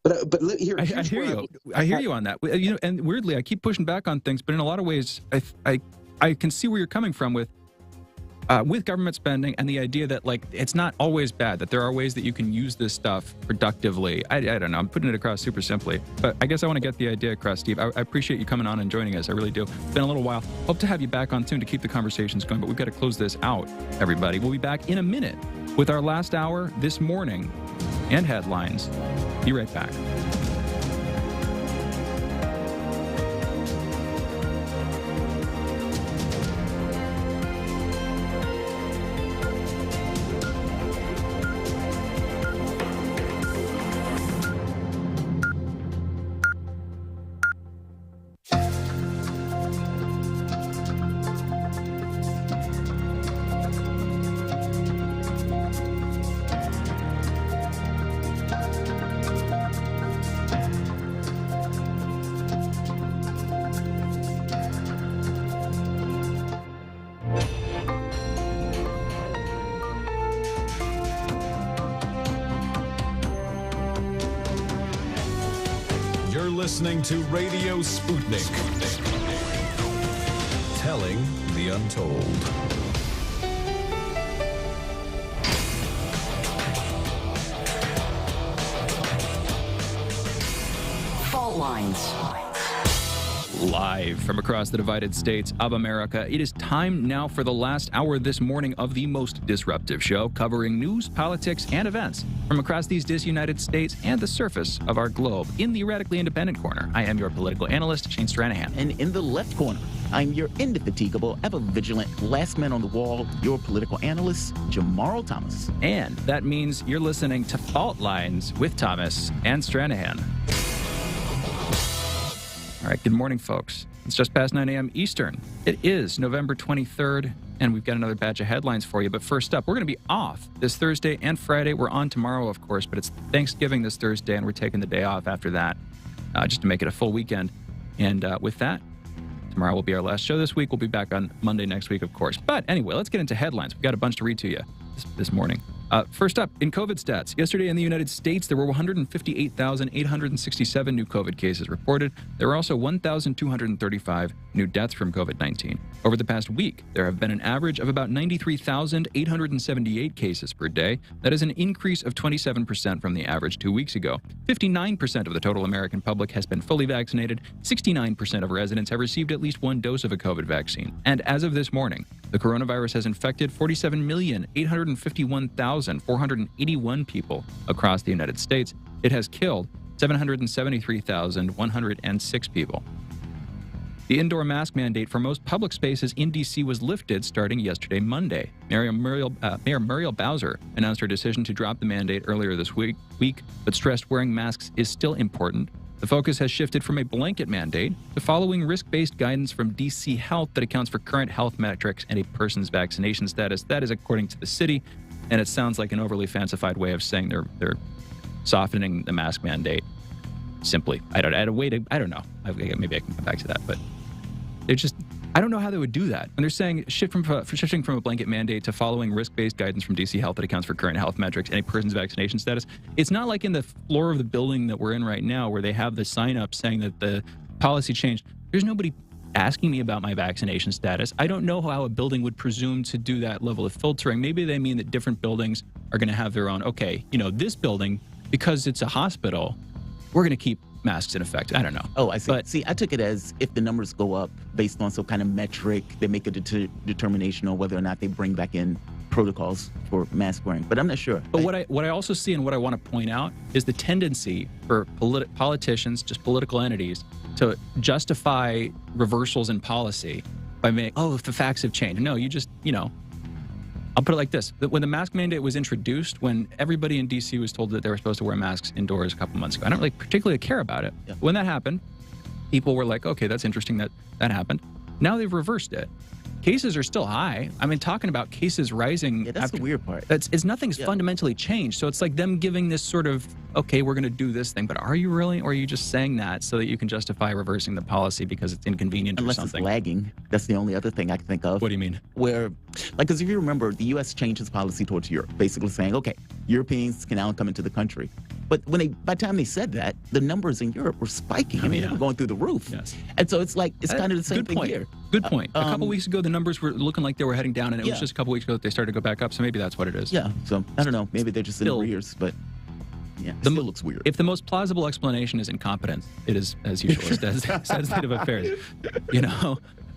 But here, I hear you. I hear you on that. And weirdly, I keep pushing back on things, but in a lot of ways, I can see where you're coming from with government spending and the idea that it's not always bad, that there are ways that you can use this stuff productively. I don't know. I'm putting it across super simply, but I guess I want to get the idea across, Steve. I appreciate you coming on and joining us. I really do. It's been a little while. Hope to have you back on soon to keep the conversations going, but we've got to close this out, everybody. We'll be back in a minute with our last hour this morning and headlines. Be right back. listening to Radio Sputnik. Telling the untold. Fault lines. Live from across the divided states of America, it is time now for the last hour this morning of the most disruptive show, covering news, politics, and events from across these disunited states and the surface of our globe. In the Radically Independent corner, I am your political analyst, Shane Stranahan. And in the left corner, I'm your indefatigable, ever-vigilant, last man on the wall, your political analyst, Jamarl Thomas. And that means you're listening to Fault Lines with Thomas and Stranahan. All right, good morning, folks. It's just past 9 a.m. Eastern. It is November 23rd, and we've got another batch of headlines for you. But first up, we're going to be off this Thursday and Friday. We're on tomorrow, of course, but it's Thanksgiving this Thursday, and we're taking the day off after that just to make it a full weekend. And with that, tomorrow will be our last show this week. We'll be back on Monday next week, of course. But anyway, let's get into headlines. We've got a bunch to read to you this morning. First up, in COVID stats, yesterday in the United States, there were 158,867 new COVID cases reported. There were also 1,235 new deaths from COVID-19. Over the past week, there have been an average of about 93,878 cases per day. That is an increase of 27% from the average 2 weeks ago. 59% of the total American public has been fully vaccinated. 69% of residents have received at least one dose of a COVID vaccine. And as of this morning, the coronavirus has infected 47,851,481 people across the United States. It has killed 773,106 people. The indoor mask mandate for most public spaces in D.C. was lifted starting yesterday, Monday. Mayor Muriel Bowser announced her decision to drop the mandate earlier this week, but stressed wearing masks is still important. The focus has shifted from a blanket mandate to following risk-based guidance from D.C. Health that accounts for current health metrics and a person's vaccination status. That is according to the city, and it sounds like an overly fancified way of saying they're softening the mask mandate. Simply, I don't know. Maybe I can come back to that, but I don't know how they would do that. When they're saying shifting from a blanket mandate to following risk-based guidance from D.C. Health that accounts for current health metrics and a person's vaccination status, it's not like in the floor of the building that we're in right now where they have the sign up saying that the policy changed. There's nobody asking me about my vaccination status. I don't know how a building would presume to do that level of filtering. Maybe they mean that different buildings are going to have their own, this building, because it's a hospital, we're going to keep masks in effect. I don't know. Oh, I see. But see, I took it as if the numbers go up based on some kind of metric, they make a determination on whether or not they bring back in protocols for mask wearing. But I'm not sure. But what I also see and what I want to point out is the tendency for politicians, just political entities, to justify reversals in policy by saying, if the facts have changed. No, I'll put it like this. When the mask mandate was introduced, when everybody in D.C. was told that they were supposed to wear masks indoors a couple months ago, I don't particularly care about it. Yeah. When that happened, people were like, okay, that's interesting that happened. Now they've reversed it. Cases are still high. I mean, talking about cases rising. Yeah, that's the weird part. Nothing's fundamentally changed. So it's like them giving this sort of, okay, we're going to do this thing, but are you really? Or are you just saying that so that you can justify reversing the policy because it's inconvenient or something? Unless it's lagging. That's the only other thing I can think of. What do you mean? Because if you remember, the U.S. changed its policy towards Europe, basically saying, okay, Europeans can now come into the country. But by the time they said that, the numbers in Europe were spiking. They were going through the roof. Yes. And so it's like, it's kind of the same thing here. Good point. A couple weeks ago, the numbers were looking like they were heading down, and it was just a couple weeks ago that they started to go back up, so maybe that's what it is. Yeah, so I don't know. Maybe they're just in arrears, but yeah, it still looks weird. If the most plausible explanation is incompetence, it is, as usual, sad state of affairs.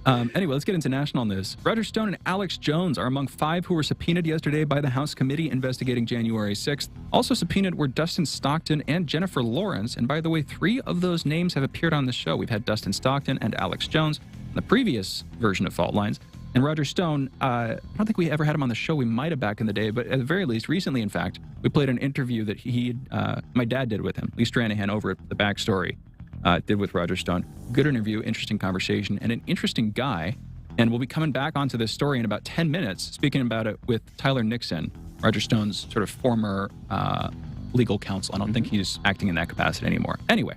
Anyway, let's get into national news. Roger Stone and Alex Jones are among 5 who were subpoenaed yesterday by the House committee investigating January 6th. Also subpoenaed were Dustin Stockton and Jennifer Lawrence. And by the way, 3 of those names have appeared on the show. We've had Dustin Stockton and Alex Jones in the previous version of Fault Lines. And Roger Stone, I don't think we ever had him on the show. We might have back in the day, but at the very least, recently, in fact, we played an interview that my dad did with him, Lee Stranahan over at The Backstory. Did with Roger Stone. Good interview, interesting conversation, and an interesting guy. And we'll be coming back onto this story in about 10 minutes, speaking about it with Tyler Nixon, Roger Stone's sort of former legal counsel. I don't think he's acting in that capacity anymore. Anyway,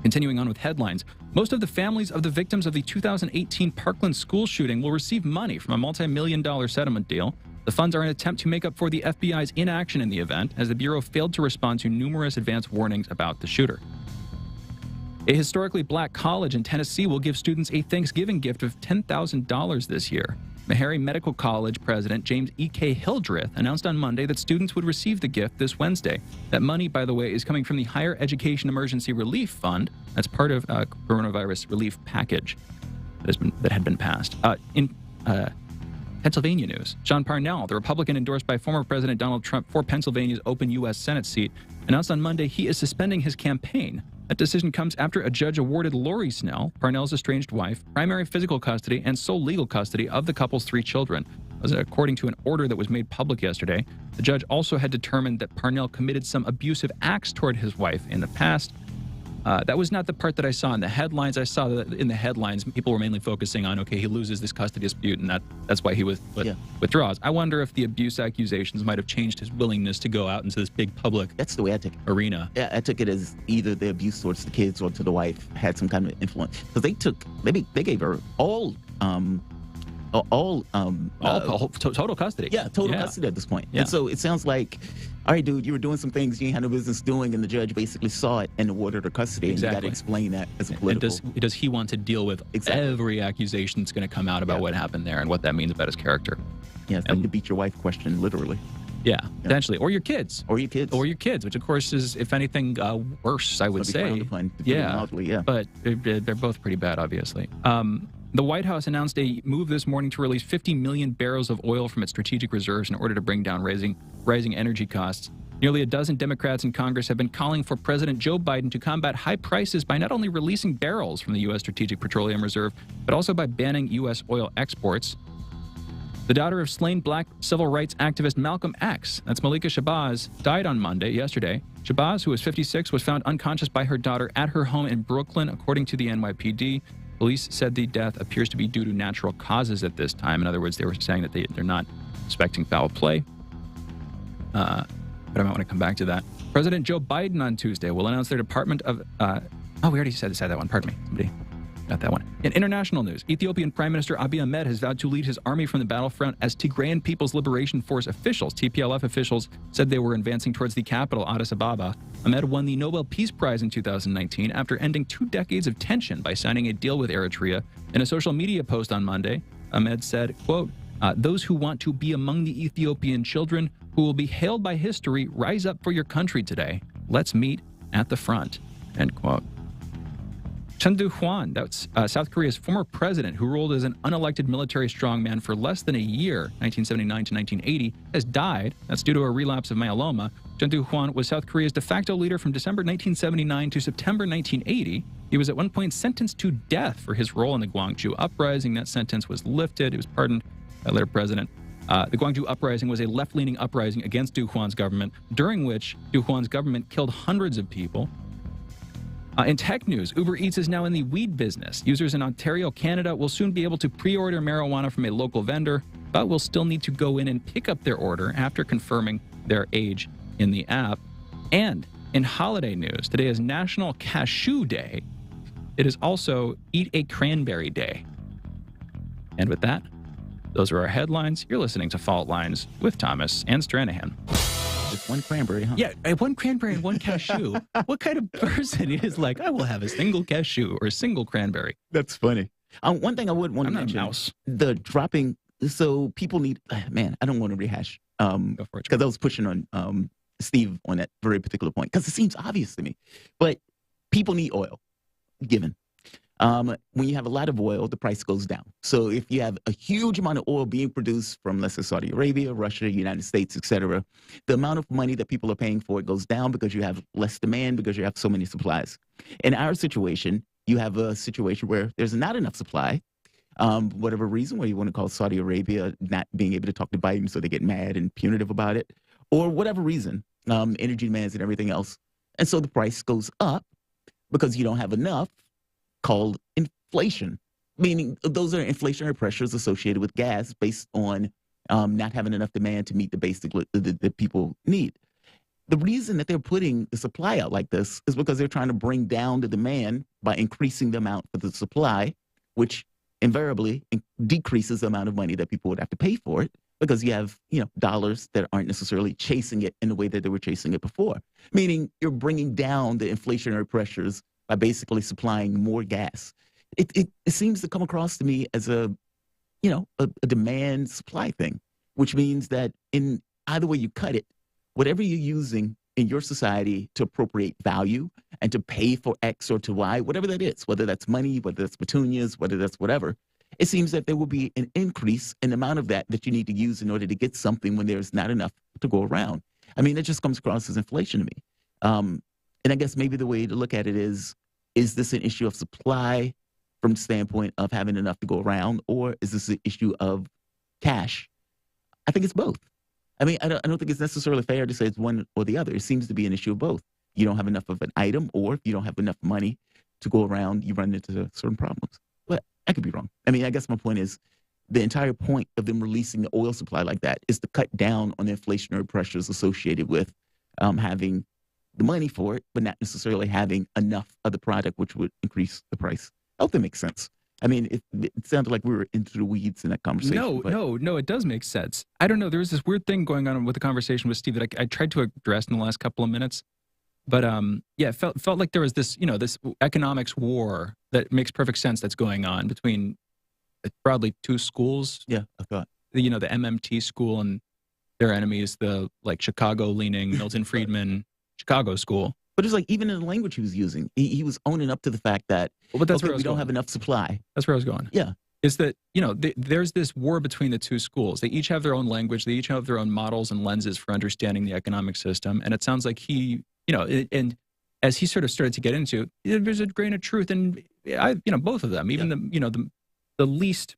continuing on with headlines. Most of the families of the victims of the 2018 Parkland school shooting will receive money from a multi-million-dollar settlement deal. The funds are an attempt to make up for the FBI's inaction in the event, as the Bureau failed to respond to numerous advance warnings about the shooter. A historically black college in Tennessee will give students a Thanksgiving gift of $10,000 this year. Meharry Medical College president James E.K. Hildreth announced on Monday that students would receive the gift this Wednesday. That money, by the way, is coming from the Higher Education Emergency Relief Fund. That's part of a coronavirus relief package that had been passed. In Pennsylvania news, John Parnell, the Republican endorsed by former President Donald Trump for Pennsylvania's open U.S. Senate seat, announced on Monday he is suspending his campaign. That decision comes after a judge awarded Lori Snell, Parnell's estranged wife, primary physical custody and sole legal custody of the couple's 3 children. According to an order that was made public yesterday, the judge also had determined that Parnell committed some abusive acts toward his wife in the past. That was not the part that I saw in the headlines. I saw that in the headlines, people were mainly focusing on, okay, he loses this custody dispute, and that's why he withdraws. I wonder if the abuse accusations might have changed his willingness to go out into this big public That's the way I took it. arena. Yeah, I took it as either the abuse towards the kids or to the wife had some kind of influence. Because they gave her all total custody. Yeah, total custody at this point. Yeah. And so it sounds like, all right, dude, you were doing some things you ain't had no business doing, and the judge basically saw it and awarded her custody. Exactly. And you got to explain that as a political. And does he want to deal with every accusation that's going to come out about what happened there and what that means about his character? Yeah, it's like the beat your wife question, literally. Yeah, potentially. Or your kids. Or your kids. Or your kids, which of course is, if anything, worse, I would say. Yeah. But they're both pretty bad, obviously. The White House announced a move this morning to release 50 million barrels of oil from its strategic reserves in order to bring down rising energy costs. Nearly a dozen Democrats in Congress have been calling for President Joe Biden to combat high prices by not only releasing barrels from the U.S. Strategic Petroleum Reserve, but also by banning U.S. oil exports. The daughter of slain black civil rights activist Malcolm X, that's Malika Shabazz, died on yesterday. Shabazz, who was 56, was found unconscious by her daughter at her home in Brooklyn, according to the NYPD. Police said the death appears to be due to natural causes at this time. In other words, they were saying that they're not suspecting foul play. But I might want to come back to that. President Joe Biden on Tuesday will announce their Department of... we already said that one. Pardon me. Somebody got that one. In international news, Ethiopian Prime Minister Abiy Ahmed has vowed to lead his army from the battlefront as Tigrayan People's Liberation Force officials, TPLF officials, said they were advancing towards the capital, Addis Ababa. Ahmed won the Nobel Peace Prize in 2019 after ending 2 decades of tension by signing a deal with Eritrea. In a social media post on Monday, Ahmed said, quote, those who want to be among the Ethiopian children who will be hailed by history, rise up for your country today. Let's meet at the front, end quote. Chun Doo-hwan, that's South Korea's former president who ruled as an unelected military strongman for less than a year, 1979 to 1980, has died. That's due to a relapse of myeloma. Chun Doo-hwan was South Korea's de facto leader from December 1979 to September 1980. He was at one point sentenced to death for his role in the Gwangju Uprising. That sentence was lifted. He was pardoned by later president. The Gwangju Uprising was a left-leaning uprising against Doo-hwan's government, during which Doo-hwan's government killed hundreds of people. In tech news, Uber Eats is now in the weed business. Users in Ontario, Canada will soon be able to pre-order marijuana from a local vendor, but will still need to go in and pick up their order after confirming their age in the app. And in holiday news, today is National Cashew Day. It is also Eat a Cranberry Day. And with that, those are our headlines. You're listening to Fault Lines with Thomas and Stranahan. Just one cranberry, huh? Yeah, one cranberry and one cashew. What kind of person is like, I will have a single cashew or a single cranberry? That's funny. One thing I would want to mention. I'm not a mouse. The dropping, so people need, man, I don't want to rehash. Because I was pushing on Steve on that very particular point, because it seems obvious to me. But people need oil, given. When you have a lot of oil, the price goes down. So if you have a huge amount of oil being produced from, let's say, Saudi Arabia, Russia, United States, etc., the amount of money that people are paying for it goes down because you have less demand, because you have so many supplies. In our situation, you have a situation where there's not enough supply. Whatever reason, where you want to call Saudi Arabia not being able to talk to Biden, so they get mad and punitive about it, or whatever reason, energy demands and everything else. And so the price goes up because you don't have enough, called inflation, meaning those are inflationary pressures associated with gas based on not having enough demand to meet the basic that people need. The reason that they're putting the supply out like this is because they're trying to bring down the demand by increasing the amount for the supply, which invariably decreases the amount of money that people would have to pay for it, because you have, dollars that aren't necessarily chasing it in the way that they were chasing it before. Meaning you're bringing down the inflationary pressures by basically supplying more gas. It seems to come across to me as a demand supply thing, which means that in either way you cut it, whatever you're using in your society to appropriate value and to pay for X or to Y, whatever that is, whether that's money, whether that's petunias, whether that's whatever, it seems that there will be an increase in the amount of that you need to use in order to get something when there's not enough to go around. I mean, it just comes across as inflation to me. And I guess maybe the way to look at it is this an issue of supply from the standpoint of having enough to go around, or is this an issue of cash? I think it's both. I mean, I don't think it's necessarily fair to say it's one or the other. It seems to be an issue of both. You don't have enough of an item, or if you don't have enough money to go around, you run into certain problems. But I could be wrong. I mean, I guess my point is the entire point of them releasing the oil supply like that is to cut down on the inflationary pressures associated with having the money for it, but not necessarily having enough of the product, which would increase the price. I hope that makes sense. I mean, it sounded like we were into the weeds in that conversation. No, it does make sense. I don't know. There was this weird thing going on with the conversation with Steve that I tried to address in the last couple of minutes. But yeah, it felt like there was this, this economics war that makes perfect sense that's going on between broadly two schools. Yeah, I thought. The MMT school and their enemies, the Chicago-leaning Milton Friedman Chicago school. But it's like even in the language he was using, he was owning up to the fact that but that's where we don't have enough supply. That's where I was going. Yeah. Is that, there's this war between the two schools. They each have their own language. They each have their own models and lenses for understanding the economic system. And it sounds like he, and as he sort of started to get into, there's a grain of truth in, both of them. Even the least,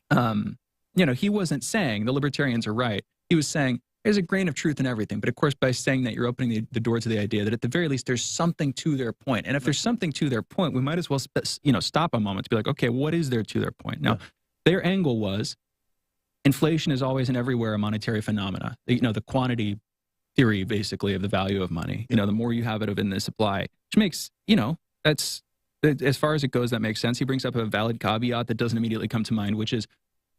he wasn't saying the libertarians are right. He was saying, there's a grain of truth in everything. But of course, by saying that, you're opening the door to the idea that at the very least, there's something to their point. And if there's something to their point, we might as well, stop a moment to be like, okay, what is there to their point? Now, their angle was inflation is always and everywhere a monetary phenomena. The quantity theory, basically, of the value of money. The more you have it of in the supply, which makes, that's, as far as it goes, that makes sense. He brings up a valid caveat that doesn't immediately come to mind, which is,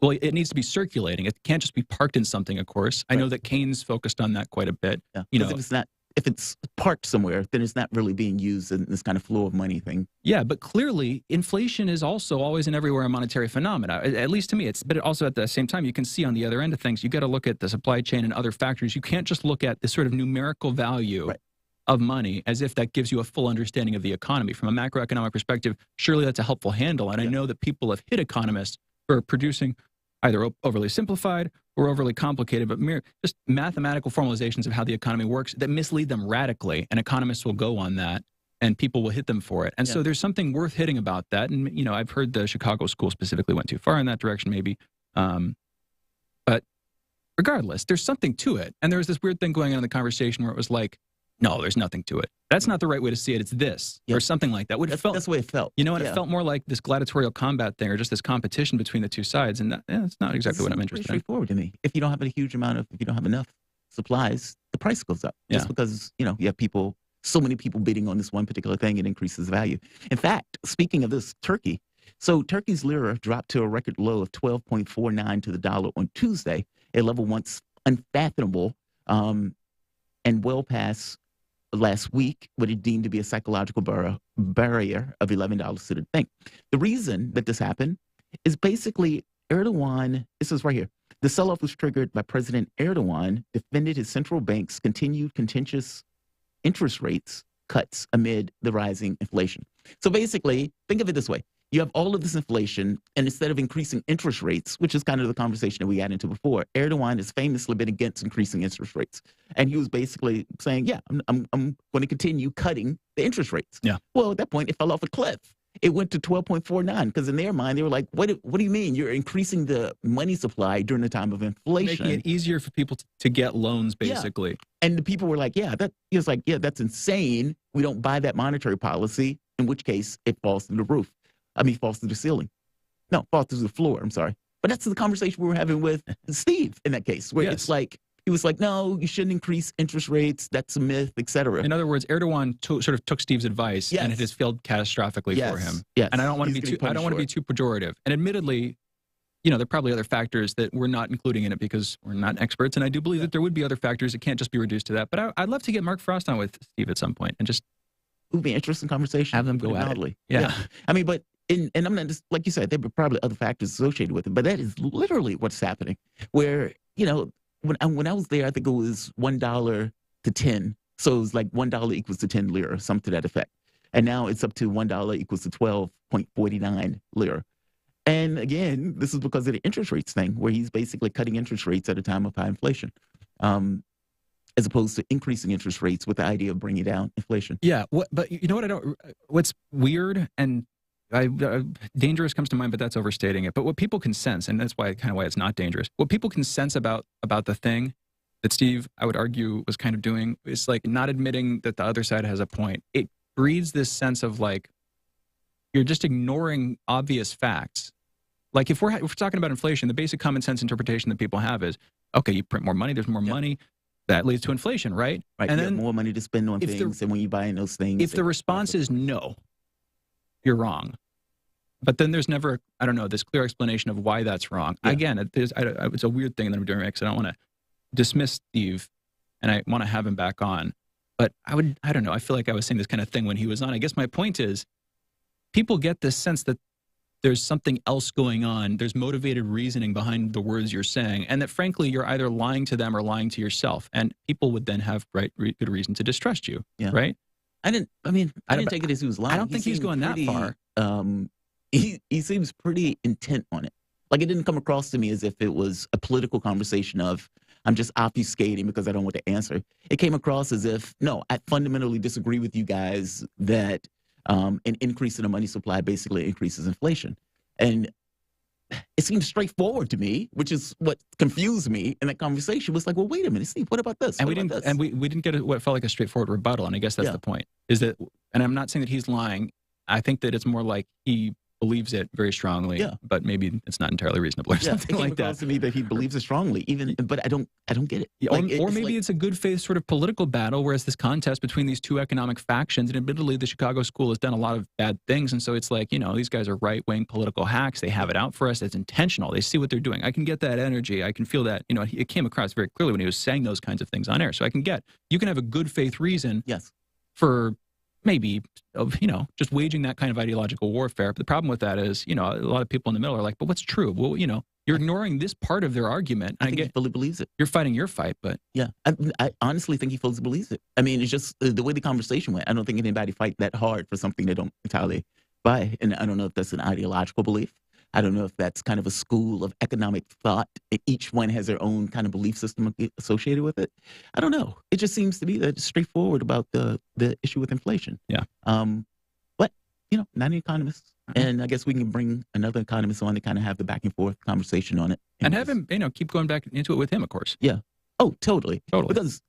well, it needs to be circulating. It can't just be parked in something, of course. I know that Keynes focused on that quite a bit. Yeah. If it's parked somewhere, then it's not really being used in this kind of flow of money thing. Yeah, but clearly inflation is also always and everywhere a monetary phenomena, at least to me. But also at the same time, you can see on the other end of things, you got to look at the supply chain and other factors. You can't just look at the sort of numerical value of money as if that gives you a full understanding of the economy. From a macroeconomic perspective, surely that's a helpful handle. And I know that people have hit economists for producing either overly simplified or overly complicated, but just mathematical formalizations of how the economy works that mislead them radically. And economists will go on that and people will hit them for it. And so there's something worth hitting about that. And, I've heard the Chicago school specifically went too far in that direction, maybe. But regardless, there's something to it. And there was this weird thing going on in the conversation where it was like, no, there's nothing to it. That's not the right way to see it. It's this or something like that. That's the way it felt. And it felt more like this gladiatorial combat thing or just this competition between the two sides. And that's not exactly what I'm interested in. It's straightforward to me. If you don't have if you don't have enough supplies, the price goes up. Just because, you have so many people bidding on this one particular thing, it increases value. In fact, speaking of this, Turkey. So Turkey's lira dropped to a record low of 12.49 to the dollar on Tuesday, a level once unfathomable and well past last week, what it deemed to be a psychological barrier of $11 to the bank. The reason that this happened is basically Erdogan, this is right here. The sell-off was triggered by President Erdogan defended his central bank's continued contentious interest rates cuts amid the rising inflation. So basically, think of it this way. You have all of this inflation, and instead of increasing interest rates, which is kind of the conversation that we got into before, Erdogan has famously been against increasing interest rates. And he was basically saying, I'm going to continue cutting the interest rates. Yeah. Well, at that point, it fell off a cliff. It went to 12.49 because in their mind, they were like, what do you mean? You're increasing the money supply during the time of inflation. Making it easier for people to get loans, basically. Yeah. And the people were like, that's insane. We don't buy that monetary policy, in which case it falls through the roof. Falls through the ceiling. No, falls through the floor. I'm sorry. But that's the conversation we were having with Steve in that case, where it's like, he was like, no, you shouldn't increase interest rates. That's a myth, et cetera. In other words, Erdogan sort of took Steve's advice and it has failed catastrophically for him. Yes. And I don't want to be too pejorative. And admittedly, there are probably other factors that we're not including in it because we're not experts. And I do believe that there would be other factors. It can't just be reduced to that. But I'd love to get Mark Frost on with Steve at some point and just would be an interesting conversation. Have them go at it. Yeah. I mean, but and I'm not just, like you said, there were probably other factors associated with it, but that is literally what's happening. Where, you know, when I was there, I think it was $1 to 10. So it was like $1 equals to 10 lira, something to that effect. And now it's up to $1 equals to 12.49 lira. And again, this is because of the interest rates thing, where he's basically cutting interest rates at a time of high inflation, as opposed to increasing interest rates with the idea of bringing down inflation. Yeah, but you know what? What's weird and dangerous comes to mind, but that's overstating it. But what people can sense, and that's why it's not dangerous. What people can sense about the thing that Steve, I would argue, was kind of doing is like not admitting that the other side has a point. It breeds this sense of like you're just ignoring obvious facts. Like if we're talking about inflation, the basic common sense interpretation that people have is, okay, you print more money, there's more money, that leads to inflation, right? Right. And then more money to spend on things, and when you buy those things, if the response is no, you're wrong. But then there's never, I don't know, this clear explanation of why that's wrong. Yeah. Again, it's a weird thing that I'm doing because I don't want to dismiss Steve, and I want to have him back on. But I don't know, I feel like I was saying this kind of thing when he was on. I guess my point is, people get this sense that there's something else going on. There's motivated reasoning behind the words you're saying, and that frankly, you're either lying to them or lying to yourself. And people would then have good reason to distrust you, right? I didn't take it as he was lying. I don't think he's going that far. He seems pretty intent on it. Like, it didn't come across to me as if it was a political conversation of, I'm just obfuscating because I don't want to answer. It came across as if, no, I fundamentally disagree with you guys that an increase in the money supply basically increases inflation. And it seemed straightforward to me, which is what confused me in that conversation. Was like, well, wait a minute, Steve, what about this? And we didn't get what felt like a straightforward rebuttal. And I guess that's the point. Is that, and I'm not saying that he's lying. I think that it's more like he believes it very strongly, but maybe it's not entirely reasonable or something like that. It to me that he believes it strongly, but I don't get it. Yeah, like, or maybe it's a good faith sort of political battle, whereas this contest between these two economic factions, and admittedly the Chicago school has done a lot of bad things, and so it's like, you know, these guys are right-wing political hacks. They have it out for us. It's intentional. They see what they're doing. I can get that energy. I can feel that, you know, it came across very clearly when he was saying those kinds of things on air. So you can have a good faith reason for maybe, you know, just waging that kind of ideological warfare. But the problem with that is, you know, a lot of people in the middle are like, but what's true? Well, you know, you're ignoring this part of their argument. I think he fully believes it. You're fighting your fight, but... Yeah, I honestly think he fully believes it. I mean, it's just the way the conversation went. I don't think anybody fight that hard for something they don't entirely buy. And I don't know if that's an ideological belief. I don't know if that's kind of a school of economic thought. Each one has their own kind of belief system associated with it. I don't know. It just seems to be that it's straightforward about the issue with inflation. Yeah. But, you know, not an economist. And I guess we can bring another economist on to kind of have the back and forth conversation on it. And have him, you know, keep going back into it with him, of course. Yeah. Oh, totally. Because,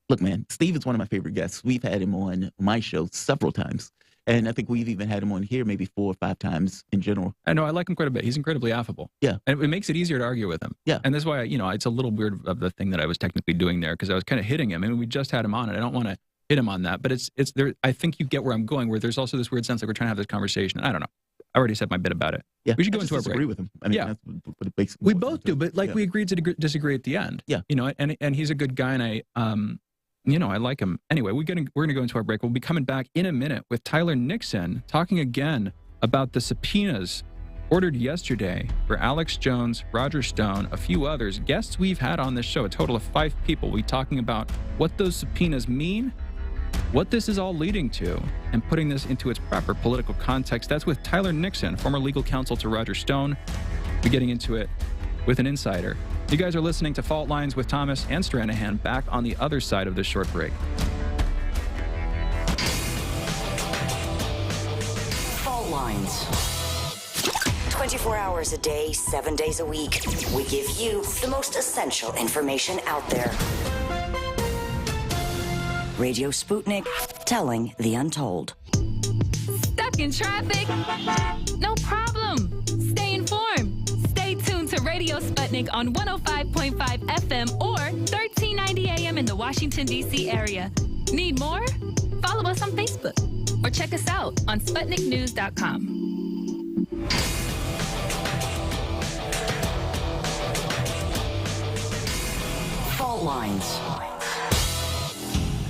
look, man, Steve is one of my favorite guests. We've had him on my show several times. And I think we've even had him on here maybe 4 or 5 times in general. I know. I like him quite a bit. He's incredibly affable. Yeah. And it makes it easier to argue with him. Yeah. And that's why, you know, it's a little weird of the thing that I was technically doing there, because I was kind of hitting him. I mean, we just had him on, and I don't want to hit him on that. But it's there. I think you get where I'm going, where there's also this weird sense like we're trying to have this conversation. I don't know. I already said my bit about it. Yeah. We should go into our break. I disagree with him. I mean, that's what it makes. We both do, but like we agreed to disagree at the end. Yeah. You know, and he's a good guy, and you know, I like him. Anyway, we're going to go into our break. We'll be coming back in a minute with Tyler Nixon talking again about the subpoenas ordered yesterday for Alex Jones, Roger Stone, a few others, guests we've had on this show, a total of 5 people. We're talking about what those subpoenas mean, what this is all leading to, and putting this into its proper political context. That's with Tyler Nixon, former legal counsel to Roger Stone. We're getting into it with an insider. You guys are listening to Fault Lines with Thomas and Stranahan, back on the other side of this short break. Fault Lines. 24 hours a day, 7 days a week. We give you the most essential information out there. Radio Sputnik, telling the untold. Stuck in traffic? No problem. Stay informed. Stay tuned to Radio Sputnik on 105.5 FM or 1390 AM in the Washington, D.C. area. Need more? Follow us on Facebook or check us out on SputnikNews.com. Fault Lines.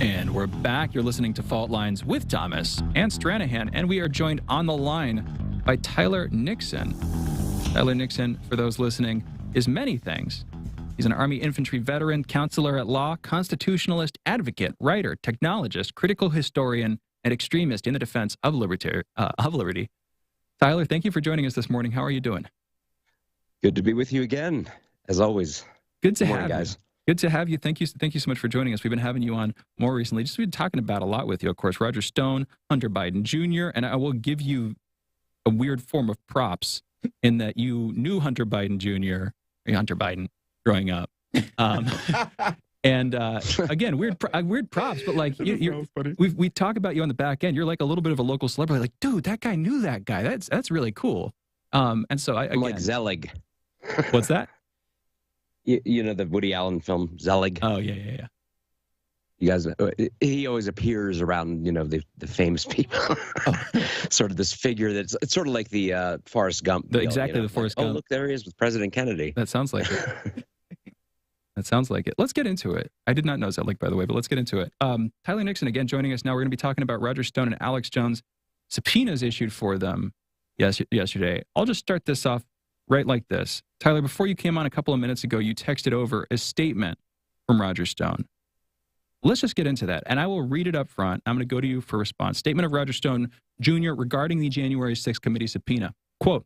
And we're back. You're listening to Fault Lines with Thomas and Stranahan, and we are joined on the line by Tyler Nixon. Tyler Nixon, for those listening, is many things. He's an Army infantry veteran, counselor at law, constitutionalist, advocate, writer, technologist, critical historian, and extremist in the defense of liberty. Tyler, thank you for joining us this morning. How are you doing? Good to be with you again, as always. Good to have you, guys. Good to have you. Thank you so much for joining us. We've been having you on more recently. We've been talking about a lot with you, of course, Roger Stone, Hunter Biden Jr., and I will give you a weird form of props in that you knew Hunter Biden Jr., Hunter Biden, growing up. And again, weird props, but like we talk about you on the back end. You're like a little bit of a local celebrity. Like, dude, that guy knew that guy. That's really cool. And so I'm like Zelig. What's that? You know the Woody Allen film Zelig? Oh yeah. You guys, he always appears around, the famous people. Sort of this figure it's sort of like the Forrest Gump. The Forrest Gump. Oh, look, there he is with President Kennedy. That sounds like it. That sounds like it. Let's get into it. I did not know Zelig, by the way, but let's get into it. Tyler Nixon, again, joining us now. We're going to be talking about Roger Stone and Alex Jones. Subpoenas issued for them yesterday. I'll just start this off right like this. Tyler, before you came on a couple of minutes ago, you texted over a statement from Roger Stone. Let's just get into that, and I will read it up front. I'm going to go to you for response. Statement of Roger Stone, Jr. regarding the January 6th committee subpoena. Quote,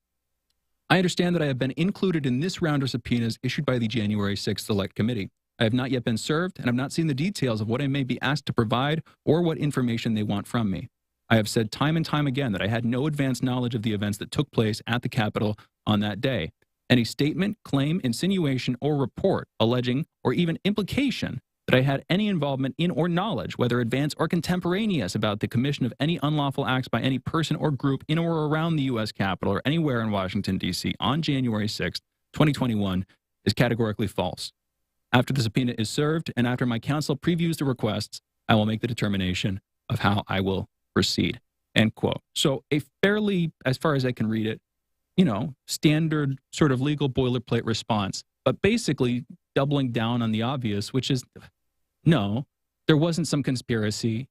I understand that I have been included in this round of subpoenas issued by the January 6th Select Committee. I have not yet been served and have not seen the details of what I may be asked to provide or what information they want from me. I have said time and time again that I had no advanced knowledge of the events that took place at the Capitol on that day. Any statement, claim, insinuation, or report alleging or even implication that I had any involvement in or knowledge, whether advanced or contemporaneous, about the commission of any unlawful acts by any person or group in or around the U.S. Capitol or anywhere in Washington, D.C. on January 6, 2021 is categorically false. After the subpoena is served and after my counsel previews the requests, I will make the determination of how I will proceed. End quote. So a fairly, as far as I can read it, standard sort of legal boilerplate response, but basically doubling down on the obvious, which is, no, there wasn't some conspiracy.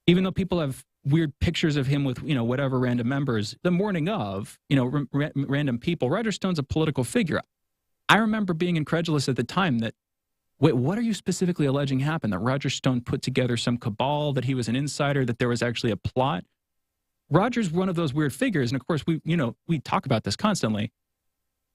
Even though people have weird pictures of him with, whatever random members, the morning of, random people, Roger Stone's a political figure. I remember being incredulous at the time that, wait, what are you specifically alleging happened? That Roger Stone put together some cabal, that he was an insider, that there was actually a plot? Roger's one of those weird figures, and of course, we talk about this constantly,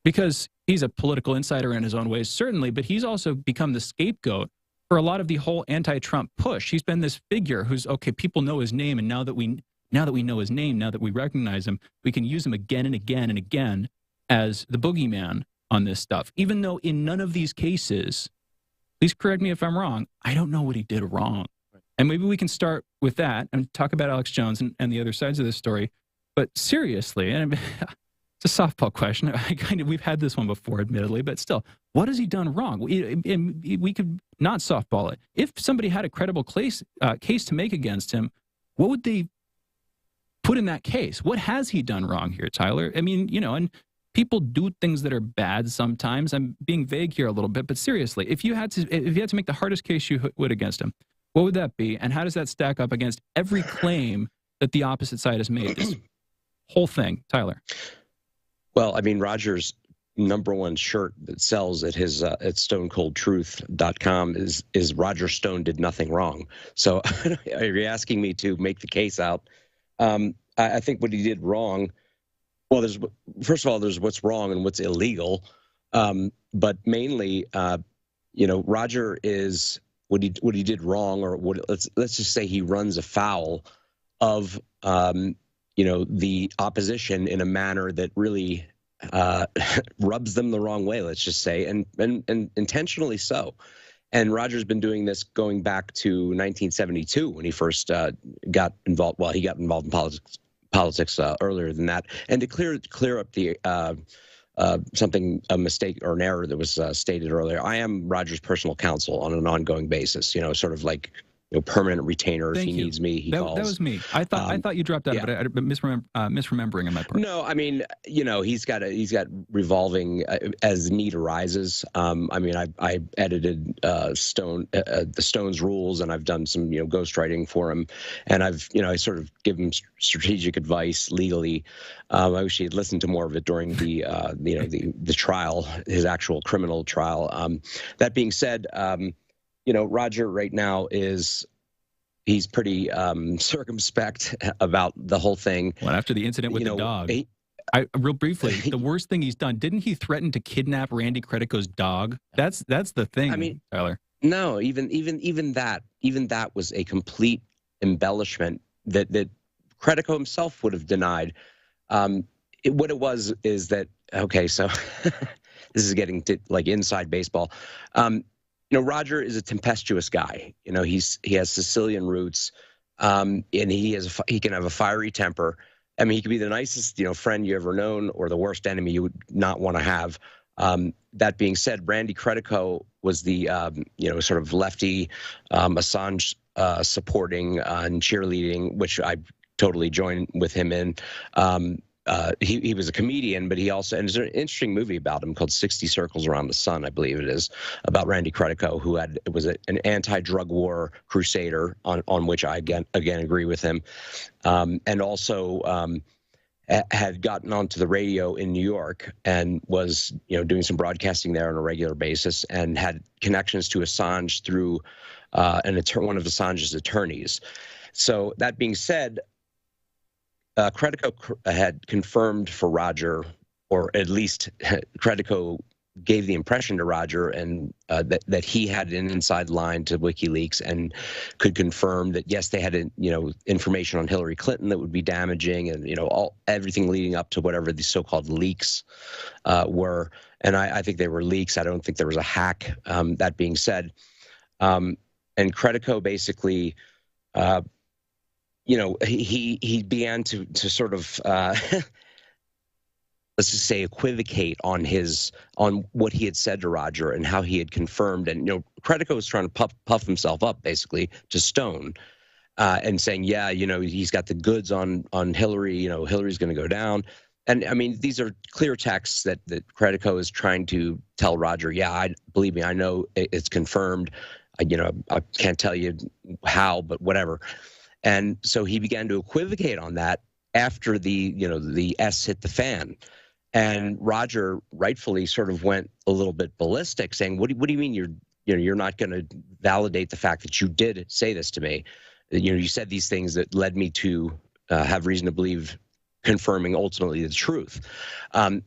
because he's a political insider in his own ways, certainly, but he's also become the scapegoat for a lot of the whole anti-Trump push. He's been this figure who's, okay, people know his name, and now that we know his name, now that we recognize him, we can use him again and again and again as the boogeyman on this stuff. Even though in none of these cases, please correct me if I'm wrong, I don't know what he did wrong. And maybe we can start with that and talk about Alex Jones and the other sides of this story. But seriously, and it's a softball question. We've had this one before, admittedly, but still, what has he done wrong? We could not softball it. If somebody had a credible case to make against him, what would they put in that case? What has he done wrong here, Tyler? I mean, and people do things that are bad sometimes. I'm being vague here a little bit, but seriously, if you had to make the hardest case you would against him, what would that be? And how does that stack up against every claim that the opposite side has made? This whole thing, Tyler. Well, I mean, Roger's number one shirt that sells at his at stonecoldtruth.com is Roger Stone did nothing wrong. So are you asking me to make the case out? I think what he did wrong, well, first of all, there's what's wrong and what's illegal. But mainly, Roger is what he did wrong, or let's just say he runs afoul of the opposition in a manner that really rubs them the wrong way, let's just say, and intentionally so. And Roger's been doing this going back to 1972 when he first got involved. Well, he got involved in politics earlier than that. And to clear up the a mistake or an error that was stated earlier, I am Roger's personal counsel on an ongoing basis. Sort of like permanent retainer. If Thank he you. needs me, he calls. That was me. I thought you dropped out of it, but misremembering on my part. No, I mean, he's got revolving as need arises. I mean, I edited the Stone's rules, and I've done some ghostwriting for him, and I sort of give him strategic advice legally. I wish he had listened to more of it during the the trial, his actual criminal trial. That being said, Roger right now he's pretty circumspect about the whole thing. Well, after the incident with the dog, real briefly, the worst thing he's done, didn't he threaten to kidnap Randy Credico's dog? That's the thing. I mean, Tyler. No, even that was a complete embellishment that Credico himself would have denied. What it was is that, okay, so this is getting to like inside baseball. Roger is a tempestuous guy. He has Sicilian roots, and he can have a fiery temper. I mean, he could be the nicest, friend you ever known, or the worst enemy you would not want to have. That being said, Randy Credico was the, sort of lefty, Assange supporting and cheerleading, which I totally joined with him in. He was a comedian, but he also, and there's an interesting movie about him called 60 Circles Around the Sun, I believe it is, about Randy Credico, who was an anti-drug war crusader, on which I again agree with him, and also had gotten onto the radio in New York and was doing some broadcasting there on a regular basis, and had connections to Assange through one of Assange's attorneys. So that being said, Credico had confirmed for Roger, or at least Credico gave the impression to Roger, and that he had an inside line to WikiLeaks and could confirm that yes, they had information on Hillary Clinton that would be damaging, and everything leading up to whatever the so-called leaks were. And I think they were leaks. I don't think there was a hack. That being said, and Credico basically. He began to sort of let's just say equivocate on what he had said to Roger and how he had confirmed. And Credico was trying to puff himself up basically to Stone, and saying, yeah, he's got the goods on Hillary. Hillary's going to go down. And I mean, these are clear texts that Credico is trying to tell Roger, yeah, believe me, I know it's confirmed. I can't tell you how, but whatever. And so he began to equivocate on that after the S hit the fan. And Roger rightfully sort of went a little bit ballistic, saying, what do you mean you're not going to validate the fact that you did say this to me? You said these things that led me to have reason to believe, confirming ultimately the truth.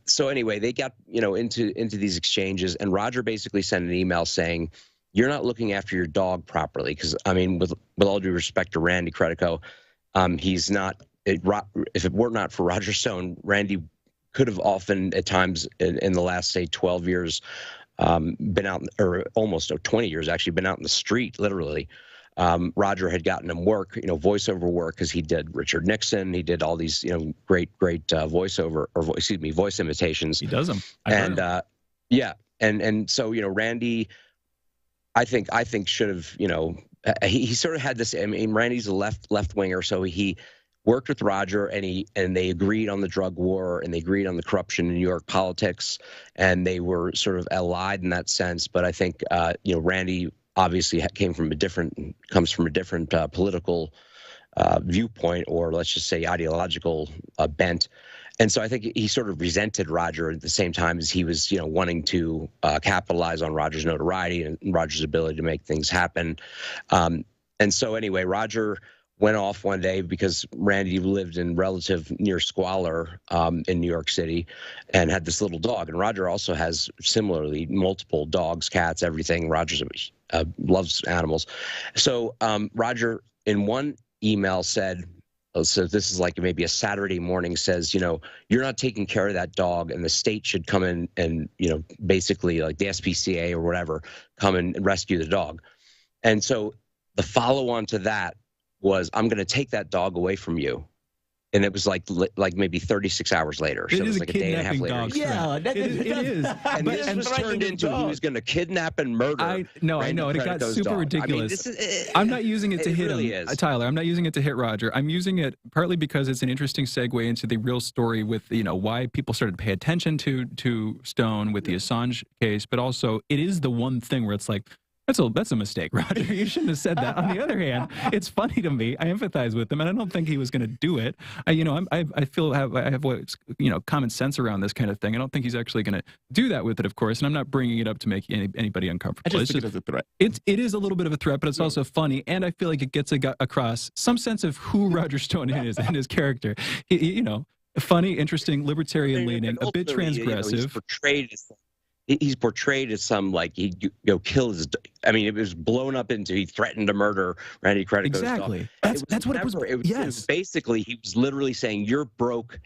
So anyway, they got into these exchanges, and Roger basically sent an email saying, you're not looking after your dog properly, because I mean, with all due respect to Randy Credico, he's not. If it were not for Roger Stone, Randy could have often, at times in the last, say, 12 years, been out, or almost 20 years actually, been out in the street, literally. Roger had gotten him work, voiceover work, because he did Richard Nixon. He did all these, great voiceover, or voice imitations. He does them. Yeah, and so Randy. I think should have, he sort of had this. I mean, Randy's a left winger, so he worked with Roger, and they agreed on the drug war, and they agreed on the corruption in New York politics, and they were sort of allied in that sense. But I think Randy obviously comes from a different political viewpoint, or let's just say ideological bent. And so I think he sort of resented Roger at the same time as he was, wanting to capitalize on Roger's notoriety and Roger's ability to make things happen. And so anyway, Roger went off one day because Randy lived in relative near squalor in New York City and had this little dog. And Roger also has similarly multiple dogs, cats, everything. Roger loves animals. So Roger in one email said, so this is like maybe a Saturday morning, says, you're not taking care of that dog, and the state should come in and, basically like the SPCA or whatever, come and rescue the dog. And so the follow on to that was, I'm going to take that dog away from you. and it was like maybe 36 hours later. So it was like a day and a half later. Yeah, it is. And this was turned into he was going to kidnap and murder. I know, and it got super ridiculous. I mean, I'm not using it to hit him, Tyler. I'm not using it to hit Roger. I'm using it partly because it's an interesting segue into the real story with, why people started to pay attention to Stone with the Assange case, but also it is the one thing where it's like, that's a mistake, Roger. You shouldn't have said that. On the other hand, it's funny to me. I empathize with him, and I don't think he was going to do it. I have what's common sense around this kind of thing. I don't think he's actually going to do that with it, of course. And I'm not bringing it up to make anybody uncomfortable. I just think it as a threat. It is a little bit of a threat, but it's also funny, and I feel like it gets across some sense of who Roger Stone is and his character. Funny, interesting, libertarian leaning, a bit transgressive. He's portrayed as some he kill his. I mean, it was blown up into he threatened to murder Randy Credico's exactly. dog. That's what it was. It was basically he was literally saying you're broke.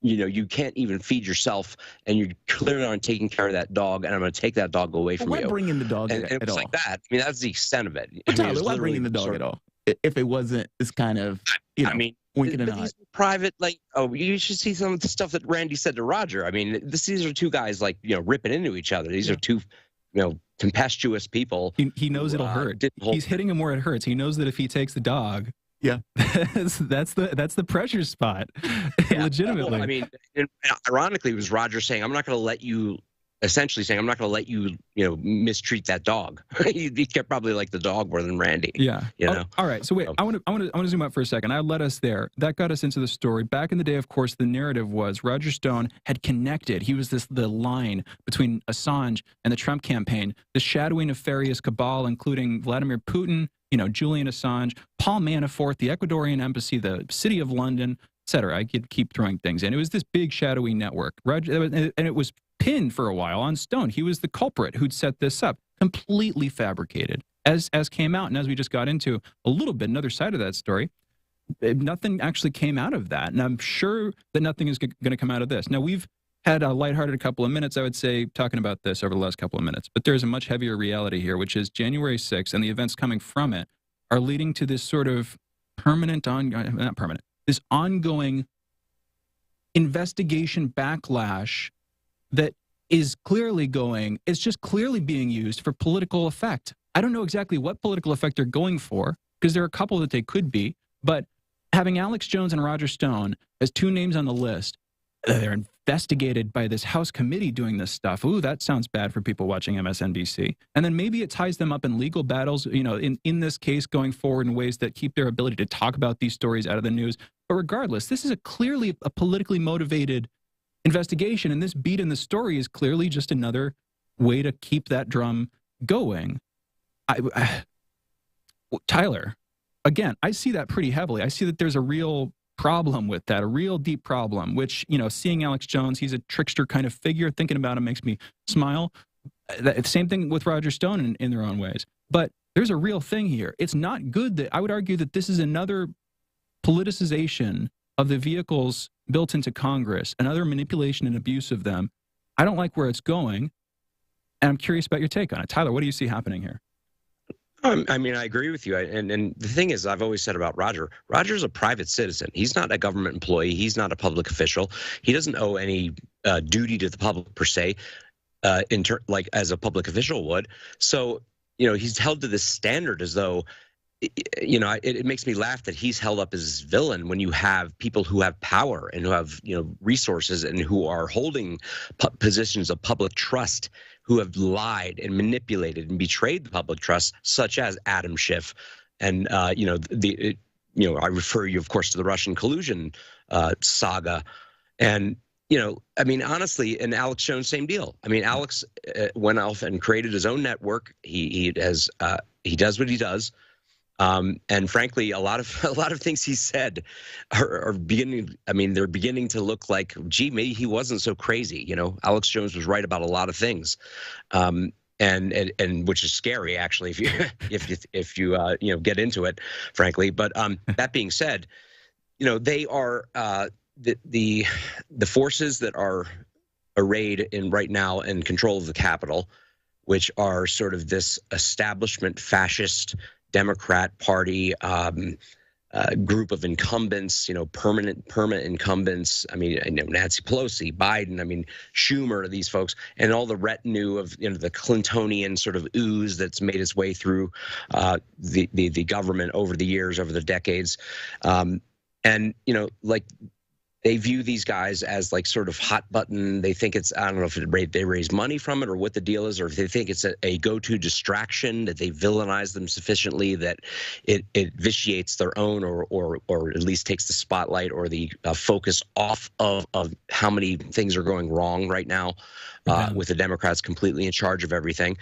You can't even feed yourself, and you're clearly not taking care of that dog, and I'm going to take that dog away from you. Why bringing the dog and at it was all? like that. I mean, that's the extent of it. But Tyler, why bringing the dog at all? If it wasn't this kind of, winking an eye. These private, you should see some of the stuff that Randy said to Roger. I mean, these are two guys ripping into each other. These are two, tempestuous people. He knows it'll hurt. He's hitting him where it hurts. He knows that if he takes the dog, that's the pressure spot. Yeah. Legitimately. Well, I mean, ironically, it was Roger saying, "I'm not going to let you." Essentially saying, "I'm not going to let you, mistreat that dog." He probably like the dog more than Randy. Yeah. All right. So wait, I want to zoom out for a second. I led us there. That got us into the story. Back in the day, of course, the narrative was Roger Stone had connected. He was the line between Assange and the Trump campaign, the shadowy nefarious cabal, including Vladimir Putin, Julian Assange, Paul Manafort, the Ecuadorian embassy, the city of London, etc. I could keep throwing things in. It was this big shadowy network. And it was pinned for a while on Stone. He was the culprit who'd set this up, completely fabricated. As came out, and as we just got into a little bit, another side of that story, nothing actually came out of that. And I'm sure that nothing is going to come out of this. Now, we've had a lighthearted couple of minutes, I would say, talking about this over the last couple of minutes. But there's a much heavier reality here, which is January 6th and the events coming from it are leading to this sort of this ongoing investigation backlash that is just clearly being used for political effect. I don't know exactly what political effect they're going for, because there are a couple that they could be, but having Alex Jones and Roger Stone as two names on the list, they're investigated by this House committee doing this stuff. Ooh, that sounds bad for people watching MSNBC. And then maybe it ties them up in legal battles, in this case going forward in ways that keep their ability to talk about these stories out of the news. But regardless, this is clearly a politically motivated investigation, and this beat in the story is clearly just another way to keep that drum going. Tyler, again, I see that pretty heavily. I see that there's a real problem with that, a real deep problem, which, seeing Alex Jones, he's a trickster kind of figure. Thinking about him makes me smile. Same thing with Roger Stone in their own ways. But there's a real thing here. It's not good that I would argue that this is another politicization of the vehicles built into Congress, another manipulation and abuse of them. I don't like where it's going, and I'm curious about your take on it. Tyler, what do you see happening here? I mean, I agree with you. And the thing is, I've always said about Roger's a private citizen. He's not a government employee. He's not a public official. He doesn't owe any duty to the public per se, as a public official would. So, he's held to this standard as though, it makes me laugh that he's held up as villain when you have people who have power and who have, resources and who are holding positions of public trust, who have lied and manipulated and betrayed the public trust, such as Adam Schiff. And, I refer you, of course, to the Russian collusion saga. And, honestly, and Alex Jones, same deal. I mean, Alex went off and created his own network. He does what he does. And frankly, a lot of things he said are beginning. I mean, they're beginning to look like, gee, maybe he wasn't so crazy. Alex Jones was right about a lot of things, and which is scary actually if you get into it, frankly. But that being said, they are the forces that are arrayed in right now in control of the Capitol, which are sort of this establishment fascist Democrat Party, group of incumbents, permanent incumbents. I mean, Nancy Pelosi, Biden, I mean, Schumer, these folks, and all the retinue of the Clintonian sort of ooze that's made its way through the government over the years, over the decades, and like. They view these guys as like sort of hot button. They think it's, I don't know if they raise money from it or what the deal is, or if they think it's a go-to distraction, that they villainize them sufficiently that it vitiates their own or at least takes the spotlight or the focus off of how many things are going wrong right now with the Democrats completely in charge of everything.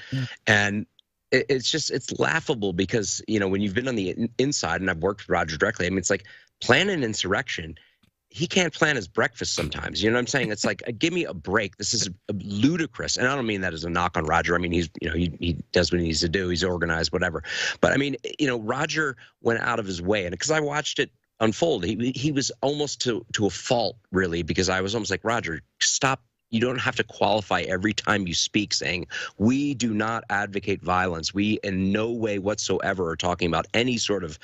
And it's laughable because, when you've been on the inside, and I've worked with Roger directly, I mean, it's like plan an insurrection. He can't plan his breakfast sometimes. You know what I'm saying? It's like, give me a break. This is ludicrous. And I don't mean that as a knock on Roger. I mean, he's, he does what he needs to do. He's organized, whatever. But I mean, Roger went out of his way. And because I watched it unfold, he was almost to a fault, really, because I was almost like, Roger, stop. You don't have to qualify every time you speak saying, we do not advocate violence. We in no way whatsoever are talking about any sort of,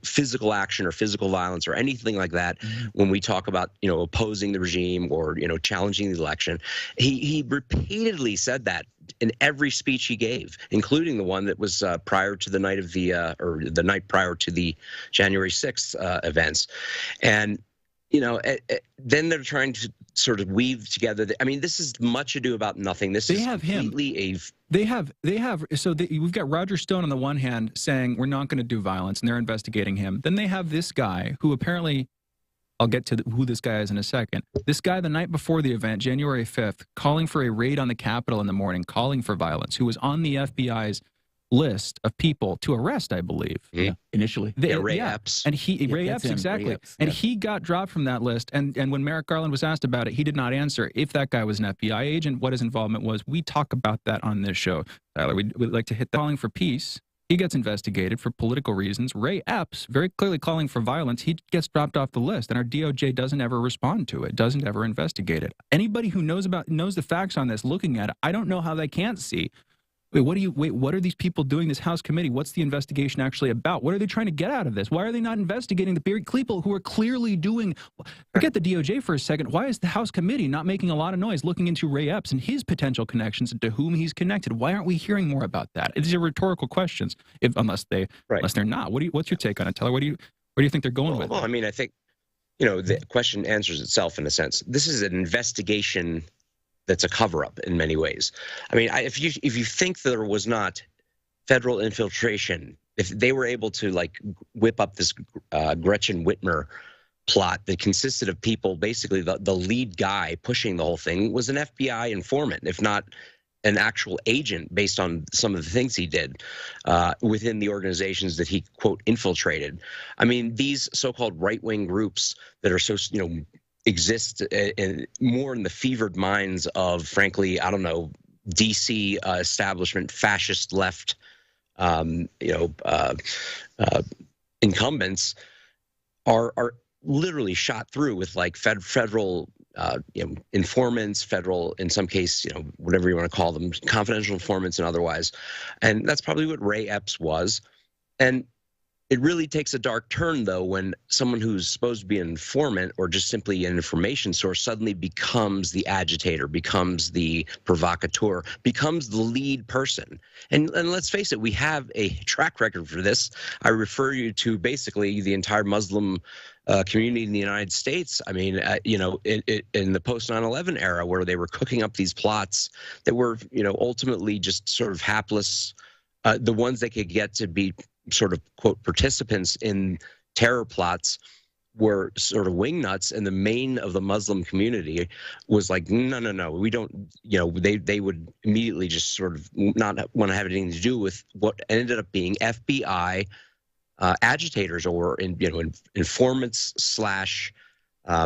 physical action or physical violence or anything like that when we talk about, opposing the regime or, challenging the election. He repeatedly said that in every speech he gave, including the one that was prior to the night of the night prior to the January 6th events. And then they're trying to sort of weave together. I mean, this is much ado about nothing. This is completely we've got Roger Stone on the one hand saying we're not going to do violence, and they're investigating him. Then they have this guy who apparently, I'll get to who this guy is in a second. This guy the night before the event, January 5th, calling for a raid on the Capitol in the morning, calling for violence, who was on the FBI's list of people to arrest, I believe. Yeah, initially. Ray Epps. And Ray Epps, exactly. Ray Epps, and he got dropped from that list. And when Merrick Garland was asked about it, he did not answer. If that guy was an FBI agent, what his involvement was, we talk about that on this show. Tyler, we'd like to hit that. Calling for peace. He gets investigated for political reasons. Ray Epps, very clearly calling for violence, he gets dropped off the list, and our DOJ doesn't ever respond to it, doesn't ever investigate it. Anybody who knows the facts on this, looking at it, I don't know how they can't see. What are these people doing, this House committee? What's the investigation actually about? What are they trying to get out of this? Why are they not investigating the people who are clearly doing, forget the DOJ for a second, why is the House committee not making a lot of noise looking into Ray Epps and his potential connections and to whom he's connected? Why aren't we hearing more about that? These are rhetorical questions, unless they're not. What's your take on it, Tyler? Where do you think they're going with? Well, I mean, I think, the question answers itself in a sense. This is an investigation that's a cover-up in many ways. I mean, if you think there was not federal infiltration, if they were able to whip up this Gretchen Whitmer plot that consisted of people, basically the lead guy pushing the whole thing was an FBI informant, if not an actual agent, based on some of the things he did within the organizations that he, quote, infiltrated. I mean, these so-called right-wing groups that are so, exist more in the fevered minds of, frankly, I don't know, DC establishment, fascist left, incumbents are literally shot through with federal, informants, federal, in some case, whatever you want to call them, confidential informants and otherwise. And that's probably what Ray Epps was. And it really takes a dark turn, though, when someone who's supposed to be an informant or just simply an information source suddenly becomes the agitator, becomes the provocateur, becomes the lead person. And let's face it, we have a track record for this. I refer you to basically the entire Muslim community in the United States. I mean, in the post 9/11 era, where they were cooking up these plots that were, ultimately just sort of hapless, the ones they could get to be sort of, quote, participants in terror plots were sort of wingnuts, and the main of the Muslim community was like, no, we don't, they would immediately just sort of not want to have anything to do with what ended up being FBI agitators or informants slash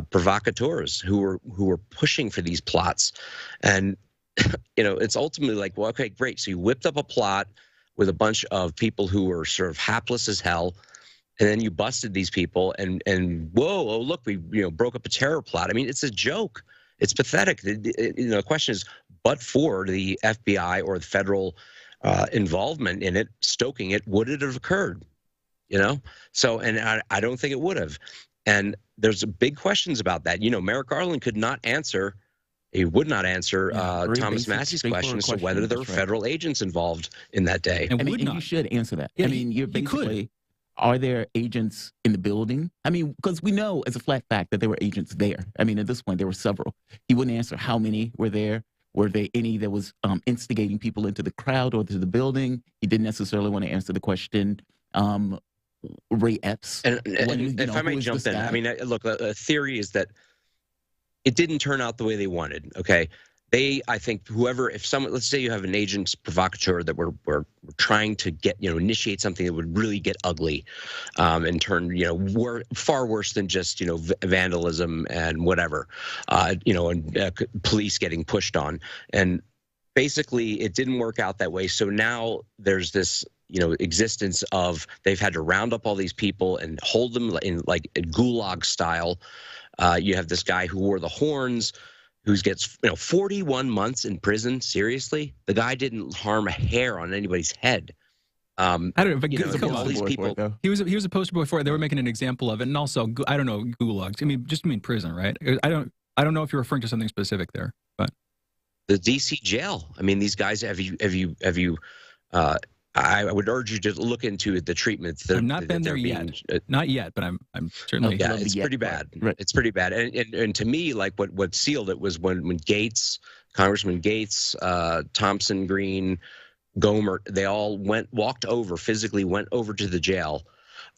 provocateurs who were pushing for these plots. And it's ultimately like, well, okay, great, so you whipped up a plot with a bunch of people who were sort of hapless as hell, and then you busted these people, and whoa, oh look, we broke up a terror plot. I mean, it's a joke. It's pathetic. The question is, but for the FBI or the federal involvement in it, stoking it, would it have occurred? you know? So, and I don't think it would have. And there's big questions about that. You know, Merrick Garland could not answer, he would not answer Thomas Massey's question as to whether there were federal agents involved in that day. And you should answer that. Yeah, I mean, you're basically, are there agents in the building? I mean, because we know as a flat fact that there were agents there. I mean, at this point, there were several. He wouldn't answer how many were there. Were there any that was instigating people into the crowd or to the building? He didn't necessarily want to answer the question. Ray Epps. And if I may jump in, I mean, look, a theory is that it didn't turn out the way they wanted. Okay, I think whoever, if someone, let's say you have an agent provocateur that we're trying to get, initiate something that would really get ugly, and turn, far worse than just, vandalism and whatever, and police getting pushed on. And basically it didn't work out that way. So now there's this, existence of, they've had to round up all these people and hold them in like a gulag style. You have this guy who wore the horns, who gets 41 months in prison. Seriously, the guy didn't harm a hair on anybody's head. I don't know, but all these people. He was a poster boy for it. They were making an example of it, and also I don't know, gulags. I mean prison, right? I don't know if you're referring to something specific there, but the DC jail. I mean, these guys. Have you? I would urge you to look into the treatment. I've not been there yet. Not yet, but I'm certainly. Yeah, it's pretty bad. Right. It's pretty bad. And to me, like what sealed it was when Gates, Congressman Gates, Thompson, Green, Gomer, they all physically went over to the jail,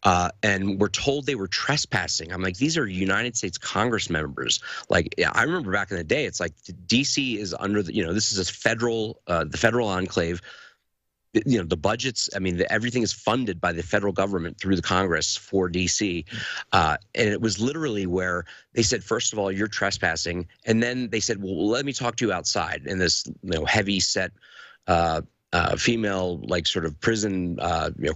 and were told they were trespassing. I'm like, these are United States Congress members. Like, yeah, I remember back in the day, it's like DC is under the, this is a federal, the federal enclave. The budgets, I mean, everything is funded by the federal government through the Congress for DC. And it was literally where they said, first of all, you're trespassing. And then they said, well, let me talk to you outside. And this, heavy set female, like sort of prison,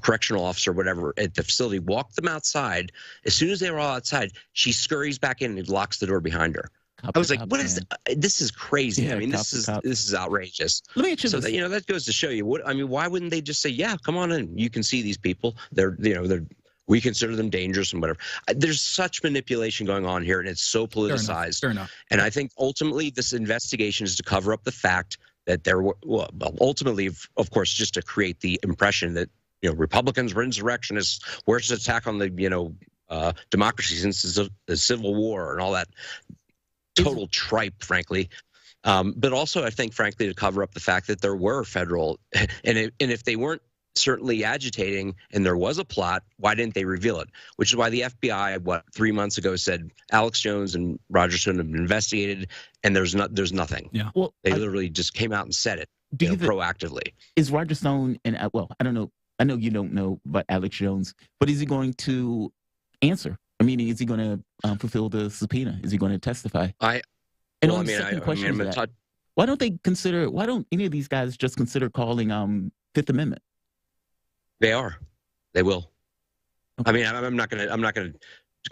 correctional officer, whatever, at the facility, walked them outside. As soon as they were all outside, she scurries back in and locks the door behind her. I was like, "What is this? Is crazy. Yeah, I mean, this is outrageous." Let me ask you so this. That goes to show you what I mean. Why wouldn't they just say, "Yeah, come on in. You can see these people. We consider them dangerous and whatever." There's such manipulation going on here, and it's so politicized. Fair enough. And I think ultimately this investigation is to cover up the fact that there were, ultimately, of course, just to create the impression that Republicans were insurrectionists, worst attack on the democracy since the Civil War and all that. Total tripe, frankly. But also, I think, frankly, to cover up the fact that there were federal, and if they weren't certainly agitating and there was a plot, why didn't they reveal it? Which is why the FBI, 3 months ago, said Alex Jones and Roger Stone have been investigated, and there's nothing. Yeah. Well, they literally just came out and said it proactively. Is Roger Stone and I don't know. I know you don't know about Alex Jones, but is he going to answer? I mean, is he going to fulfill the subpoena? Is he going to testify? Why don't any of these guys just consider calling Fifth Amendment? They are. They will. Okay. I mean, I'm not going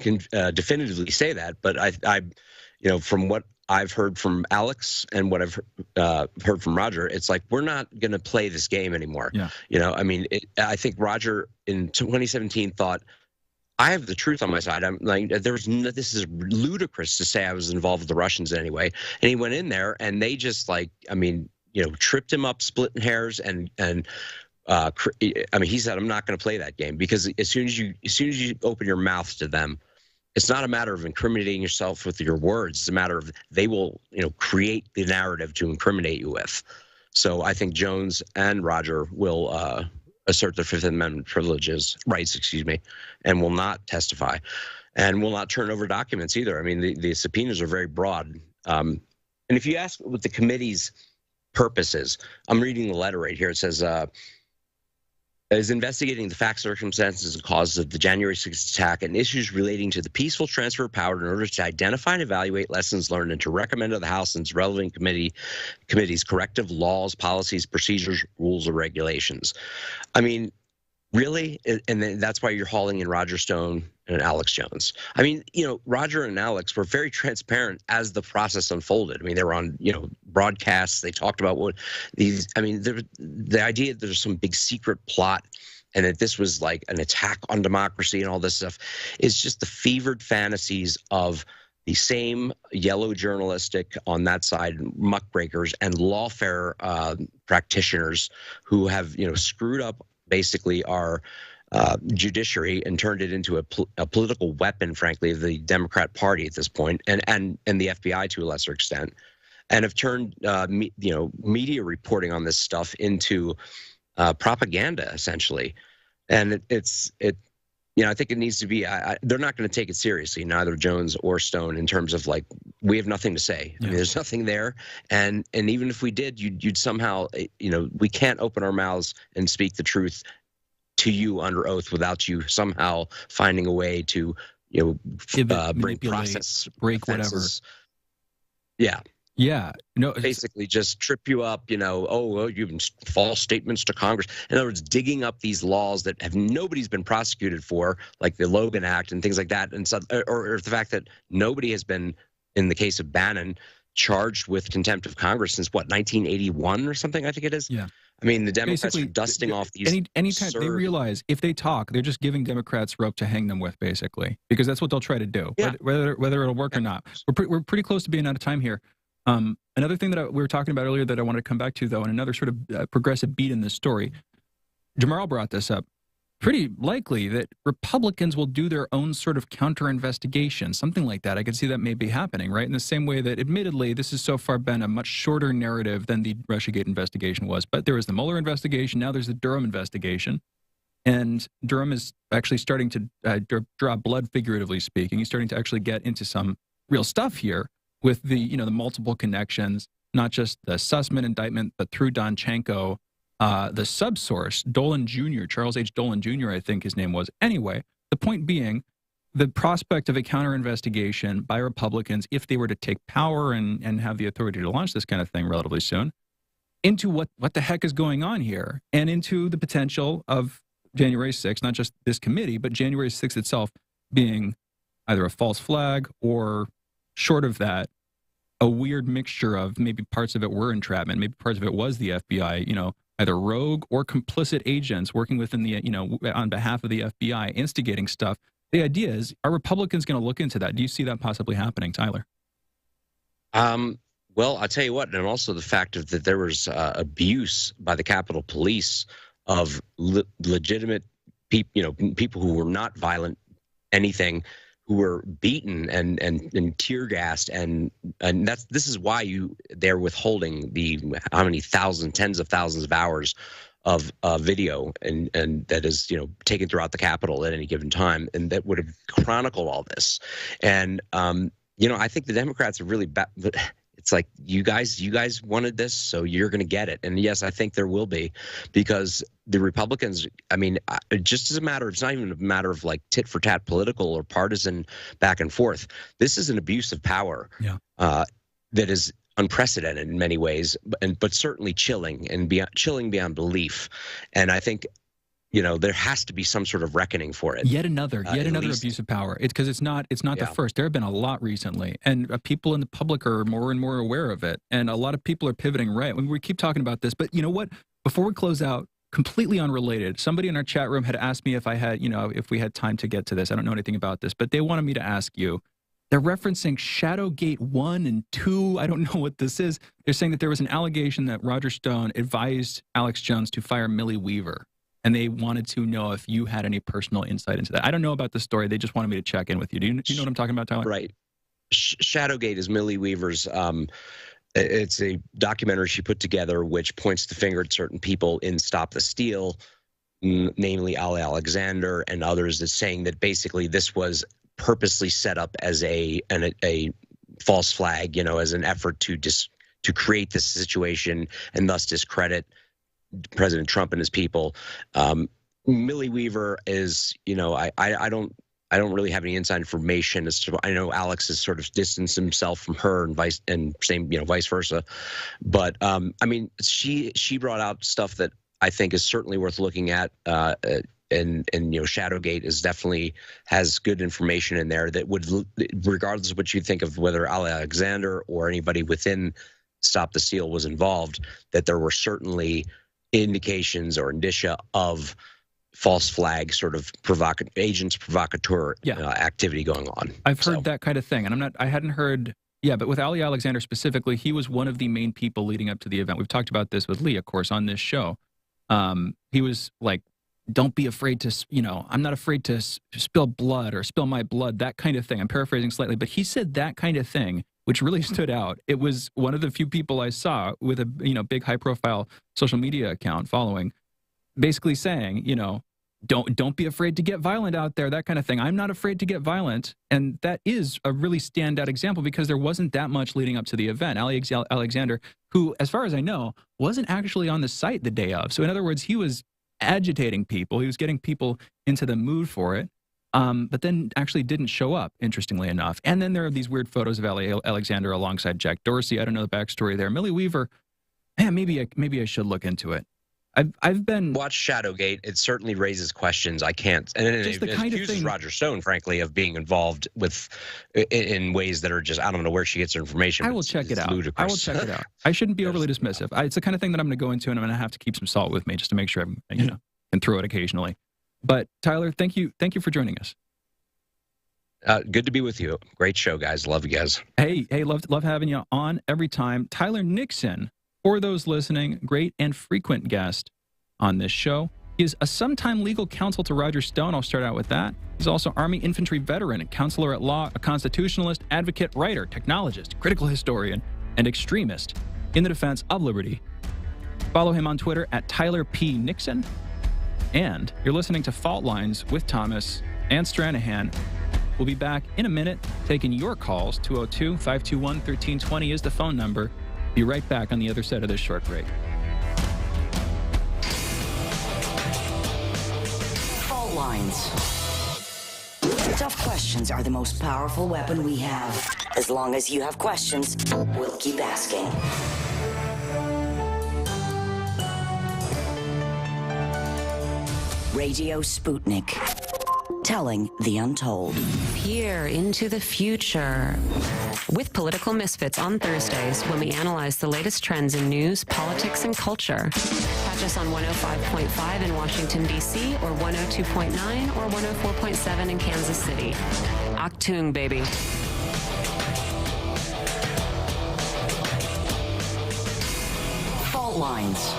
to definitively say that, but I from what I've heard from Alex and what I've heard from Roger, it's like we're not going to play this game anymore. Yeah. I mean, I think Roger in 2017 thought, I have the truth on my side. I'm like, this is ludicrous to say I was involved with the Russians in any way. And he went in there, and they just tripped him up, splitting hairs, and he said, I'm not going to play that game, because as soon as you open your mouth to them, it's not a matter of incriminating yourself with your words. It's a matter of they will, create the narrative to incriminate you with. So I think Jones and Roger will assert their Fifth Amendment rights, and will not testify, and will not turn over documents either. I mean, the subpoenas are very broad. And if you ask what the committee's purpose is, I'm reading the letter right here. It says, is investigating the facts, circumstances, and causes of the January 6th attack and issues relating to the peaceful transfer of power in order to identify and evaluate lessons learned and to recommend to the House and its relevant committees corrective laws, policies, procedures, rules, or regulations. I mean, really? And that's why you're hauling in Roger Stone and Alex Jones. I mean, Roger and Alex were very transparent as the process unfolded. I mean, they were on, broadcasts. They talked about the idea that there's some big secret plot and that this was like an attack on democracy and all this stuff is just the fevered fantasies of the same yellow journalistic on that side, muckbreakers and lawfare practitioners who have, screwed up basically our judiciary and turned it into a political weapon, frankly, of the Democrat Party at this point, and the FBI to a lesser extent, and have turned media reporting on this stuff into propaganda essentially. And I think it needs to be. They're not going to take it seriously, neither Jones or Stone, in terms of like we have nothing to say. I mean, there's nothing there, and even if we did, you'd somehow, we can't open our mouths and speak the truth to you under oath without you somehow finding a way to break process, break offenses. Whatever. Yeah. No, basically just trip you up, you've false statements to Congress. In other words, digging up these laws that nobody's been prosecuted for, like the Logan Act and things like that. And so, or the fact that nobody has been, in the case of Bannon, charged with contempt of Congress since 1981 or something, I think it is. Yeah. I mean, the Democrats are dusting off these. Anytime they realize if they talk, they're just giving Democrats rope to hang them with, basically, because that's what they'll try to do, whether it'll work or not. We're pretty close to being out of time here. Another thing that we were talking about earlier that I wanted to come back to, though, and another sort of progressive beat in this story, Jamarl brought this up. Pretty likely that Republicans will do their own sort of counter-investigation, something like that. I could see that maybe happening, right? In the same way that, admittedly, this has so far been a much shorter narrative than the Russiagate investigation was. But there was the Mueller investigation. Now there's the Durham investigation. And Durham is actually starting to draw blood, figuratively speaking. He's starting to actually get into some real stuff here with the, the multiple connections, not just the Sussman indictment, but through Donchenko, the subsource, Dolan Jr., Charles H. Dolan Jr., I think his name was. Anyway, the point being, the prospect of a counter-investigation by Republicans, if they were to take power and have the authority to launch this kind of thing relatively soon, into what the heck is going on here, and into the potential of January 6th, not just this committee, but January 6th itself being either a false flag or, short of that, a weird mixture of maybe parts of it were entrapment, maybe parts of it was the FBI, either rogue or complicit agents working within the, on behalf of the FBI, instigating stuff. The idea is, are Republicans going to look into that? Do you see that possibly happening, Tyler? Well, I'll tell you what, and also the fact that there was abuse by the Capitol Police of legitimate people, people who were not violent, anything, who were beaten and tear gassed, and this is why they're withholding how many tens of thousands of hours of video and that is taken throughout the Capitol at any given time, and that would have chronicled all this. And I think the Democrats are really it's like you guys wanted this, so you're going to get it. And yes, I think there will be, because the Republicans, I mean, just as a matter, it's not even a matter of like tit for tat political or partisan back and forth. This is an abuse of power that is unprecedented in many ways, but certainly chilling beyond belief. And I think, there has to be some sort of reckoning for it. Yet another abuse of power. It's because it's not the first. There have been a lot recently, and people in the public are more and more aware of it. And a lot of people are pivoting right. We keep talking about this, but you know what? Before we close out, completely unrelated, somebody in our chat room had asked me if I had, if we had time to get to this. I don't know anything about this, but they wanted me to ask you. They're referencing Shadowgate 1 and 2. I don't know what this is. They're saying that there was an allegation that Roger Stone advised Alex Jones to fire Millie Weaver. And they wanted to know if you had any personal insight into that. I don't know about the story. They just wanted me to check in with you. Do you know what I'm talking about, Tyler? Right. Shadowgate is Millie Weaver's. It's a documentary she put together which points the finger at certain people in Stop the Steal, namely Ali Alexander and others, that's saying that basically this was purposely set up as a false flag, as an effort to create this situation and thus discredit President Trump and his people. Millie Weaver is, I don't really have any inside information as to. I know Alex has sort of distanced himself from her and vice versa. But I mean, she brought out stuff that I think is certainly worth looking at. And Shadowgate is definitely has good information in there that would, regardless of what you think of whether Ali Alexander or anybody within Stop the Steal was involved, that there were certainly indications or indicia of false flag sort of agents provocateur activity going on. I've heard that kind of thing, and I hadn't heard. Yeah, but with Ali Alexander specifically, he was one of the main people leading up to the event. We've talked about this with Lee, of course, on this show. He was like, don't be afraid to, I'm not afraid to spill blood or spill my blood, that kind of thing. I'm paraphrasing slightly, but he said that kind of thing, which really stood out. It was one of the few people I saw with a, big high profile social media account following, basically saying, don't be afraid to get violent out there, that kind of thing. I'm not afraid to get violent. And that is a really standout example because there wasn't that much leading up to the event. Ali Alexander, who, as far as I know, wasn't actually on the site the day of. So in other words, he was agitating people. He was getting people into the mood for it, but then actually didn't show up, interestingly enough. And then there are these weird photos of Ali Alexander alongside Jack Dorsey. I don't know the backstory there. Millie Weaver, man, maybe I should look into it. I've been watch Shadowgate. It certainly raises questions. I can't, and it accuses Roger Stone, frankly, of being involved with in ways that are just, I don't know where she gets her information. I will check it out. I will check it out. I shouldn't be overly dismissive. It's the kind of thing that I'm going to go into, and I'm going to have to keep some salt with me just to make sure I can throw it occasionally. But Tyler, thank you for joining us. Good to be with you. Great show, guys. Love you guys. Hey, love having you on every time. Tyler Nixon. For those listening, great and frequent guest on this show. He is a sometime legal counsel to Roger Stone. I'll start out with that. He's also Army infantry veteran, a counselor at law, a constitutionalist, advocate, writer, technologist, critical historian, and extremist in the defense of liberty. Follow him on Twitter at Tyler P. Nixon. And you're listening to Fault Lines with Thomas and Stranahan. We'll be back in a minute taking your calls. 202-521-1320 is the phone number. Be right back on the other side of this short break. Fault lines. Tough questions are the most powerful weapon we have. As long as you have questions, we'll keep asking. Radio Sputnik. Telling the untold. Peer into the future with Political Misfits on Thursdays when we analyze the latest trends in news, politics, and culture. Catch us on 105.5 in Washington, D.C., or 102.9 or 104.7 in Kansas City. Achtung, baby. Fault Lines.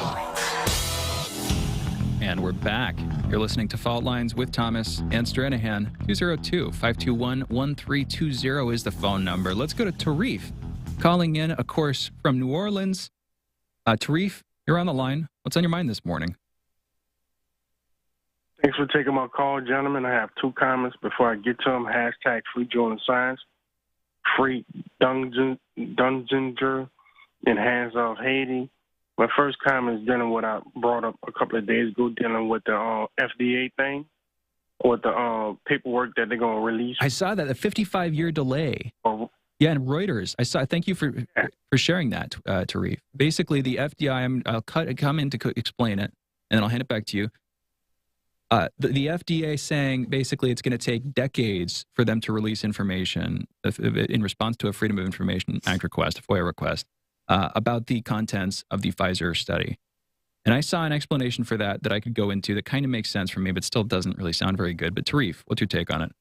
And we're back. You're listening to Fault Lines with Thomas and Stranahan. 202-521-1320 is the phone number. Let's go to Tarif, calling in, of course, from New Orleans. Tarif, you're on the line. What's on your mind this morning? Thanks for taking my call, gentlemen. I have two comments before I get to them. Hashtag free Jordan Science, free Dungenger, and hands off Haiti. My first comment is dealing with what I brought up a couple of days ago, dealing with the FDA thing, with the paperwork that they're going to release. I saw that, a 55-year delay. Yeah, and Reuters. I saw. Thank you for sharing that, Tarif. Basically, the FDA, I'll come in to explain it, and then I'll hand it back to you. The FDA saying basically it's going to take decades for them to release information in response to a Freedom of Information Act request, a FOIA request, about the contents of the Pfizer study. And I saw an explanation for that I could go into that kind of makes sense for me, but still doesn't really sound very good. But Tarif, what's your take on it?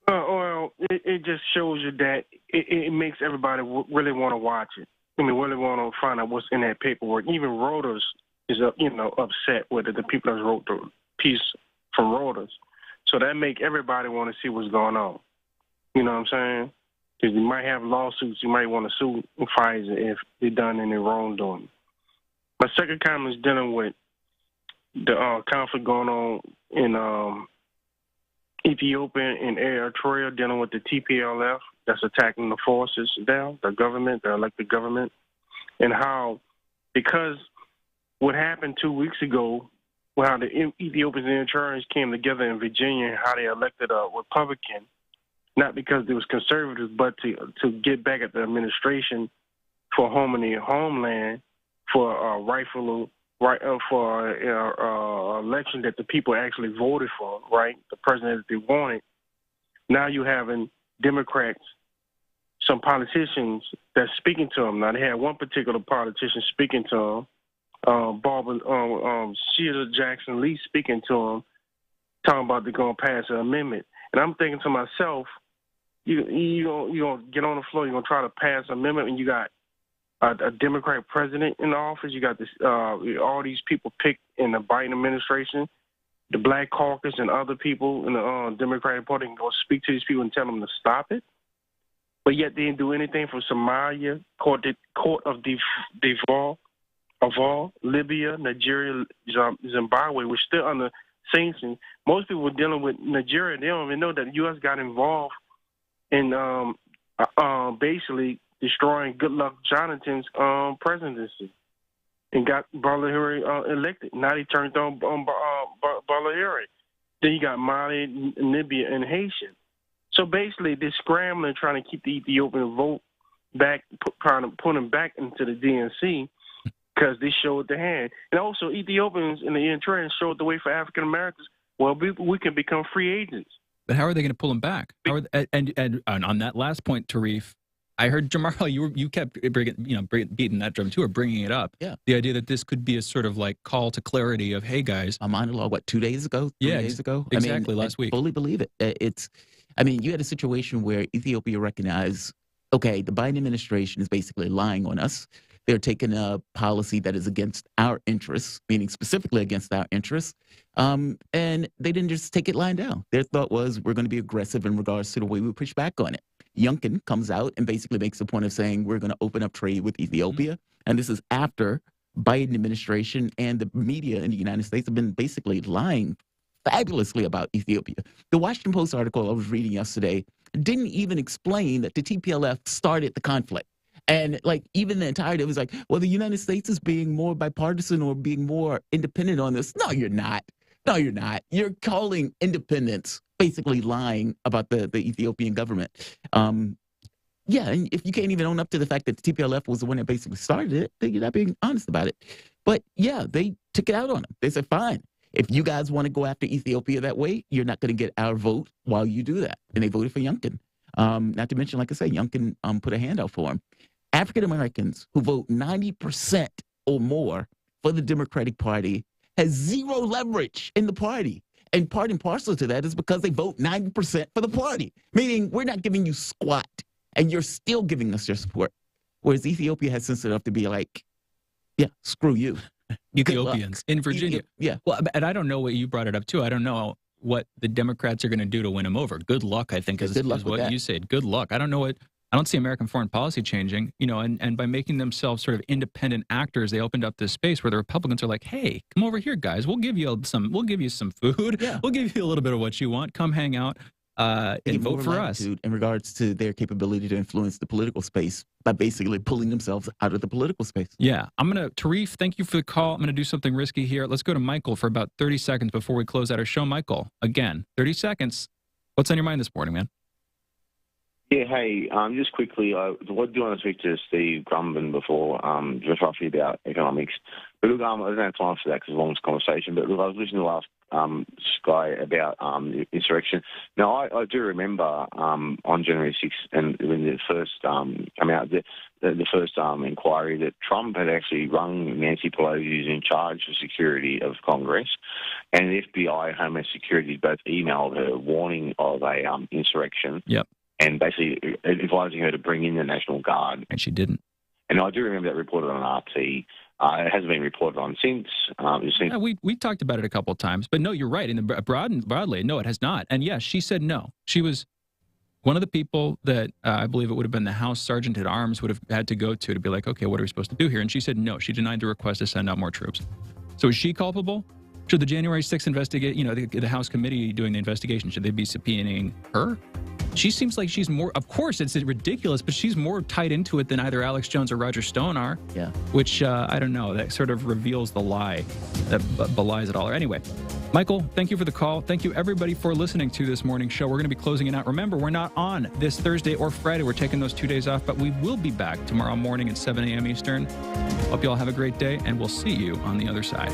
Well, it just shows you that it makes everybody really want to watch it. I mean, really want to find out what's in that paperwork. Even Reuters is, upset with it, the people that wrote the piece from Reuters. So that make everybody want to see what's going on. You know what I'm saying? Because you might have lawsuits, you might want to sue Pfizer if they're done any wrongdoing. My second comment is dealing with the conflict going on in Ethiopia and Eritrea, dealing with the TPLF that's attacking the forces there, the government, the elected government, and how, because what happened 2 weeks ago, how the Ethiopians and Eritreans came together in Virginia, and how they elected a Republican, not because they was conservatives, but to get back at the administration for home and homeland, for election that the people actually voted for, right? The president that they wanted. Now you having Democrats, some politicians that's speaking to them. Now they had one particular politician speaking to them, Sheila Jackson Lee speaking to him, talking about they're going to pass an amendment. And I'm thinking to myself, you gonna get on the floor, you're going to try to pass an amendment when you got a Democratic president in the office. You got this all these people picked in the Biden administration, the Black Caucus and other people in the Democratic Party can go speak to these people and tell them to stop it. But yet they didn't do anything for Somalia, Court of Deval, Libya, Nigeria, Zimbabwe. We're still under sanctions. Most people were dealing with Nigeria. They don't even know that the U.S. got involved in basically destroying Goodluck Jonathan's presidency and got Balahiri elected. Now he turned on Balahiri. Then you got Mali, Libya, and Haitian. So basically, they're scrambling, trying to keep the Ethiopian vote back, trying to put them back into the DNC because they showed the hand. And also, Ethiopians in the Eritreans showed the way for African Americans. Well, we can become free agents. But how are they going to pull them back? And on that last point, Tarif, I heard Jamarl, you kept beating that drum too, or bringing it up. Yeah. The idea that this could be a sort of like call to clarity of, hey guys, a monologue. What, 2 days ago? 3 days ago? Exactly. Last week. I fully believe it. You had a situation where Ethiopia recognized, okay, the Biden administration is basically lying on us. They're taking a policy that is against our interests, meaning specifically against our interests. And they didn't just take it lying down. Their thought was, we're going to be aggressive in regards to the way we push back on it. Youngkin comes out and basically makes the point of saying, we're going to open up trade with Ethiopia. And this is after Biden administration and the media in the United States have been basically lying fabulously about Ethiopia. The Washington Post article I was reading yesterday didn't even explain that the TPLF started the conflict. And even the entirety, it was like, well, the United States is being more bipartisan or being more independent on this. No, you're not. No, you're not. You're calling independence basically lying about the Ethiopian government. And if you can't even own up to the fact that the TPLF was the one that basically started it, then you're not being honest about it. But yeah, they took it out on them. They said, fine, if you guys want to go after Ethiopia that way, you're not going to get our vote while you do that. And they voted for Youngkin. Not to mention, like I said, Youngkin put a hand out for him. African Americans who vote 90% or more for the Democratic Party has zero leverage in the party. And part and parcel to that is because they vote 90% for the party, meaning we're not giving you squat and you're still giving us your support. Whereas Ethiopia has sense enough to be like, yeah, screw you. Ethiopians in Virginia. Yeah. Well, and I don't know what you brought it up to. I don't know what the Democrats are going to do to win them over. Good luck, I think, is what you said. Good luck. I don't see American foreign policy changing, and by making themselves sort of independent actors, they opened up this space where the Republicans are like, hey, come over here, guys. We'll give you some food. Yeah. We'll give you a little bit of what you want. Come hang out and vote for us. In regards to their capability to influence the political space by basically pulling themselves out of the political space. Yeah. Tarif, thank you for the call. I'm going to do something risky here. Let's go to Michael for about 30 seconds before we close out our show. Michael, again, 30 seconds. What's on your mind this morning, man? Yeah, hey, just quickly, I do want to speak to Steve Grumban before, just roughly about economics. But look, I don't have time for that because it's a long conversation. But look, I was listening to the last guy about insurrection. Now, I do remember on January 6th, and when the first came out, the first inquiry, that Trump had actually rung Nancy Pelosi, who's in charge of security of Congress, and the FBI, Homeland Security, both emailed her warning of a insurrection. Yep. And basically advising her to bring in the National Guard. And she didn't. And I do remember that reported on RT. It hasn't been reported on since. Yeah, we talked about it a couple of times. But no, you're right. In the broadly, no, it has not. And yes, she said no. She was one of the people that I believe it would have been the House Sergeant at Arms would have had to go to be like, okay, what are we supposed to do here? And she said no. She denied the request to send out more troops. So is she culpable? Should the January 6th investigate, the House committee doing the investigation, should they be subpoenaing her? She seems like she's more, of course, it's ridiculous, but she's more tied into it than either Alex Jones or Roger Stone are. Yeah. Which, I don't know, that sort of reveals the lie that belies it all. Anyway, Michael, thank you for the call. Thank you, everybody, for listening to this morning show. We're going to be closing it out. Remember, we're not on this Thursday or Friday. We're taking those 2 days off, but we will be back tomorrow morning at 7 a.m. Eastern. Hope you all have a great day, and we'll see you on the other side.